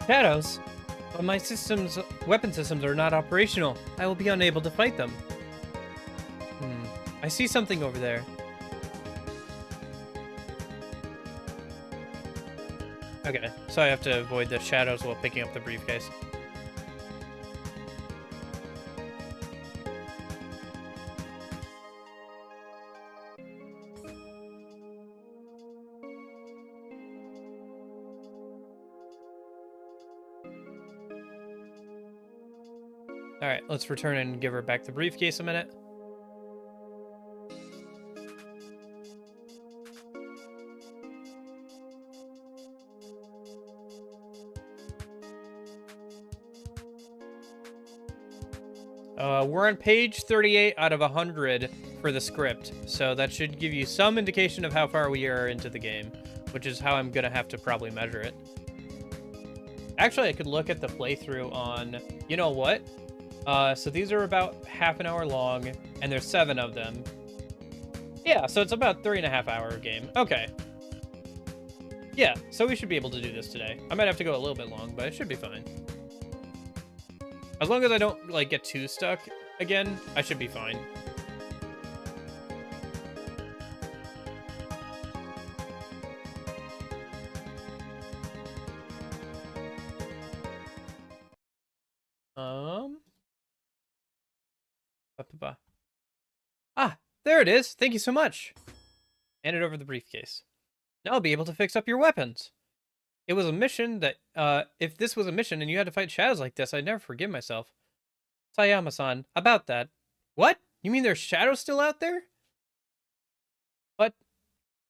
Shadows? But my weapon systems are not operational. I will be unable to fight them. I see something over there. Okay, so I have to avoid the shadows while picking up the briefcase. Alright, let's return and give her back the briefcase a minute. We're on page 38 out of 100 for the script, so that should give you some indication of how far we are into the game, which is how I'm going to have to probably measure it. Actually, I could look at the playthrough on... You know what? So these are about half an hour long, and there's 7 of them. Yeah, so it's about 3.5 hour game. Okay. Yeah, so we should be able to do this today. I might have to go a little bit long, but it should be fine. As long as I don't, like, get too stuck again, I should be fine. Ah, there it is. Thank you so much. Handed over the briefcase. Now I'll be able to fix up your weapons. It was a mission that, if this was a mission and you had to fight shadows like this, I'd never forgive myself. Sayama-san, about that. What? You mean there's shadows still out there? But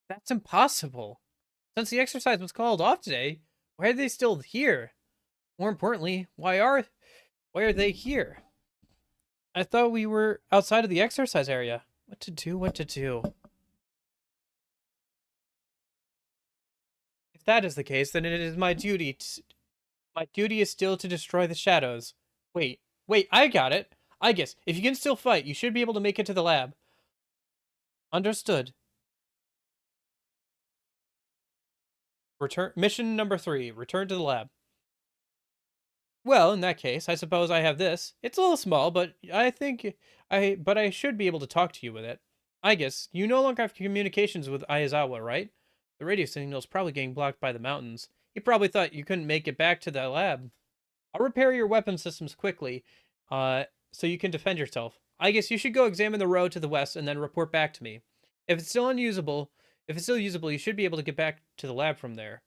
that's impossible. Since the exercise was called off today, why are they still here? More importantly, why are they here? I thought we were outside of the exercise area. What to do? If that is the case, then it is my duty. My duty is still to destroy the shadows. Wait, I got it. I guess, if you can still fight, you should be able to make it to the lab. Understood. Mission number 3, return to the lab. Well, in that case, I suppose I have this. It's a little small, but I should be able to talk to you with it. I guess, you no longer have communications with Aizawa, right? The radio signal's probably getting blocked by the mountains. He probably thought you couldn't make it back to the lab. I'll repair your weapon systems quickly, so you can defend yourself. I guess you should go examine the road to the west and then report back to me. If it's still usable, you should be able to get back to the lab from there.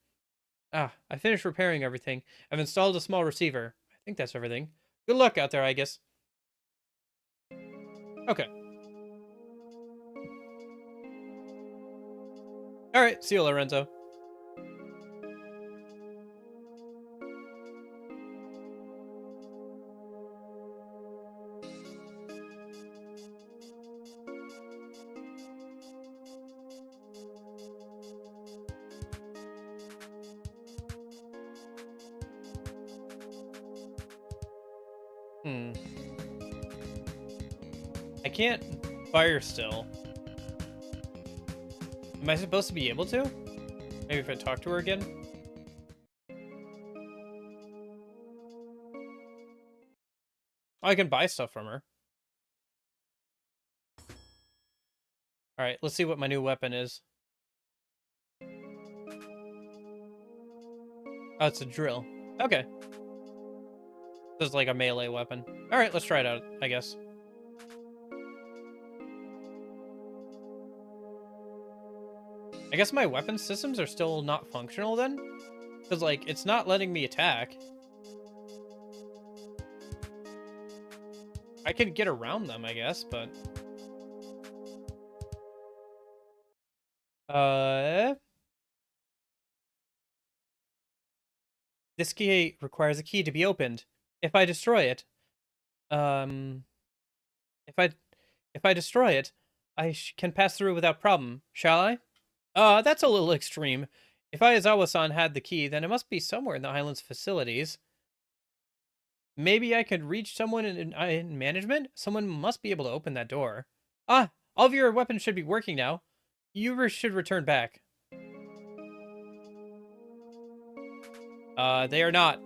Ah, I finished repairing everything. I've installed a small receiver. I think that's everything. Good luck out there, I guess. Okay. Alright, see you, Lorenzo. Hmm. I can't fire still. Am I supposed to be able to? Maybe if I talk to her again? Oh, I can buy stuff from her. Alright, let's see what my new weapon is. Oh, it's a drill. Okay. This is like a melee weapon. Alright, let's try it out, I guess. I guess my weapon systems are still not functional then? Because, like, it's not letting me attack. I could get around them, I guess, but... This key requires a key to be opened. If I destroy it... If I destroy it, I can pass through without problem, shall I? That's a little extreme. If Aizawa-san had the key, then it must be somewhere in the island's facilities. Maybe I could reach someone in management? Someone must be able to open that door. Ah, all of your weapons should be working now. You should return back. They are not.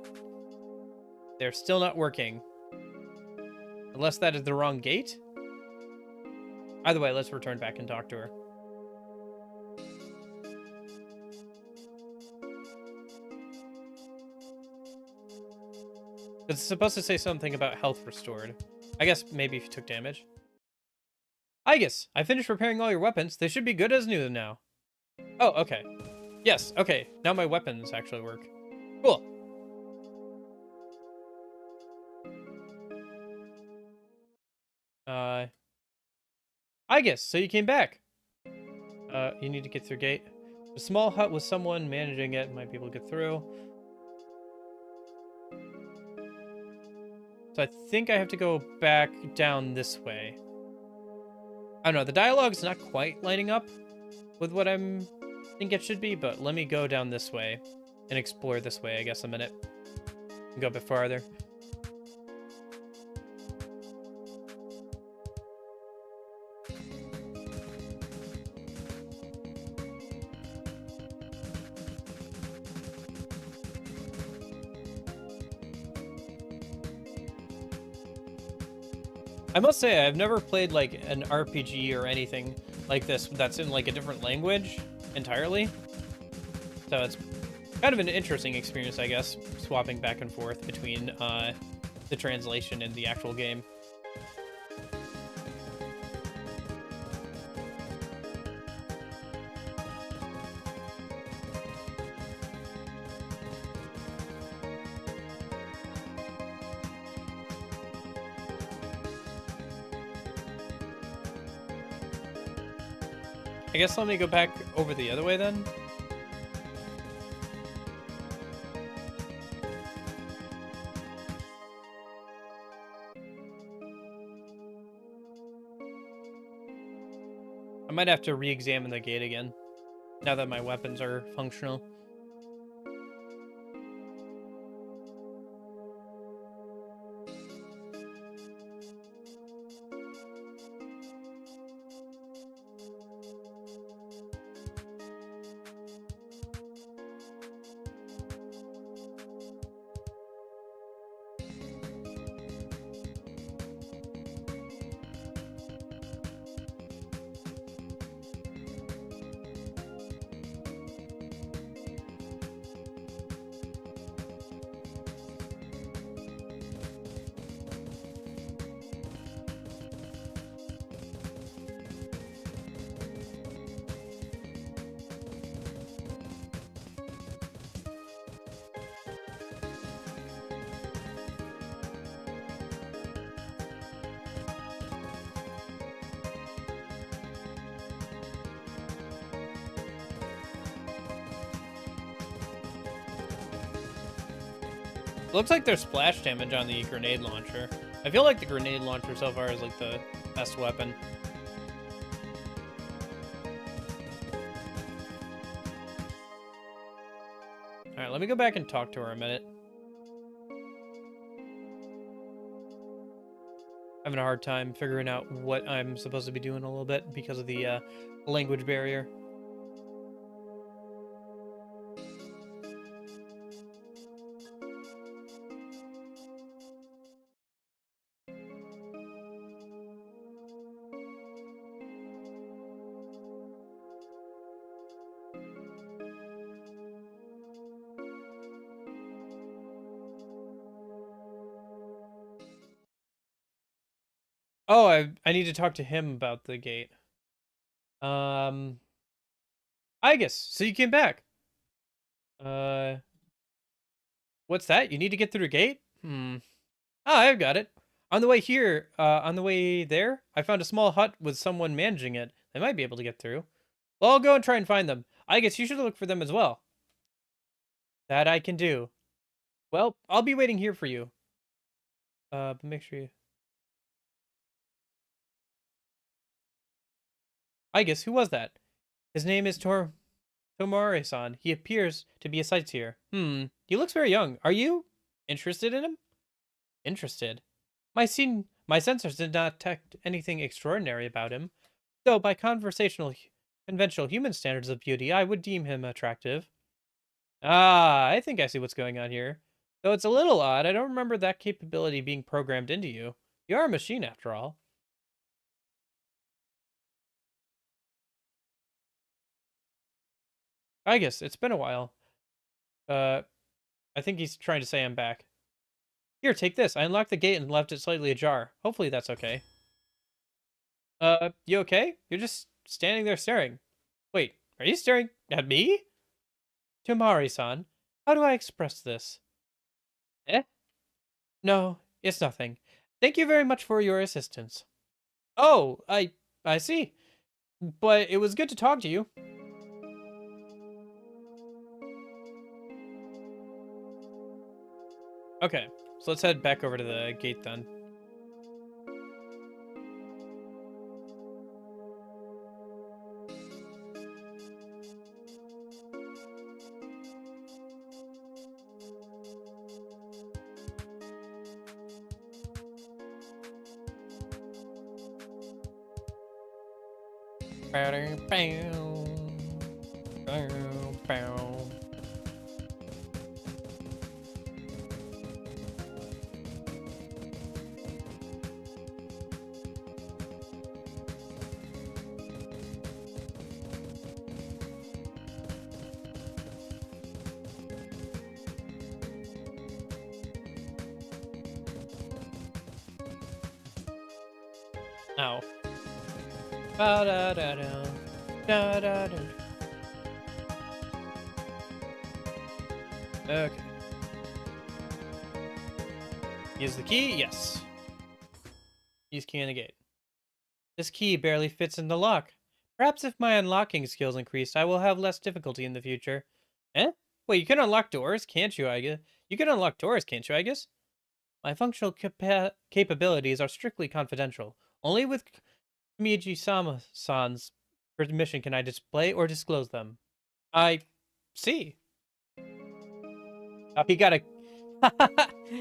They're still not working. Unless that is the wrong gate? Either way, let's return back and talk to her. It's supposed to say something about health restored. I guess maybe if you took damage. Aigis, I finished repairing all your weapons. They should be good as new now. Oh, okay. Yes, okay. Now my weapons actually work. Cool. Aigis, so you came back. You need to get through gate. A small hut with someone managing it might be able to get through. So I think I have to go back down this way. I don't know, the dialogue's not quite lining up with what think it should be, but let me go down this way and explore this way, I guess, a minute. Go a bit farther. I must say, I've never played, like, an RPG or anything like this that's in, like, a different language entirely. So it's kind of an interesting experience, I guess, swapping back and forth between the translation and the actual game. I guess let me go back over the other way then. I might have to re-examine the gate again, now that my weapons are functional. Looks like there's splash damage on the grenade launcher. I feel like the grenade launcher so far is like the best weapon. Alright, let me go back and talk to her a minute. having a hard time figuring out what I'm supposed to be doing a little bit because of the language barrier. Oh, I need to talk to him about the gate. Aigis, so you came back. Uh, what's that? You need to get through the gate? Ah, I've got it. On the way there, I found a small hut with someone managing it. They might be able to get through. Well, I'll go and try and find them. I guess you should look for them as well. That I can do. Well, I'll be waiting here for you. But make sure you... I guess, who was that? His name is Tomare-san. He appears to be a sightseer. He looks very young. Are you interested in him? Interested? My sensors did not detect anything extraordinary about him. Though by conventional human standards of beauty, I would deem him attractive. Ah, I think I see what's going on here. Though it's a little odd, I don't remember that capability being programmed into you. You are a machine, after all. I guess, it's been a while. I think he's trying to say I'm back. Here, take this. I unlocked the gate and left it slightly ajar. Hopefully that's okay. You okay? You're just standing there staring. Wait, are you staring at me? Tomari-san, how do I express this? Eh? No, it's nothing. Thank you very much for your assistance. Oh, I see. But it was good to talk to you. Okay, so let's head back over to the gate then. Ow. Ba-da-da-da. Da-da-da. Okay. Use the key? Yes. Use key in the gate. This key barely fits in the lock. Perhaps if my unlocking skills increase, I will have less difficulty in the future. Eh? Wait, you can unlock doors, can't you, I guess? You can unlock doors, can't you, I guess? My functional capabilities are strictly confidential. Only with Miyagi-sama-san's permission can I display or disclose them. I see. He got a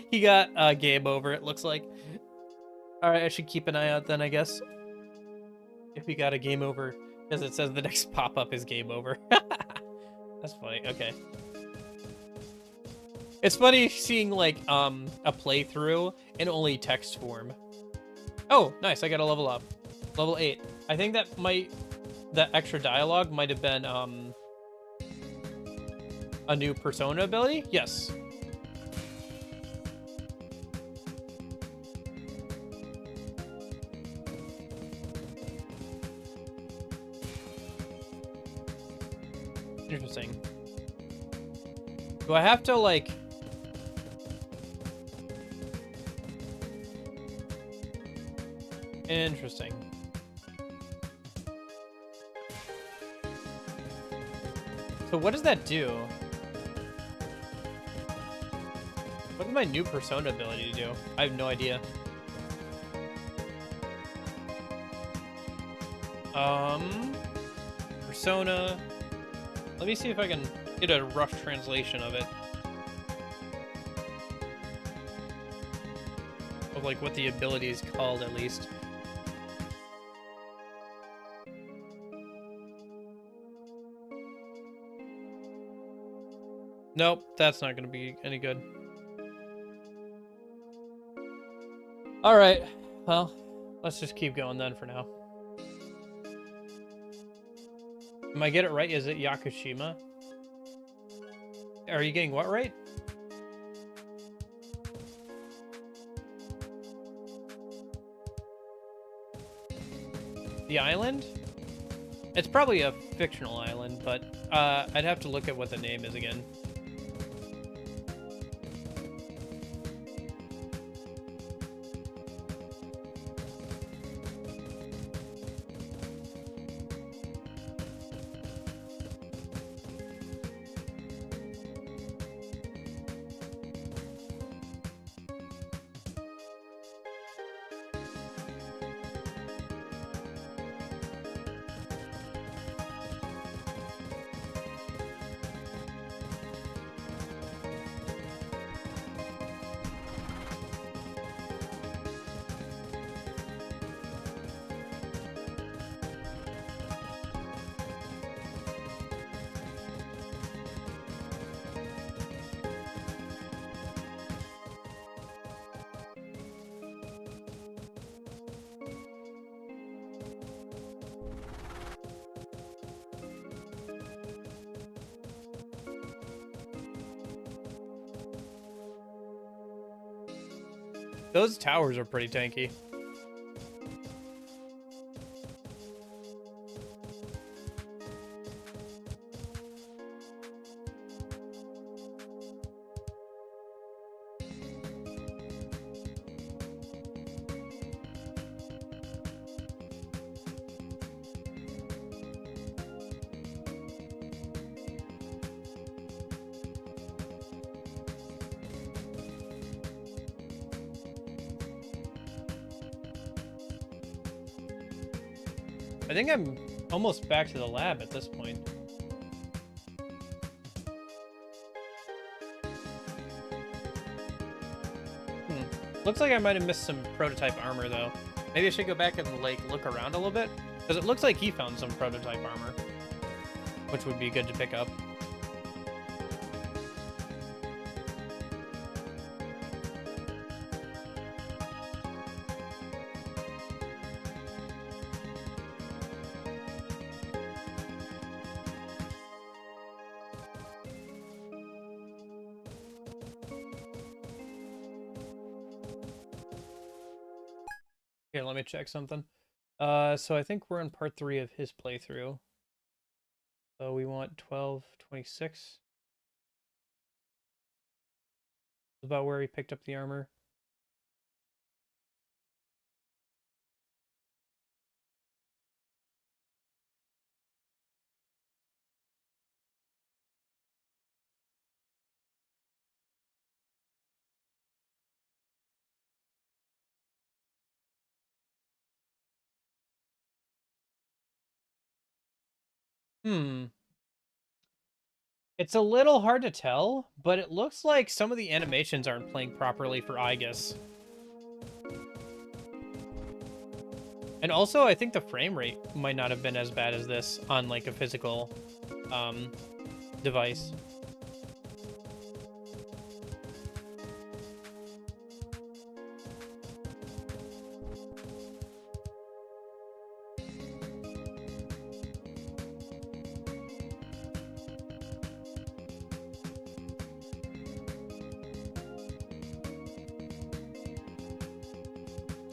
he got a game over, it looks like. Alright, I should keep an eye out then, I guess. If he got a game over, because it says the next pop-up is game over. That's funny, okay. It's funny seeing, like, a playthrough in only text form. Oh, nice, I got a level up. Level 8. I think that extra dialogue might have been, a new persona ability? Yes. Interesting. Do I have to, like... Interesting. So what does that do? What does my new persona ability do? I have no idea. Persona. Let me see if I can get a rough translation of it. of like what the ability is called at least. Nope, that's not going to be any good. All right, well, let's just keep going then for now. Am I get it right? Is it Yakushima? Are you getting what right? The island? It's probably a fictional island, but I'd have to look at what the name is again. Those towers are pretty tanky. I think I'm almost back to the lab at this point. Looks like I might have missed some prototype armor, though. Maybe I should go back and, like, look around a little bit. Because it looks like he found some prototype armor. Which would be good to pick up. Here, let me check something. So I think we're in part 3 of his playthrough. So we want 1226. About where he picked up the armor. It's a little hard to tell, but it looks like some of the animations aren't playing properly for Aigis. And also, I think the frame rate might not have been as bad as this on, like, a physical device.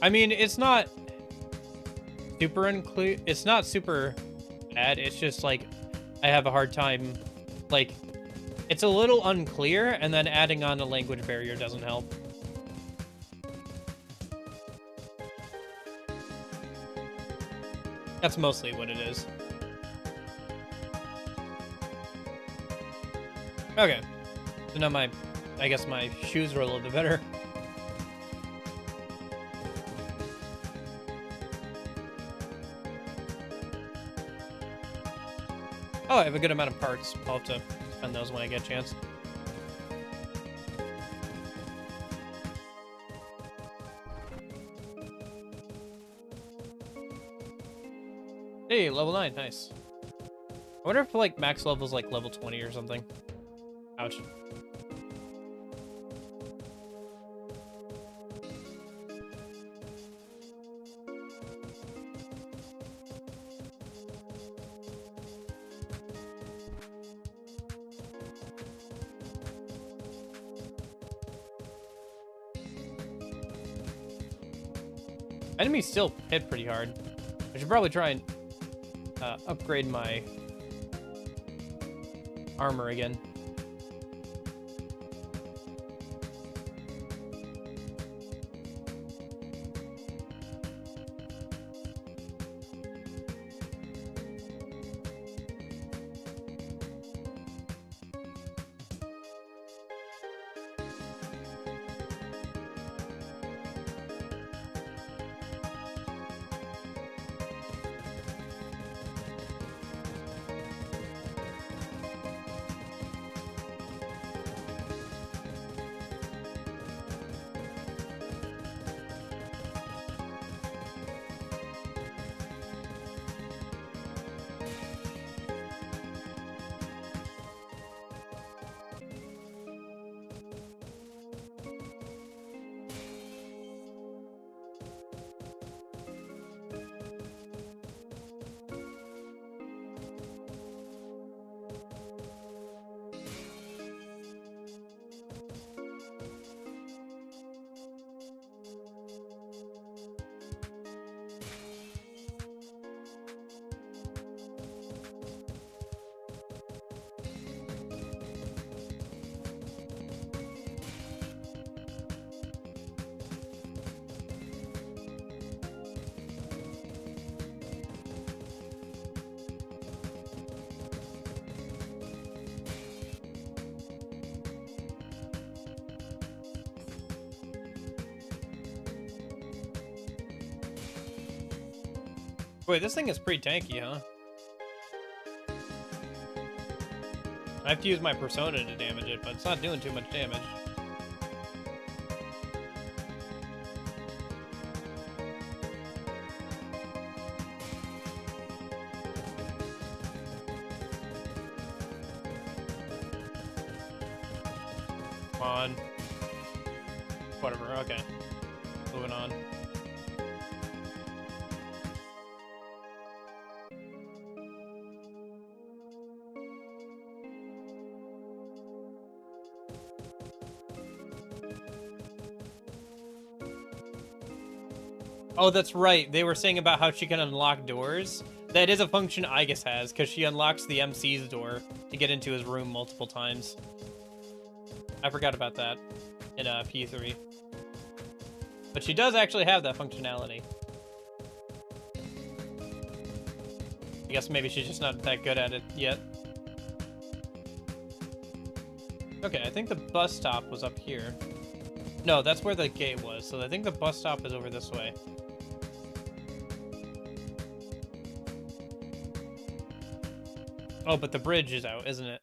I mean, it's not super unclear. It's not super bad. It's just like I have a hard time. Like, it's a little unclear, and then adding on a language barrier doesn't help. That's mostly what it is. Okay. So now I guess my shoes are a little bit better. Oh, I have a good amount of parts. I'll have to spend those when I get a chance. Hey, level 9, nice. I wonder if like max level's like level 20 or something. Ouch. Enemies still hit pretty hard. I should probably try and upgrade my armor again. Wait, this thing is pretty tanky, huh? I have to use my persona to damage it, but it's not doing too much damage. Come on. Whatever, okay. Moving on. Oh, that's right. They were saying about how she can unlock doors. That is a function Aigis has, because she unlocks the MC's door to get into his room multiple times. I forgot about that in P3. But she does actually have that functionality. I guess maybe she's just not that good at it yet. Okay, I think the bus stop was up here. No, that's where the gate was, so I think the bus stop is over this way. Oh, but the bridge is out, isn't it?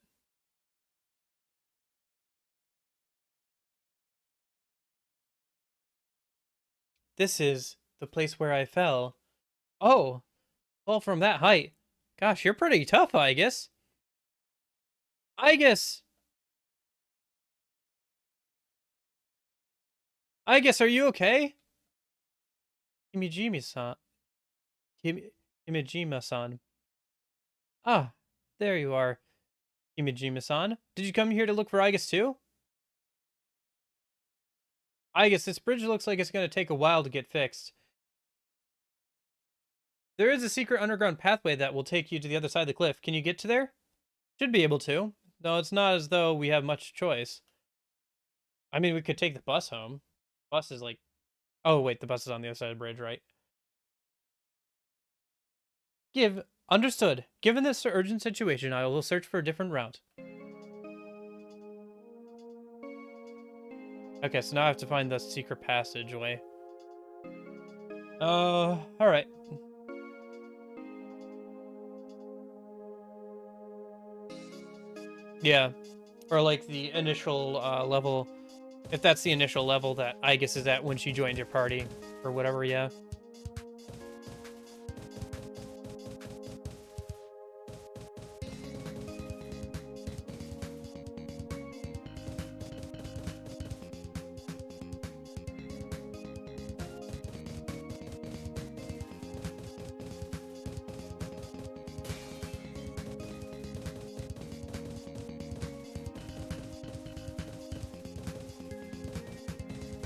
This is the place where I fell. Oh, well, from that height. Gosh, you're pretty tough, Aigis. Aigis! Aigis, are you okay? Kimijima-san. Kimijima-san. Ah, there you are. Kimijima-san. Did you come here to look for Aigis too? Aigis, this bridge looks like it's going to take a while to get fixed. There is a secret underground pathway that will take you to the other side of the cliff. Can you get to there? Should be able to. Though it's not as though we have much choice. I mean, we could take the bus home. Bus is like... Oh, wait, the bus is on the other side of the bridge, right? Understood. Given this urgent situation, I will search for a different route. Okay, so now I have to find the secret passageway. Alright. Yeah. Or like the initial level, if that's the initial level that Aigis is at when she joined your party, or whatever, yeah.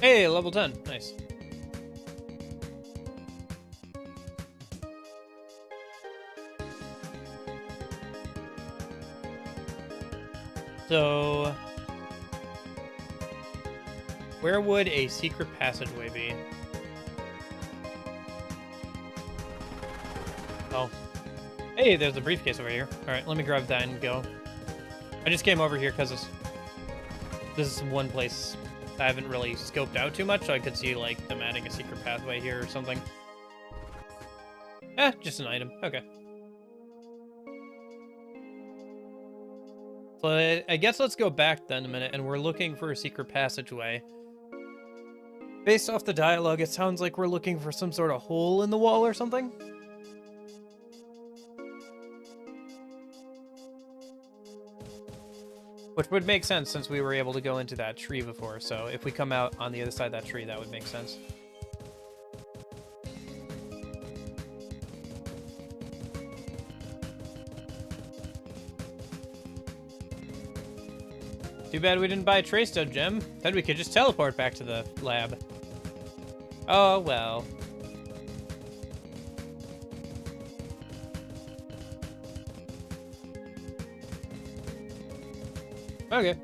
Hey, level 10. Nice. So, where would a secret passageway be? Oh. Hey, there's a briefcase over here. Alright, let me grab that and go. I just came over here because this is one place I haven't really scoped out too much, so I could see, like, them adding a secret pathway here or something. Just an item. Okay. So I guess let's go back then a minute, and we're looking for a secret passageway. Based off the dialogue, it sounds like we're looking for some sort of hole in the wall or something. Which would make sense since we were able to go into that tree before, so if we come out on the other side of that tree, that would make sense. Too bad we didn't buy a Traystone gem. Then we could just teleport back to the lab. Oh, well. Okay.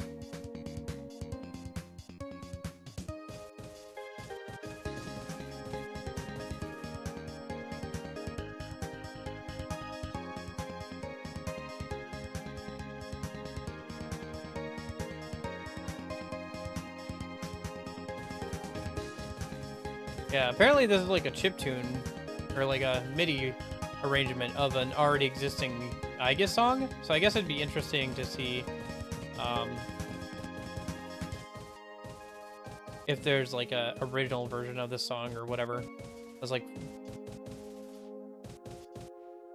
Yeah, apparently this is like a chiptune, or like a MIDI arrangement of an already existing Aigis song. So I guess it'd be interesting to see if there's like a original version of this song or whatever. It's like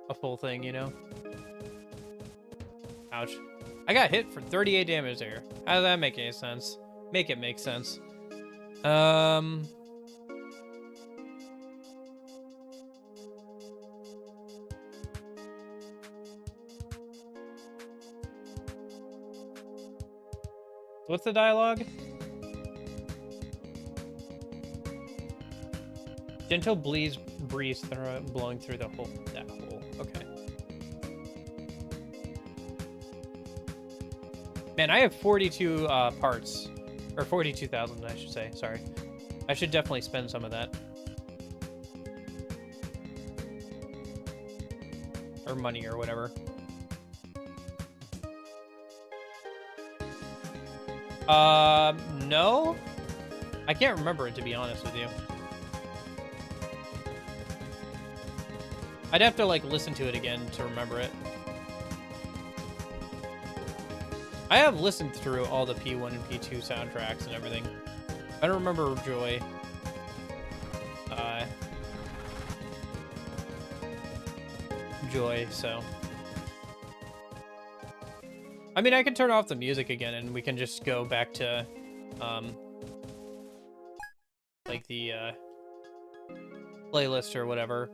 a full thing, you know? Ouch. I got hit for 38 damage there. How does that make any sense? Make it make sense. What's the dialogue? Gentle breeze blowing through that hole. Okay. Man, I have 42 parts. Or 42,000, I should say. Sorry. I should definitely spend some of that. Or money or whatever. No? I can't remember it, to be honest with you. I'd have to, like, listen to it again to remember it. I have listened through all the P1 and P2 soundtracks and everything. I don't remember Joy. Joy, so... I mean, I can turn off the music again, and we can just go back to, like, the, playlist or whatever.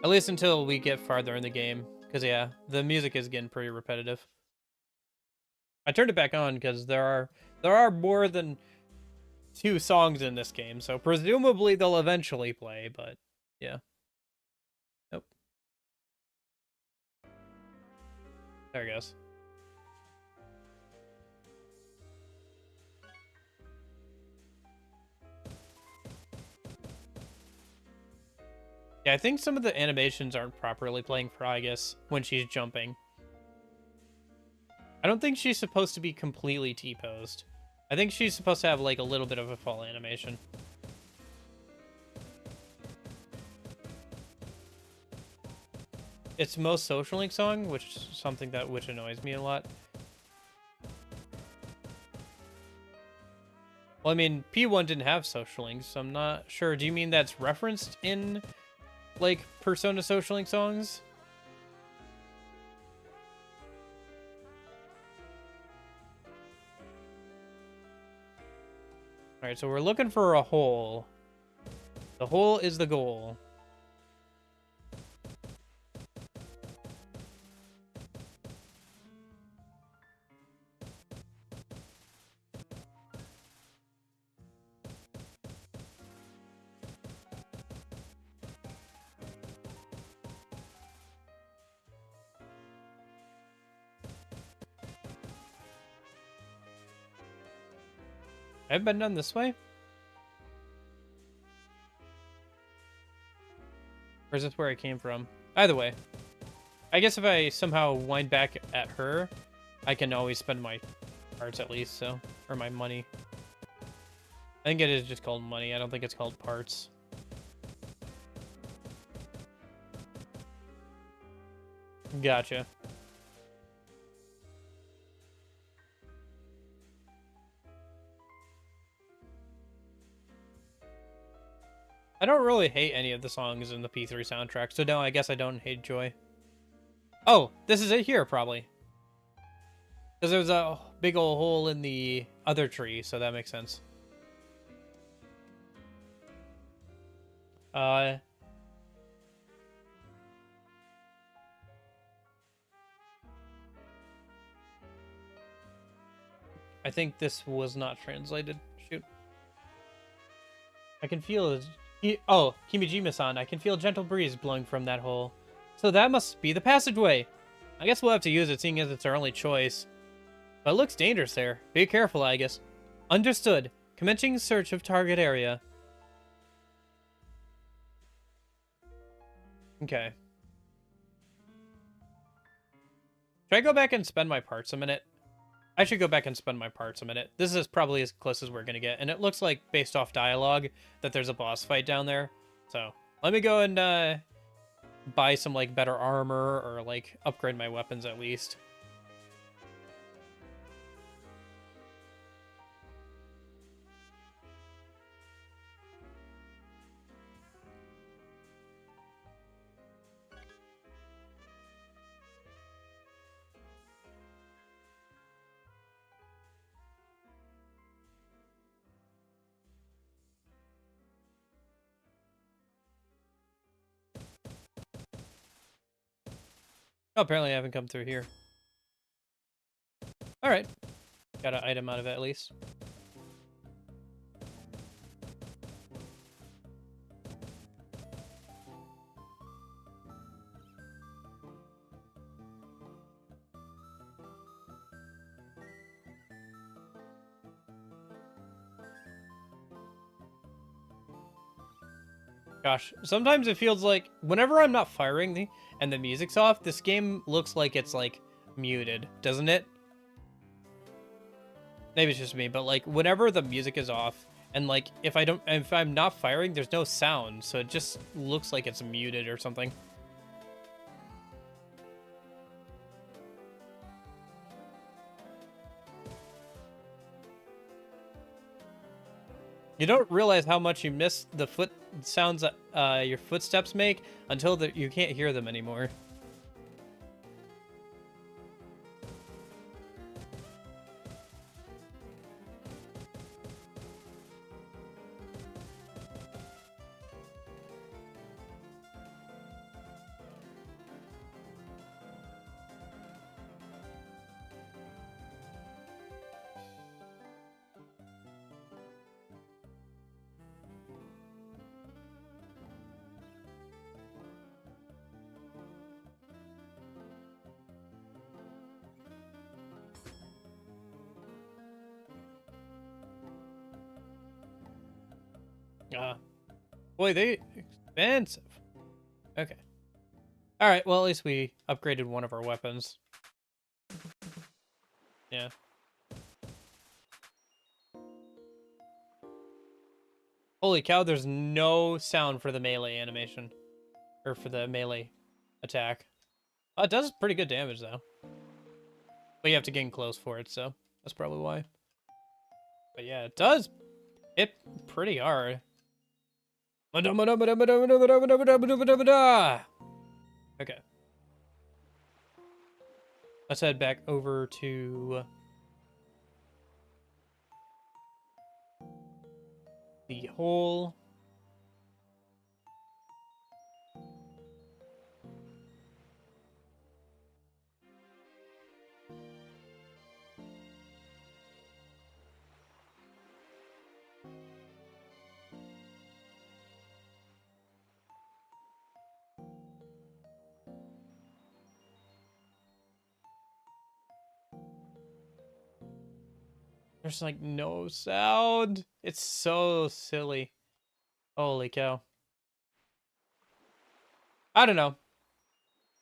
At least until we get farther in the game. Because, yeah, the music is getting pretty repetitive. I turned it back on because there are more than 2 songs in this game, so presumably they'll eventually play, but, yeah. Nope. There it goes. Yeah, I think some of the animations aren't properly playing for Aigis when she's jumping. I don't think she's supposed to be completely T-posed. I think she's supposed to have, like, a little bit of a fall animation. It's most Social Link song, which is something which annoys me a lot. Well, I mean, P1 didn't have Social Links, so I'm not sure. Do you mean that's referenced in, like, Persona Social Link songs? Alright, so we're looking for a hole. The hole is the goal. I've been done this way? Or is this where I came from? Either way. I guess if I somehow wind back at her, I can always spend my parts at least, so. Or my money. I think it is just called money. I don't think it's called parts. Gotcha. I don't really hate any of the songs in the P3 soundtrack, so no, I guess I don't hate Joy. Oh, this is it here, probably. Because there's a big old hole in the other tree, so that makes sense. I think this was not translated. Shoot. I can feel oh, Kimijima-san, I can feel a gentle breeze blowing from that hole. So that must be the passageway. I guess we'll have to use it, seeing as it's our only choice. But it looks dangerous there. Be careful, Aigis. Understood. Commencing search of target area. Okay. Should I go back and spend my parts a minute? I should go back and spend my parts a minute. This is probably as close as we're going to get. And it looks like, based off dialogue, that there's a boss fight down there. So, let me go and buy some, like, better armor or, like, upgrade my weapons at least. Oh, apparently I haven't come through here. Alright. Got an item out of it at least. Gosh, sometimes it feels like whenever I'm not firing and the music's off, this game looks like it's like muted, doesn't it? Maybe it's just me, but like whenever the music is off and like if I'm not firing, there's no sound, so it just looks like it's muted or something. You don't realize how much you miss the foot sounds that your footsteps make until you can't hear them anymore. Boy, they expensive. Okay. All right. Well, at least we upgraded one of our weapons. Yeah. Holy cow! There's no sound for the melee animation, or for the melee attack. It does pretty good damage though. But you have to get in close for it, so that's probably why. But yeah, it does hit pretty hard. Okay. Let's head back over to the hole. There's like no sound. It's so silly. Holy cow. I don't know.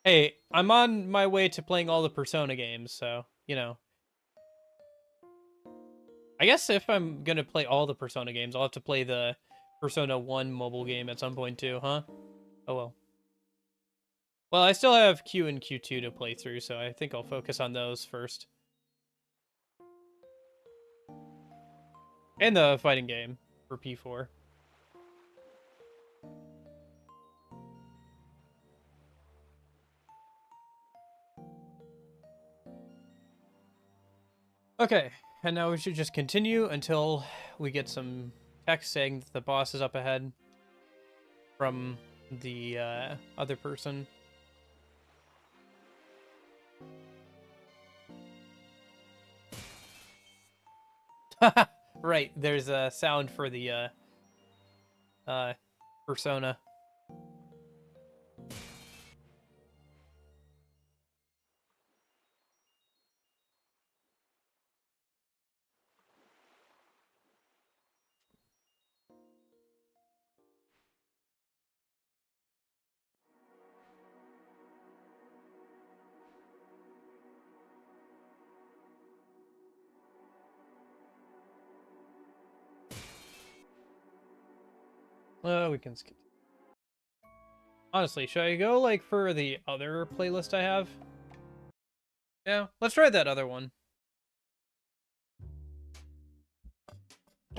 Hey, I'm on my way to playing all the Persona games, so, you know. I guess if I'm gonna play all the Persona games, I'll have to play the Persona 1 mobile game at some point too, huh? Oh well. Well, I still have Q and Q2 to play through, so I think I'll focus on those first. And the fighting game for P4. Okay, and now we should just continue until we get some text saying that the boss is up ahead from the other person. Right, there's a sound for the persona. We can skip. Honestly, should I go like for the other playlist I have? Yeah, let's try that other one.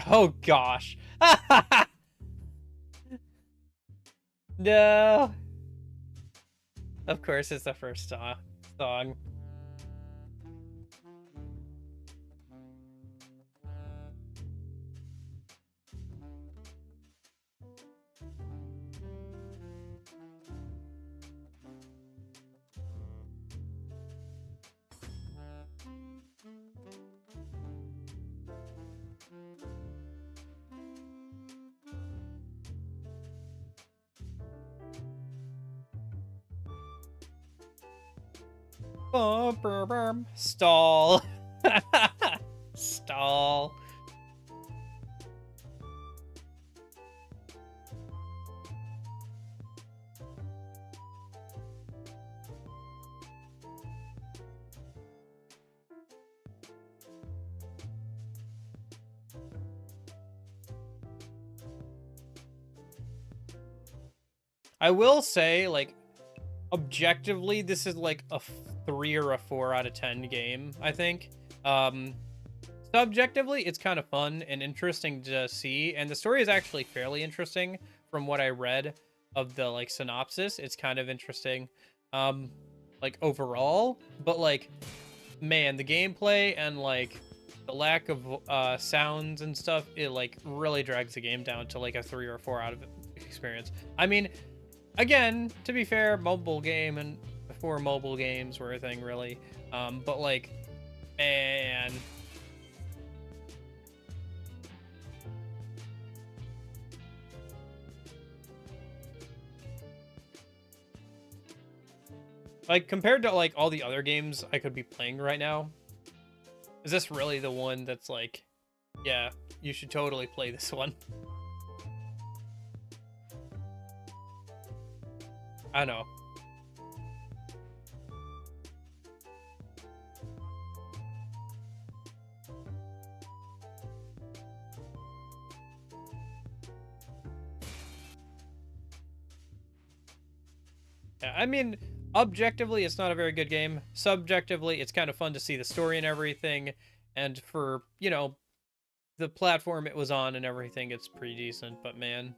Oh gosh. No. Of course, it's the first song. Stall. Stall. I will say, like, objectively, this is like a 3 or a 4 out of 10 game, I think. Subjectively, it's kind of fun and interesting to see, and the story is actually fairly interesting from what I read of the like synopsis. It's kind of interesting, like overall, but like, man, the gameplay and like the lack of sounds and stuff, it like really drags the game down to like a 3 or 4 out of experience. I mean, again, to be fair, mobile game and before mobile games were a thing, really. But like, man. Like, compared to like all the other games I could be playing right now, is this really the one that's like, yeah, you should totally play this one? I know. Yeah, I mean, objectively, it's not a very good game. Subjectively, it's kind of fun to see the story and everything. And for, you know, the platform it was on and everything, it's pretty decent. But man.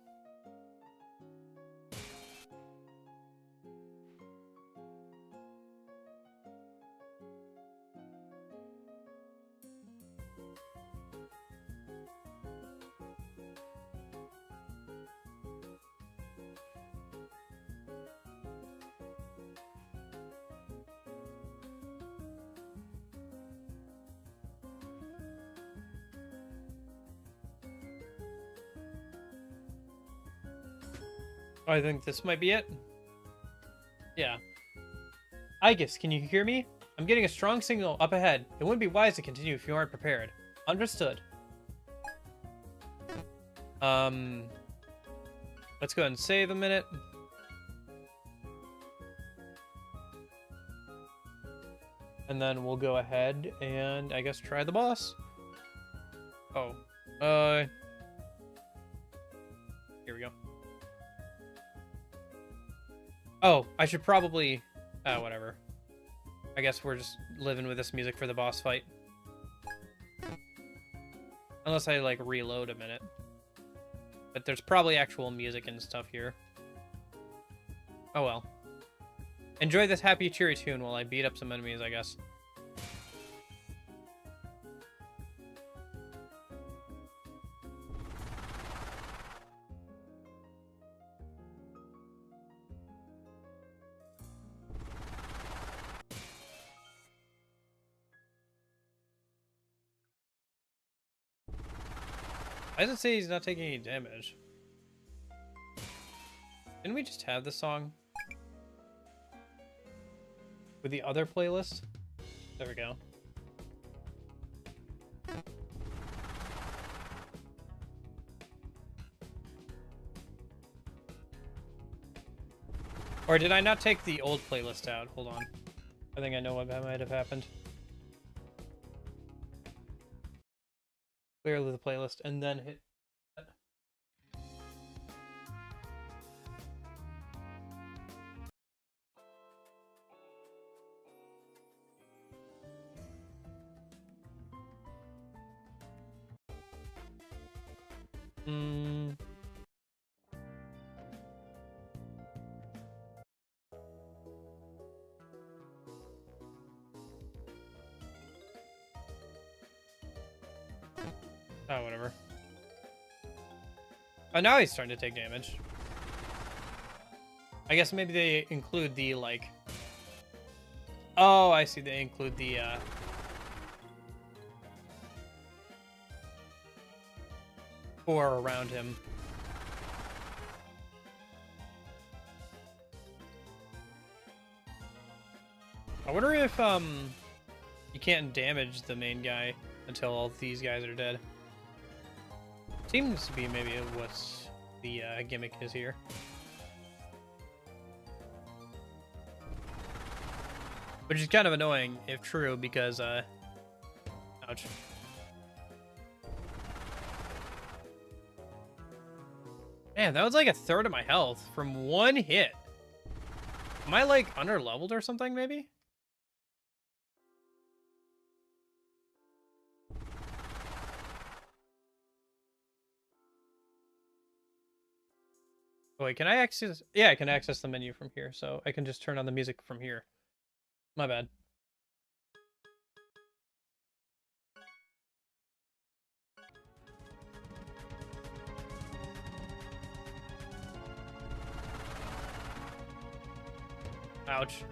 I think this might be it. Yeah. Aigis, can you hear me? I'm getting a strong signal up ahead. It wouldn't be wise to continue if you aren't prepared. Understood. Let's go ahead and save a minute. And then we'll go ahead and, I guess, try the boss. Oh. Here we go. Oh, I should probably... whatever. I guess we're just living with this music for the boss fight. Unless I, like, reload a minute. But there's probably actual music and stuff here. Oh well. Enjoy this happy, cheery tune while I beat up some enemies, I guess. Why does it say he's not taking any damage? Didn't we just have this song? With the other playlist? There we go. Or did I not take the old playlist out? Hold on. I think I know what might have happened. Clear the playlist and then hit... Oh, whatever. Oh, now he's starting to take damage. I guess maybe they include the, like... Oh, I see. They include the, core around him. I wonder if, you can't damage the main guy until all these guys are dead. Seems to be maybe what the gimmick is here. Which is kind of annoying, if true, because, ouch. Man, that was like a third of my health from one hit. Am I, like, under-leveled or something, maybe? Wait, can I access... Yeah, I can access the menu from here, so I can just turn on the music from here. My bad. Ouch.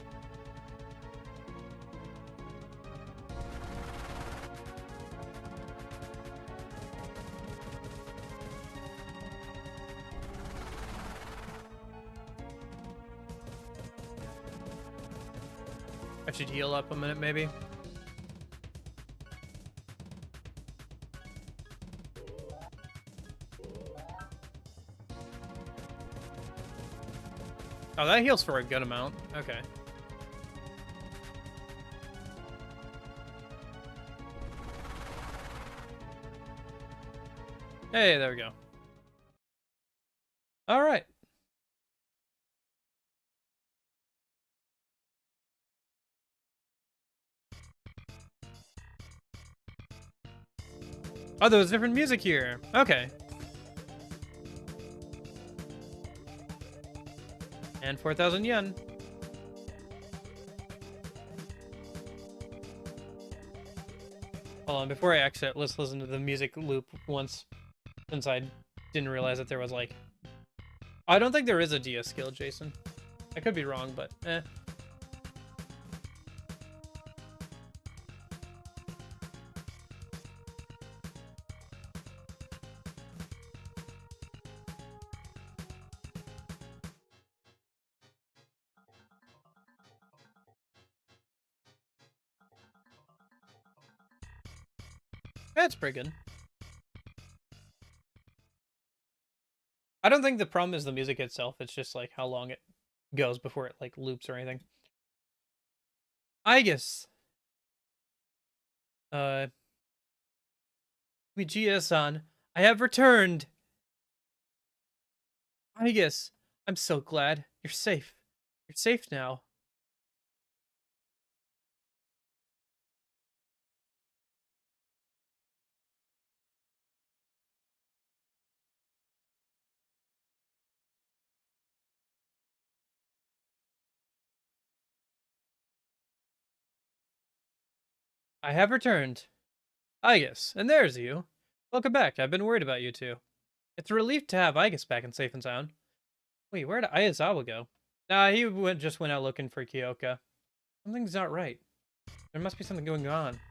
I should heal up a minute, maybe. Oh, that heals for a good amount. Okay. Hey, there we go. All right. Oh, there was different music here. Okay. And 4,000 yen. Hold on, before I exit, let's listen to the music loop once, since I didn't realize that there was, like... I don't think there is a DS skill, Jason. I could be wrong, but eh. That's pretty good. I don't think the problem is the music itself. It's just like how long it goes before it like loops or anything. Aigis. Migia-san, I have returned. Aigis, I'm so glad. You're safe. You're safe now. I have returned. Aigis, and there's you. Welcome back. I've been worried about you two. It's a relief to have Aigis back and safe and sound. Wait, where did Ayazawa go? Nah, he just went out looking for Kyoka. Something's not right. There must be something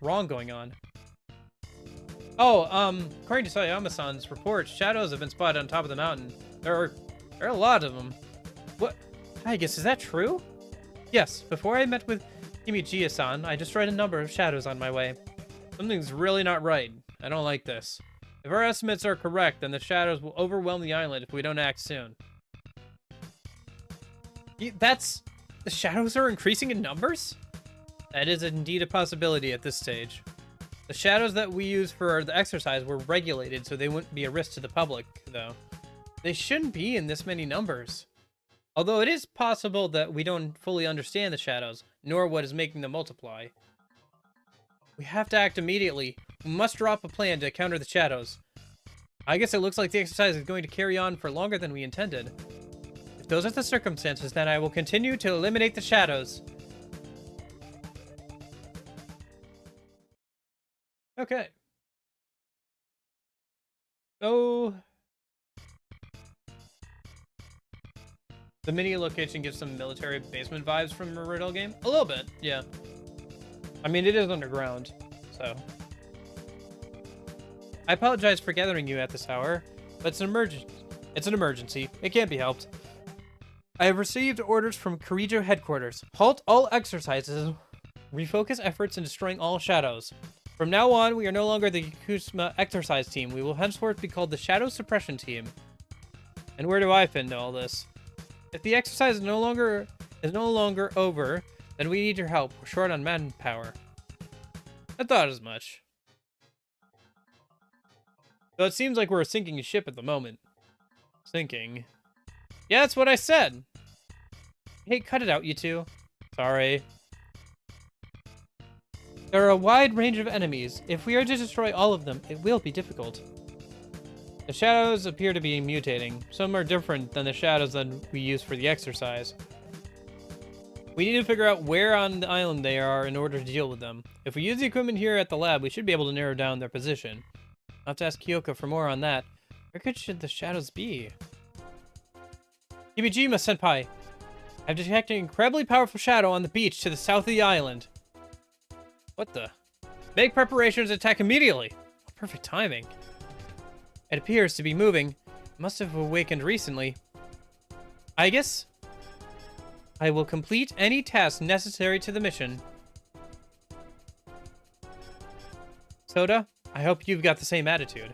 wrong going on. Oh, according to Sayama-san's report, shadows have been spotted on top of the mountain. There are a lot of them. What? Aigis, is that true? Yes, before I met with Kimijiya-san, I destroyed a number of shadows on my way. Something's really not right. I don't like this. If our estimates are correct, then the shadows will overwhelm the island if we don't act soon. The shadows are increasing in numbers? That is indeed a possibility at this stage. The shadows that we use for the exercise were regulated so they wouldn't be a risk to the public, though. They shouldn't be in this many numbers. Although it is possible that we don't fully understand the shadows, nor what is making them multiply. We have to act immediately. We must drop a plan to counter the shadows. I guess it looks like the exercise is going to carry on for longer than we intended. If those are the circumstances, then I will continue to eliminate the shadows. Okay. Oh. The mini location gives some military basement vibes from a riddle game. A little bit, yeah. I mean, it is underground, so. I apologize for gathering you at this hour, but it's an emergency. It can't be helped. I have received orders from Kirijo headquarters. Halt all exercises. Refocus efforts in destroying all shadows. From now on, we are no longer the Yakusma exercise team. We will henceforth be called the Shadow Suppression Team. And where do I fit into all this? If the exercise is no longer over, then we need your help. We're short on manpower. I thought as much. So it seems like we're sinking a ship at the moment. Sinking. Yeah, that's what I said. Hey, cut it out, you two. Sorry. There are a wide range of enemies. If we are to destroy all of them, it will be difficult. The shadows appear to be mutating. Some are different than the shadows that we use for the exercise. We need to figure out where on the island they are in order to deal with them. If we use the equipment here at the lab, we should be able to narrow down their position. I'll have to ask Kyoka for more on that. Where should the shadows be? Hibijima-senpai, I've detected an incredibly powerful shadow on the beach to the south of the island. What the? Make preparations to attack immediately. Perfect timing. It appears to be moving. It must have awakened recently. Aigis? I will complete any task necessary to the mission. Soda, I hope you've got the same attitude.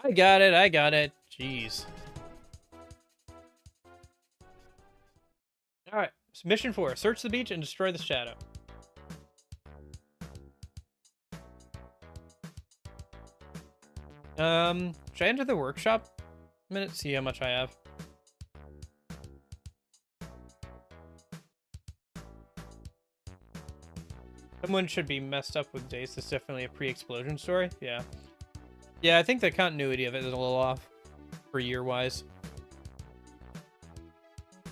I got it. Jeez. Alright, so mission 4. Search the beach and destroy the shadow. Should I enter the workshop? A minute, see how much I have. Someone should be messed up with days. This is definitely a pre-explosion story. Yeah. Yeah, I think the continuity of it is a little off for year-wise.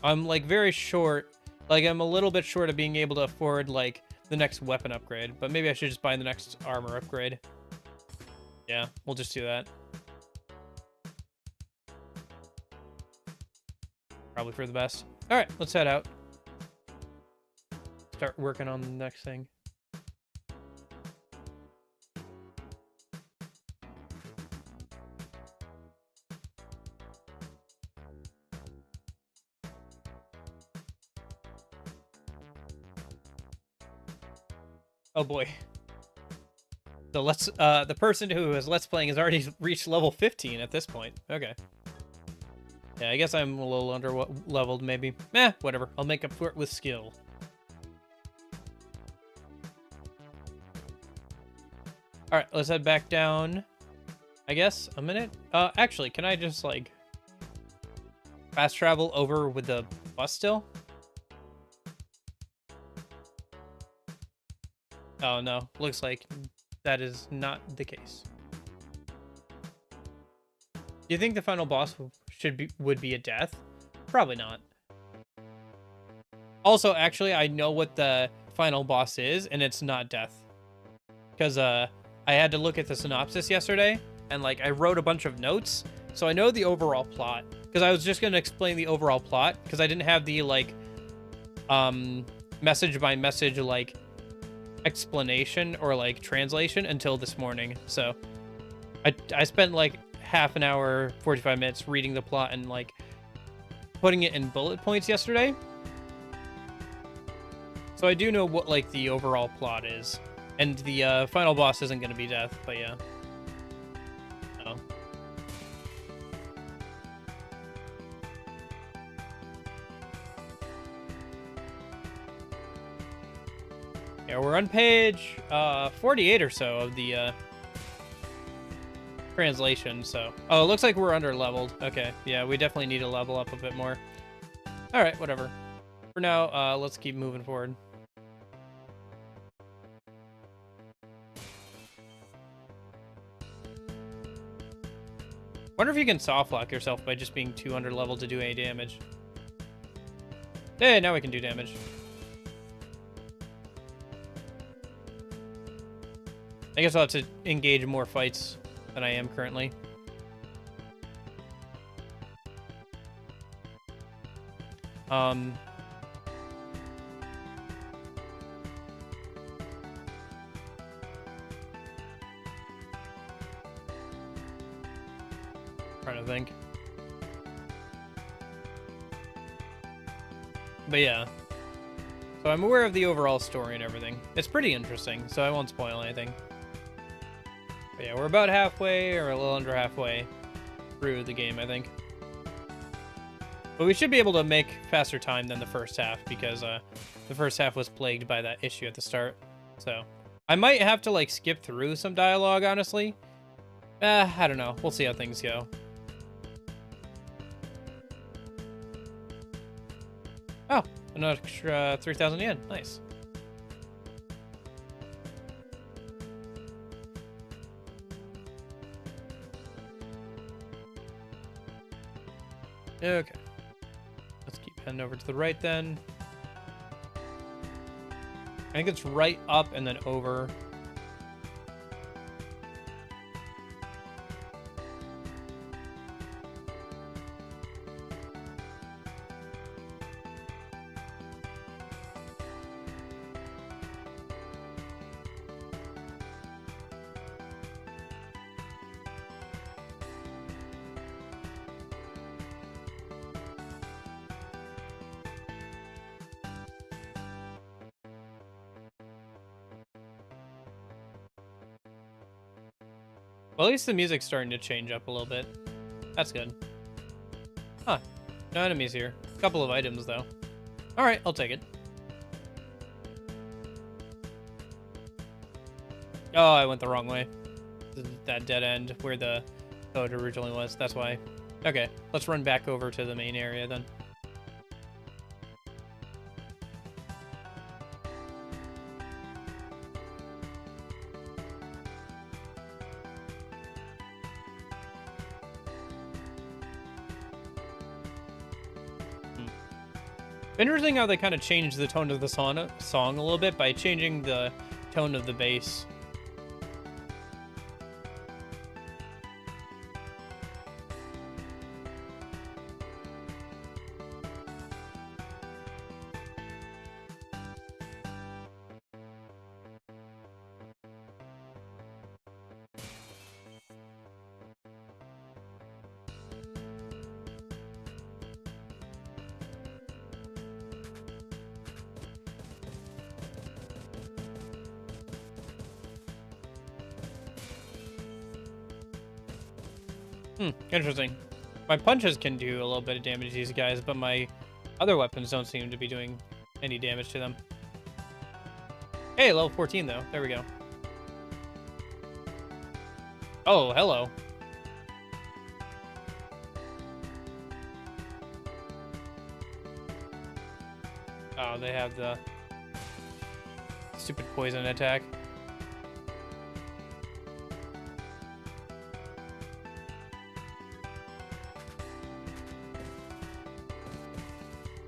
I'm, like, very short. Like, I'm a little bit short of being able to afford, like, the next weapon upgrade. But maybe I should just buy the next armor upgrade. Yeah, we'll just do that. Probably for the best. Alright, let's head out. Start working on the next thing. Oh boy. So let's, the person who is Let's Playing has already reached level 15 at this point. Okay. Yeah, I guess I'm a little under leveled, maybe. Whatever. I'll make up for it with skill. Alright, let's head back down. I guess a minute. Actually, can I just, like, fast travel over with the bus still? Oh, no. Looks like that is not the case. Do you think the final boss would be a death? Probably not. Also, actually, I know what the final boss is, and it's not death. Because, I had to look at the synopsis yesterday, and, like, I wrote a bunch of notes, so I know the overall plot. Because I was just going to explain the overall plot, because I didn't have the, like, message by message, like, explanation or, like, translation until this morning. So, I spent, like, half an hour, 45 minutes reading the plot and, like, putting it in bullet points yesterday. So I do know what, like, the overall plot is. And the final boss isn't going to be death, but yeah. Oh. Yeah, we're on page 48 or so of the translation, so... Oh, it looks like we're under-leveled. Okay, yeah, we definitely need to level up a bit more. Alright, whatever. For now, let's keep moving forward. Wonder if you can soft-lock yourself by just being too under-leveled to do any damage. Hey, now we can do damage. I guess I'll have to engage more fights than I am currently. Trying to think. But yeah. So I'm aware of the overall story and everything. It's pretty interesting, so I won't spoil anything. But yeah, we're about halfway, or a little under halfway through the game, I think. But we should be able to make faster time than the first half, because the first half was plagued by that issue at the start. So I might have to, like, skip through some dialogue, honestly. I don't know. We'll see how things go. Oh, an extra 3,000 yen. Nice. Okay. Let's keep heading over to the right then. I think it's right, up, and then over. Well, at least the music's starting to change up a little bit. That's good. Huh. No enemies here. A couple of items, though. Alright, I'll take it. Oh, I went the wrong way. That dead end where the code originally was. That's why. Okay, let's run back over to the main area, then. Interesting how they kind of changed the tone of the song a little bit by changing the tone of the bass. Interesting. My punches can do a little bit of damage to these guys, but my other weapons don't seem to be doing any damage to them. Hey, level 14 though. There we go. Oh, hello. Oh, they have the stupid poison attack.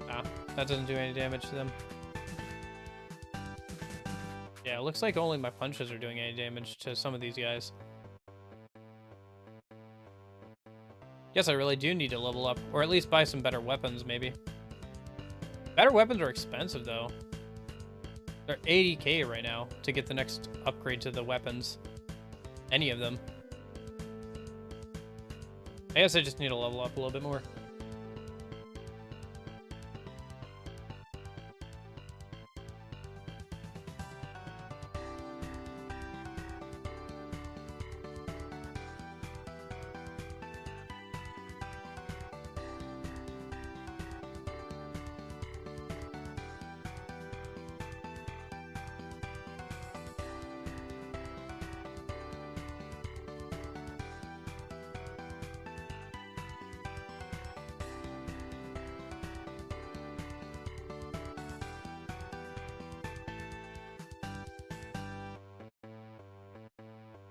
Ah, that doesn't do any damage to them. Yeah, it looks like only my punches are doing any damage to some of these guys. Guess I really do need to level up, or at least buy some better weapons, maybe. Better weapons are expensive, though. They're 80k right now to get the next upgrade to the weapons. Any of them. I guess I just need to level up a little bit more.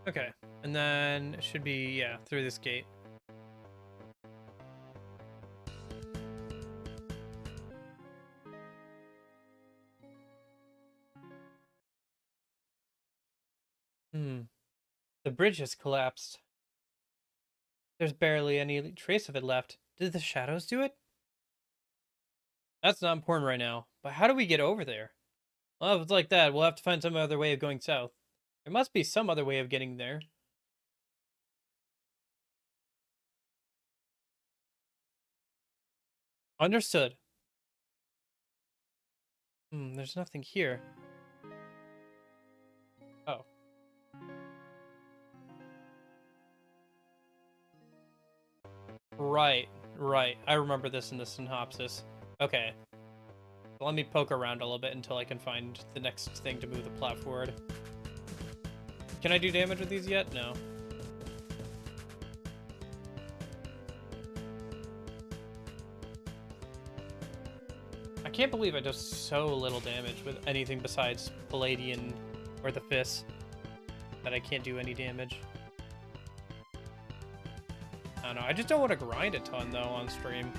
Okay, and then it should be, yeah, through this gate. The bridge has collapsed. There's barely any trace of it left. Did the shadows do it? That's not important right now, but how do we get over there? Well, if it's like that, we'll have to find some other way of going south. There must be some other way of getting there. Understood. There's nothing here. Oh. Right, right. I remember this in the synopsis. Okay. So let me poke around a little bit until I can find the next thing to move the plot forward. Can I do damage with these yet? No. I can't believe I do so little damage with anything besides Palladian or the Fist. That I can't do any damage. I don't know. I just don't want to grind a ton, though, on stream.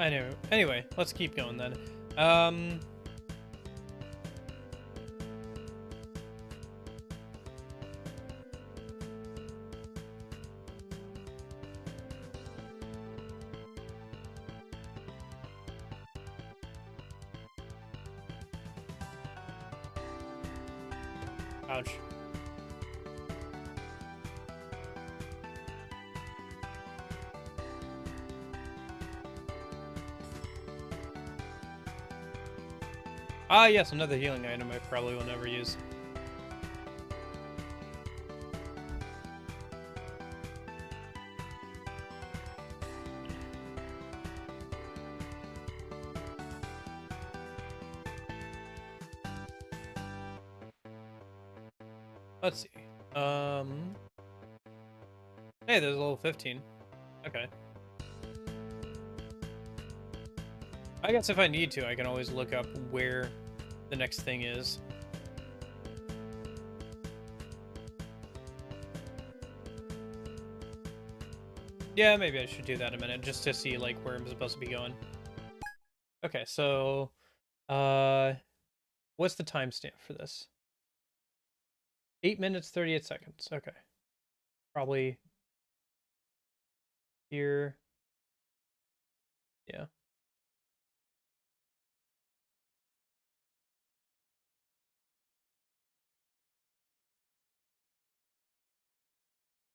I know. Anyway, let's keep going then. Ouch. Ah, yes, another healing item I probably will never use. Let's see. Hey, there's a level 15. Okay. I guess if I need to, I can always look up where the next thing is. Yeah, maybe I should do that in a minute, just to see, like, where I'm supposed to be going. Okay, so What's the timestamp for this? 8 minutes, 38 seconds. Okay. Probably here. Yeah.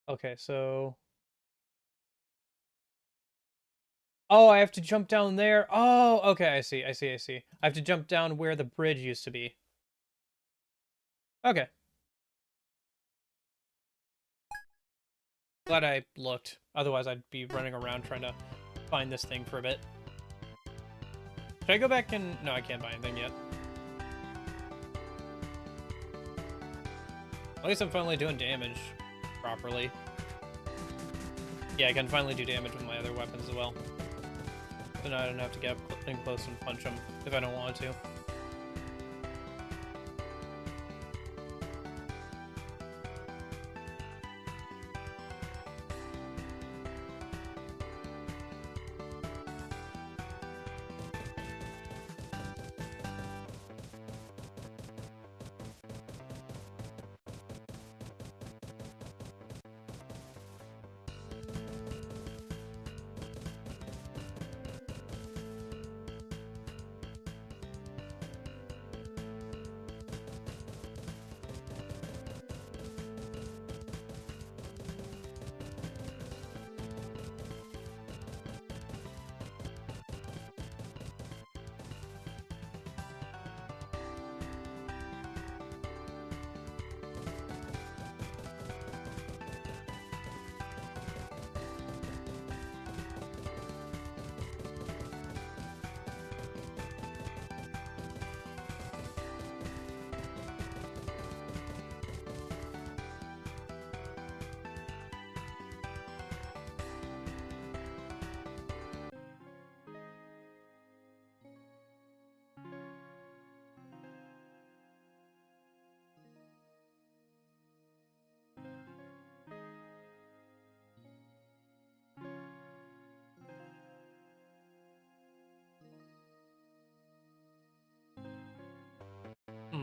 Okay, so... Oh, I have to jump down there. Oh, okay, I see. I have to jump down where the bridge used to be. Okay. Glad I looked. Otherwise, I'd be running around trying to find this thing for a bit. Should I go back and... No, I can't buy anything yet. At least I'm finally doing damage properly. Yeah, I can finally do damage with my other weapons as well. So now I don't have to get up in close and punch them if I don't want to.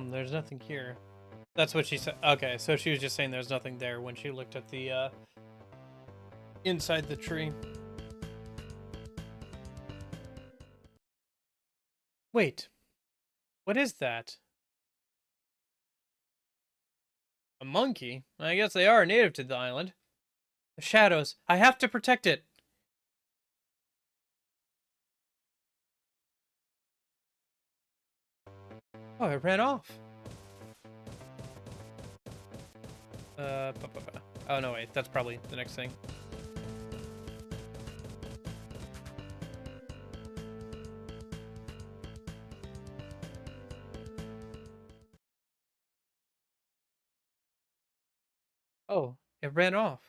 There's nothing here. That's what she said. Okay, so she was just saying there's nothing there when she looked at the, inside the tree. Wait. What is that? A monkey? I guess they are native to the island. The shadows. I have to protect it. Oh, it ran off. Oh, no, wait. That's probably the next thing. Oh, it ran off.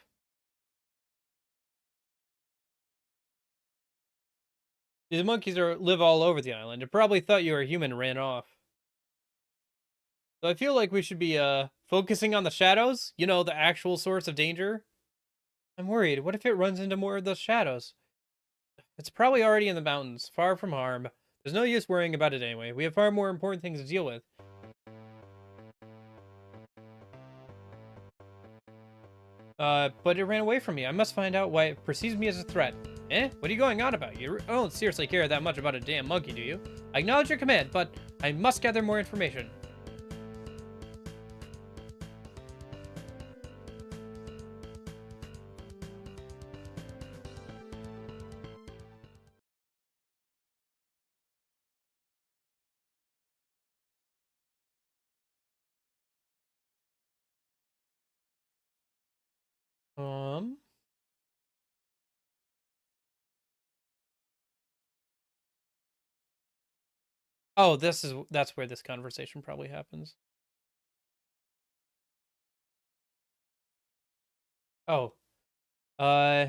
These monkeys live all over the island. It probably thought you were a human and ran off. So I feel like we should be, focusing on the shadows. You know, the actual source of danger. I'm worried. What if it runs into more of those shadows? It's probably already in the mountains, far from harm. There's no use worrying about it anyway. We have far more important things to deal with. But it ran away from me. I must find out why it perceives me as a threat. Eh? What are you going on about? You don't seriously care that much about a damn monkey, do you? I acknowledge your command, but I must gather more information. Oh, that's where this conversation probably happens. Oh. Uh,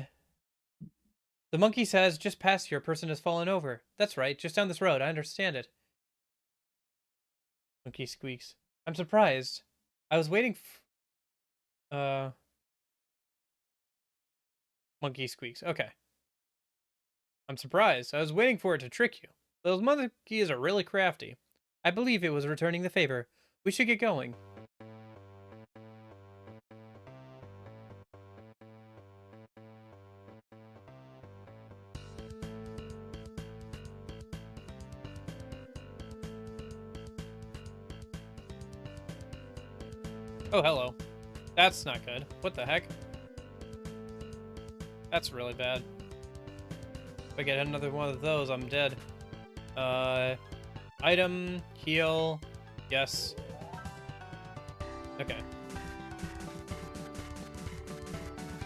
the monkey says, just past here, a person has fallen over. That's right, just down this road. I understand it. Monkey squeaks. I'm surprised. I was waiting monkey squeaks. Okay. I'm surprised. I was waiting for it to trick you. Those monkeys are really crafty. I believe it was returning the favor. We should get going. Oh, hello. That's not good. What the heck? That's really bad. If I get another one of those, I'm dead. Item, heal, yes. Okay.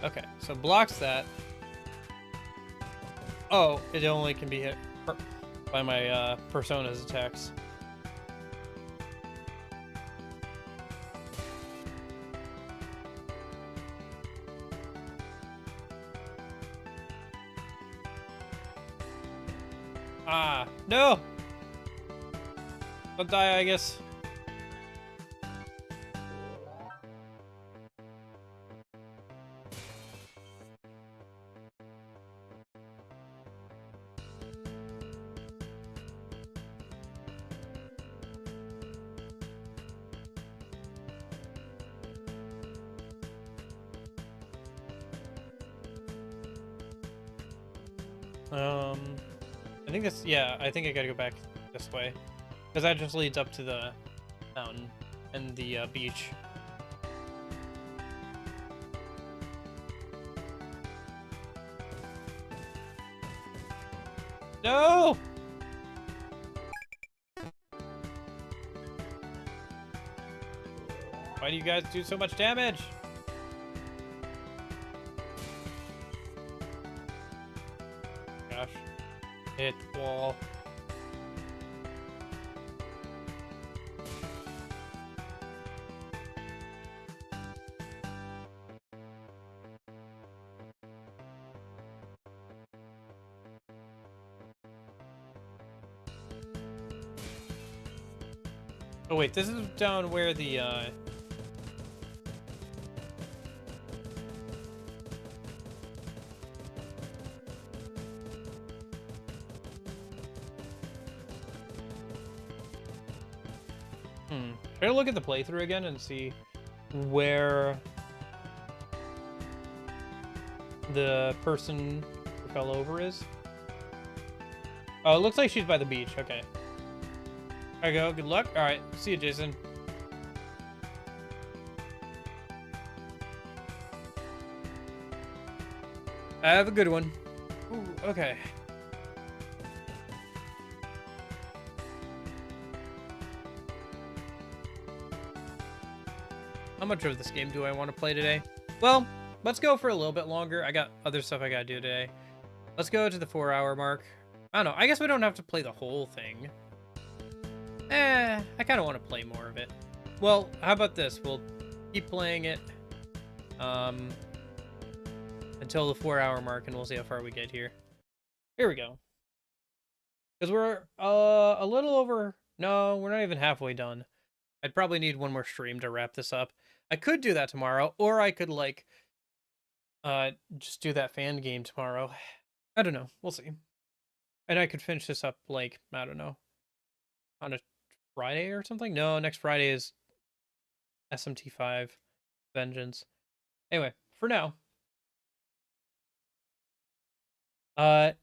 Okay, so blocks that. Oh, it only can be hit by my persona's attacks. Ah, no! Don't die, I guess. I think that's, yeah, I think I gotta go back this way. Because that just leads up to the mountain and the beach. No! Why do you guys do so much damage? Gosh. Hit wall. Oh wait, this is down where the Try to look at the playthrough again and see where the person who fell over is. Oh, it looks like she's by the beach. Okay. There you go. Good luck. All right. See you, Jason. Have a good one. Ooh, okay. How much of this game do I want to play today? Well, let's go for a little bit longer. I got other stuff I gotta do today. Let's go to the 4-hour mark. I don't know. I guess we don't have to play the whole thing. I kind of want to play more of it. Well, how about this? We'll keep playing it until the 4-hour mark, and we'll see how far we get here. Here we go. Because we're a little over... No, we're not even halfway done. I'd probably need one more stream to wrap this up. I could do that tomorrow, or I could, like, just do that fan game tomorrow. I don't know. We'll see. And I could finish this up, like, I don't know, on a Friday or something? No, next Friday is SMT5 Vengeance. Anyway, for now. The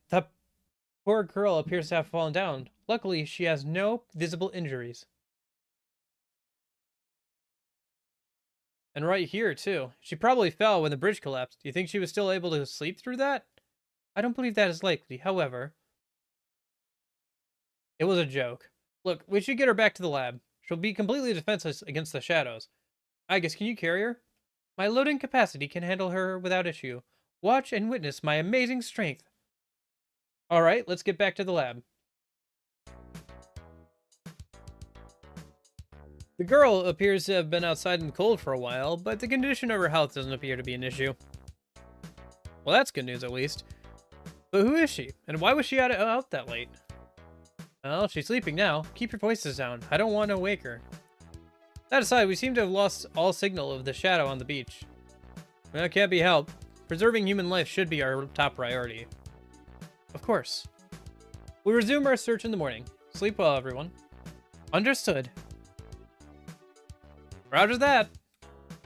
poor girl appears to have fallen down. Luckily, she has no visible injuries. And right here, too. She probably fell when the bridge collapsed. Do you think she was still able to sleep through that? I don't believe that is likely. However, it was a joke. Look, we should get her back to the lab. She'll be completely defenseless against the shadows. Aigis, can you carry her? My loading capacity can handle her without issue. Watch and witness my amazing strength. Alright, let's get back to the lab. The girl appears to have been outside in the cold for a while, but the condition of her health doesn't appear to be an issue. Well, that's good news at least. But who is she? And why was she out that late? Well, she's sleeping now. Keep your voices down. I don't want to wake her. That aside, we seem to have lost all signal of the shadow on the beach. Well, it can't be helped. Preserving human life should be our top priority. Of course. We'll resume our search in the morning. Sleep well, everyone. Understood. Roger that.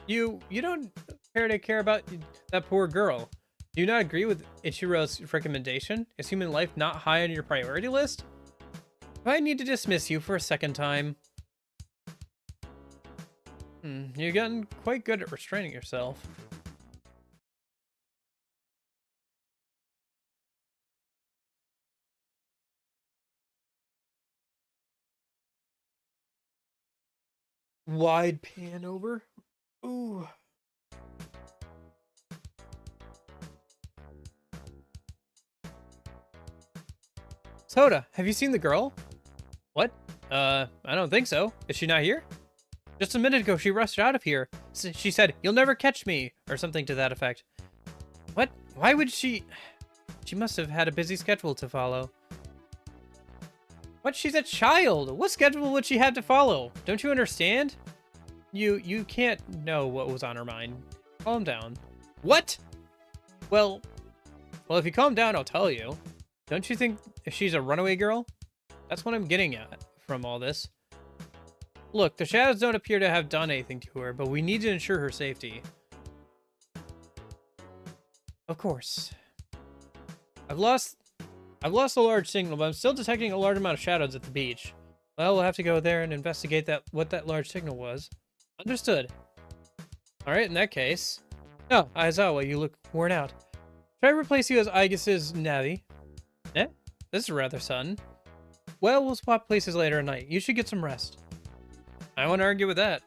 You don't appear to care about that poor girl. Do you not agree with Ichiro's recommendation? Is human life not high on your priority list? Do I need to dismiss you for a second time? You've gotten quite good at restraining yourself. Wide pan over. Ooh. Soda, have you seen the girl? What? I don't think so. Is she not here? Just a minute ago, she rushed out of here. She said, "You'll never catch me," or something to that effect. What? Why would she? She must have had a busy schedule to follow. What? She's a child. What schedule would she have to follow? Don't you understand? You can't know what was on her mind. Calm down. What? Well, if you calm down, I'll tell you. Don't you think she's a runaway girl? That's what I'm getting at from all this. Look, the shadows don't appear to have done anything to her, but we need to ensure her safety. Of course. I've lost a large signal, but I'm still detecting a large amount of shadows at the beach. Well, we'll have to go there and investigate what that large signal was. Understood. Alright, in that case. Oh, Aizawa, you look worn out. Should I replace you as Aigis' Navi? Eh? This is rather sudden. Well, we'll swap places later at night. You should get some rest. I won't argue with that.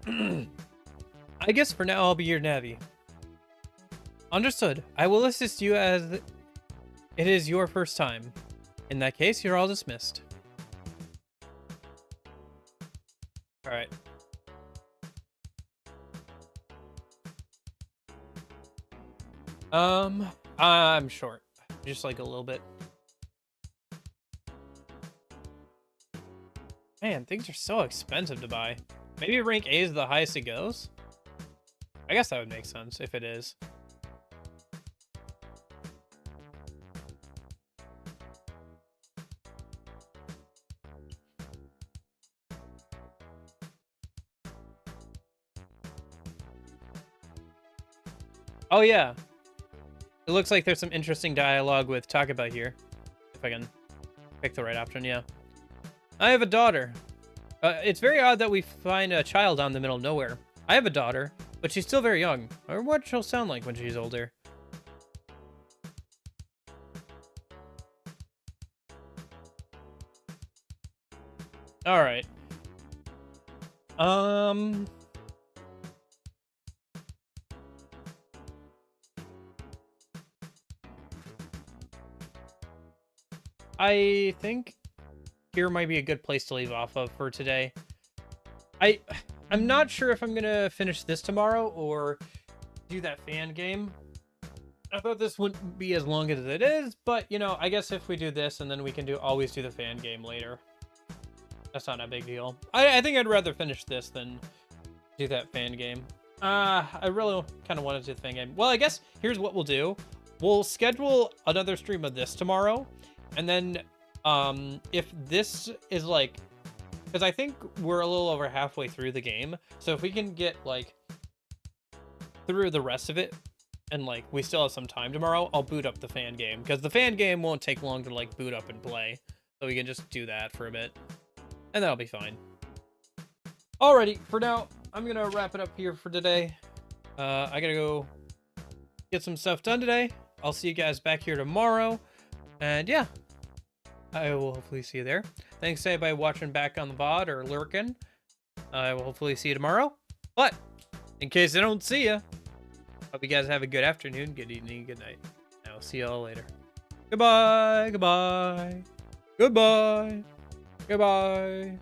I guess for now I'll be your Navi. Understood. I will assist you as it is your first time. In that case, you're all dismissed. Alright. I'm short. Just like a little bit. Man, things are so expensive to buy. Maybe rank A is the highest it goes? I guess that would make sense if it is. Oh yeah. It looks like there's some interesting dialogue with Takeba here. If I can pick the right option, yeah. I have a daughter. It's very odd that we find a child out in the middle of nowhere. I have a daughter, but she's still very young. I wonder what she'll sound like when she's older. Alright. I think here might be a good place to leave off of for today. I'm not sure if I'm gonna finish this tomorrow or do that fan game. I thought this wouldn't be as long as it is, but you know, I guess if we do this and then we can always do the fan game later. That's not a big deal. I think I'd rather finish this than do that fan game. I really kind of wanted to do the fan game. Well, I guess here's what we'll do. We'll schedule another stream of this tomorrow. And then, if this is like, because I think we're a little over halfway through the game. So if we can get like through the rest of it and like we still have some time tomorrow, I'll boot up the fan game because the fan game won't take long to like boot up and play. So we can just do that for a bit and that'll be fine. Alrighty, for now, I'm going to wrap it up here for today. I got to go get some stuff done today. I'll see you guys back here tomorrow. And yeah, I will hopefully see you there. Thanks to everybody watching back on the VOD or lurking. I will hopefully see you tomorrow. But in case I don't see you, hope you guys have a good afternoon, good evening, good night. And I'll see y'all later. Goodbye, goodbye, goodbye, goodbye.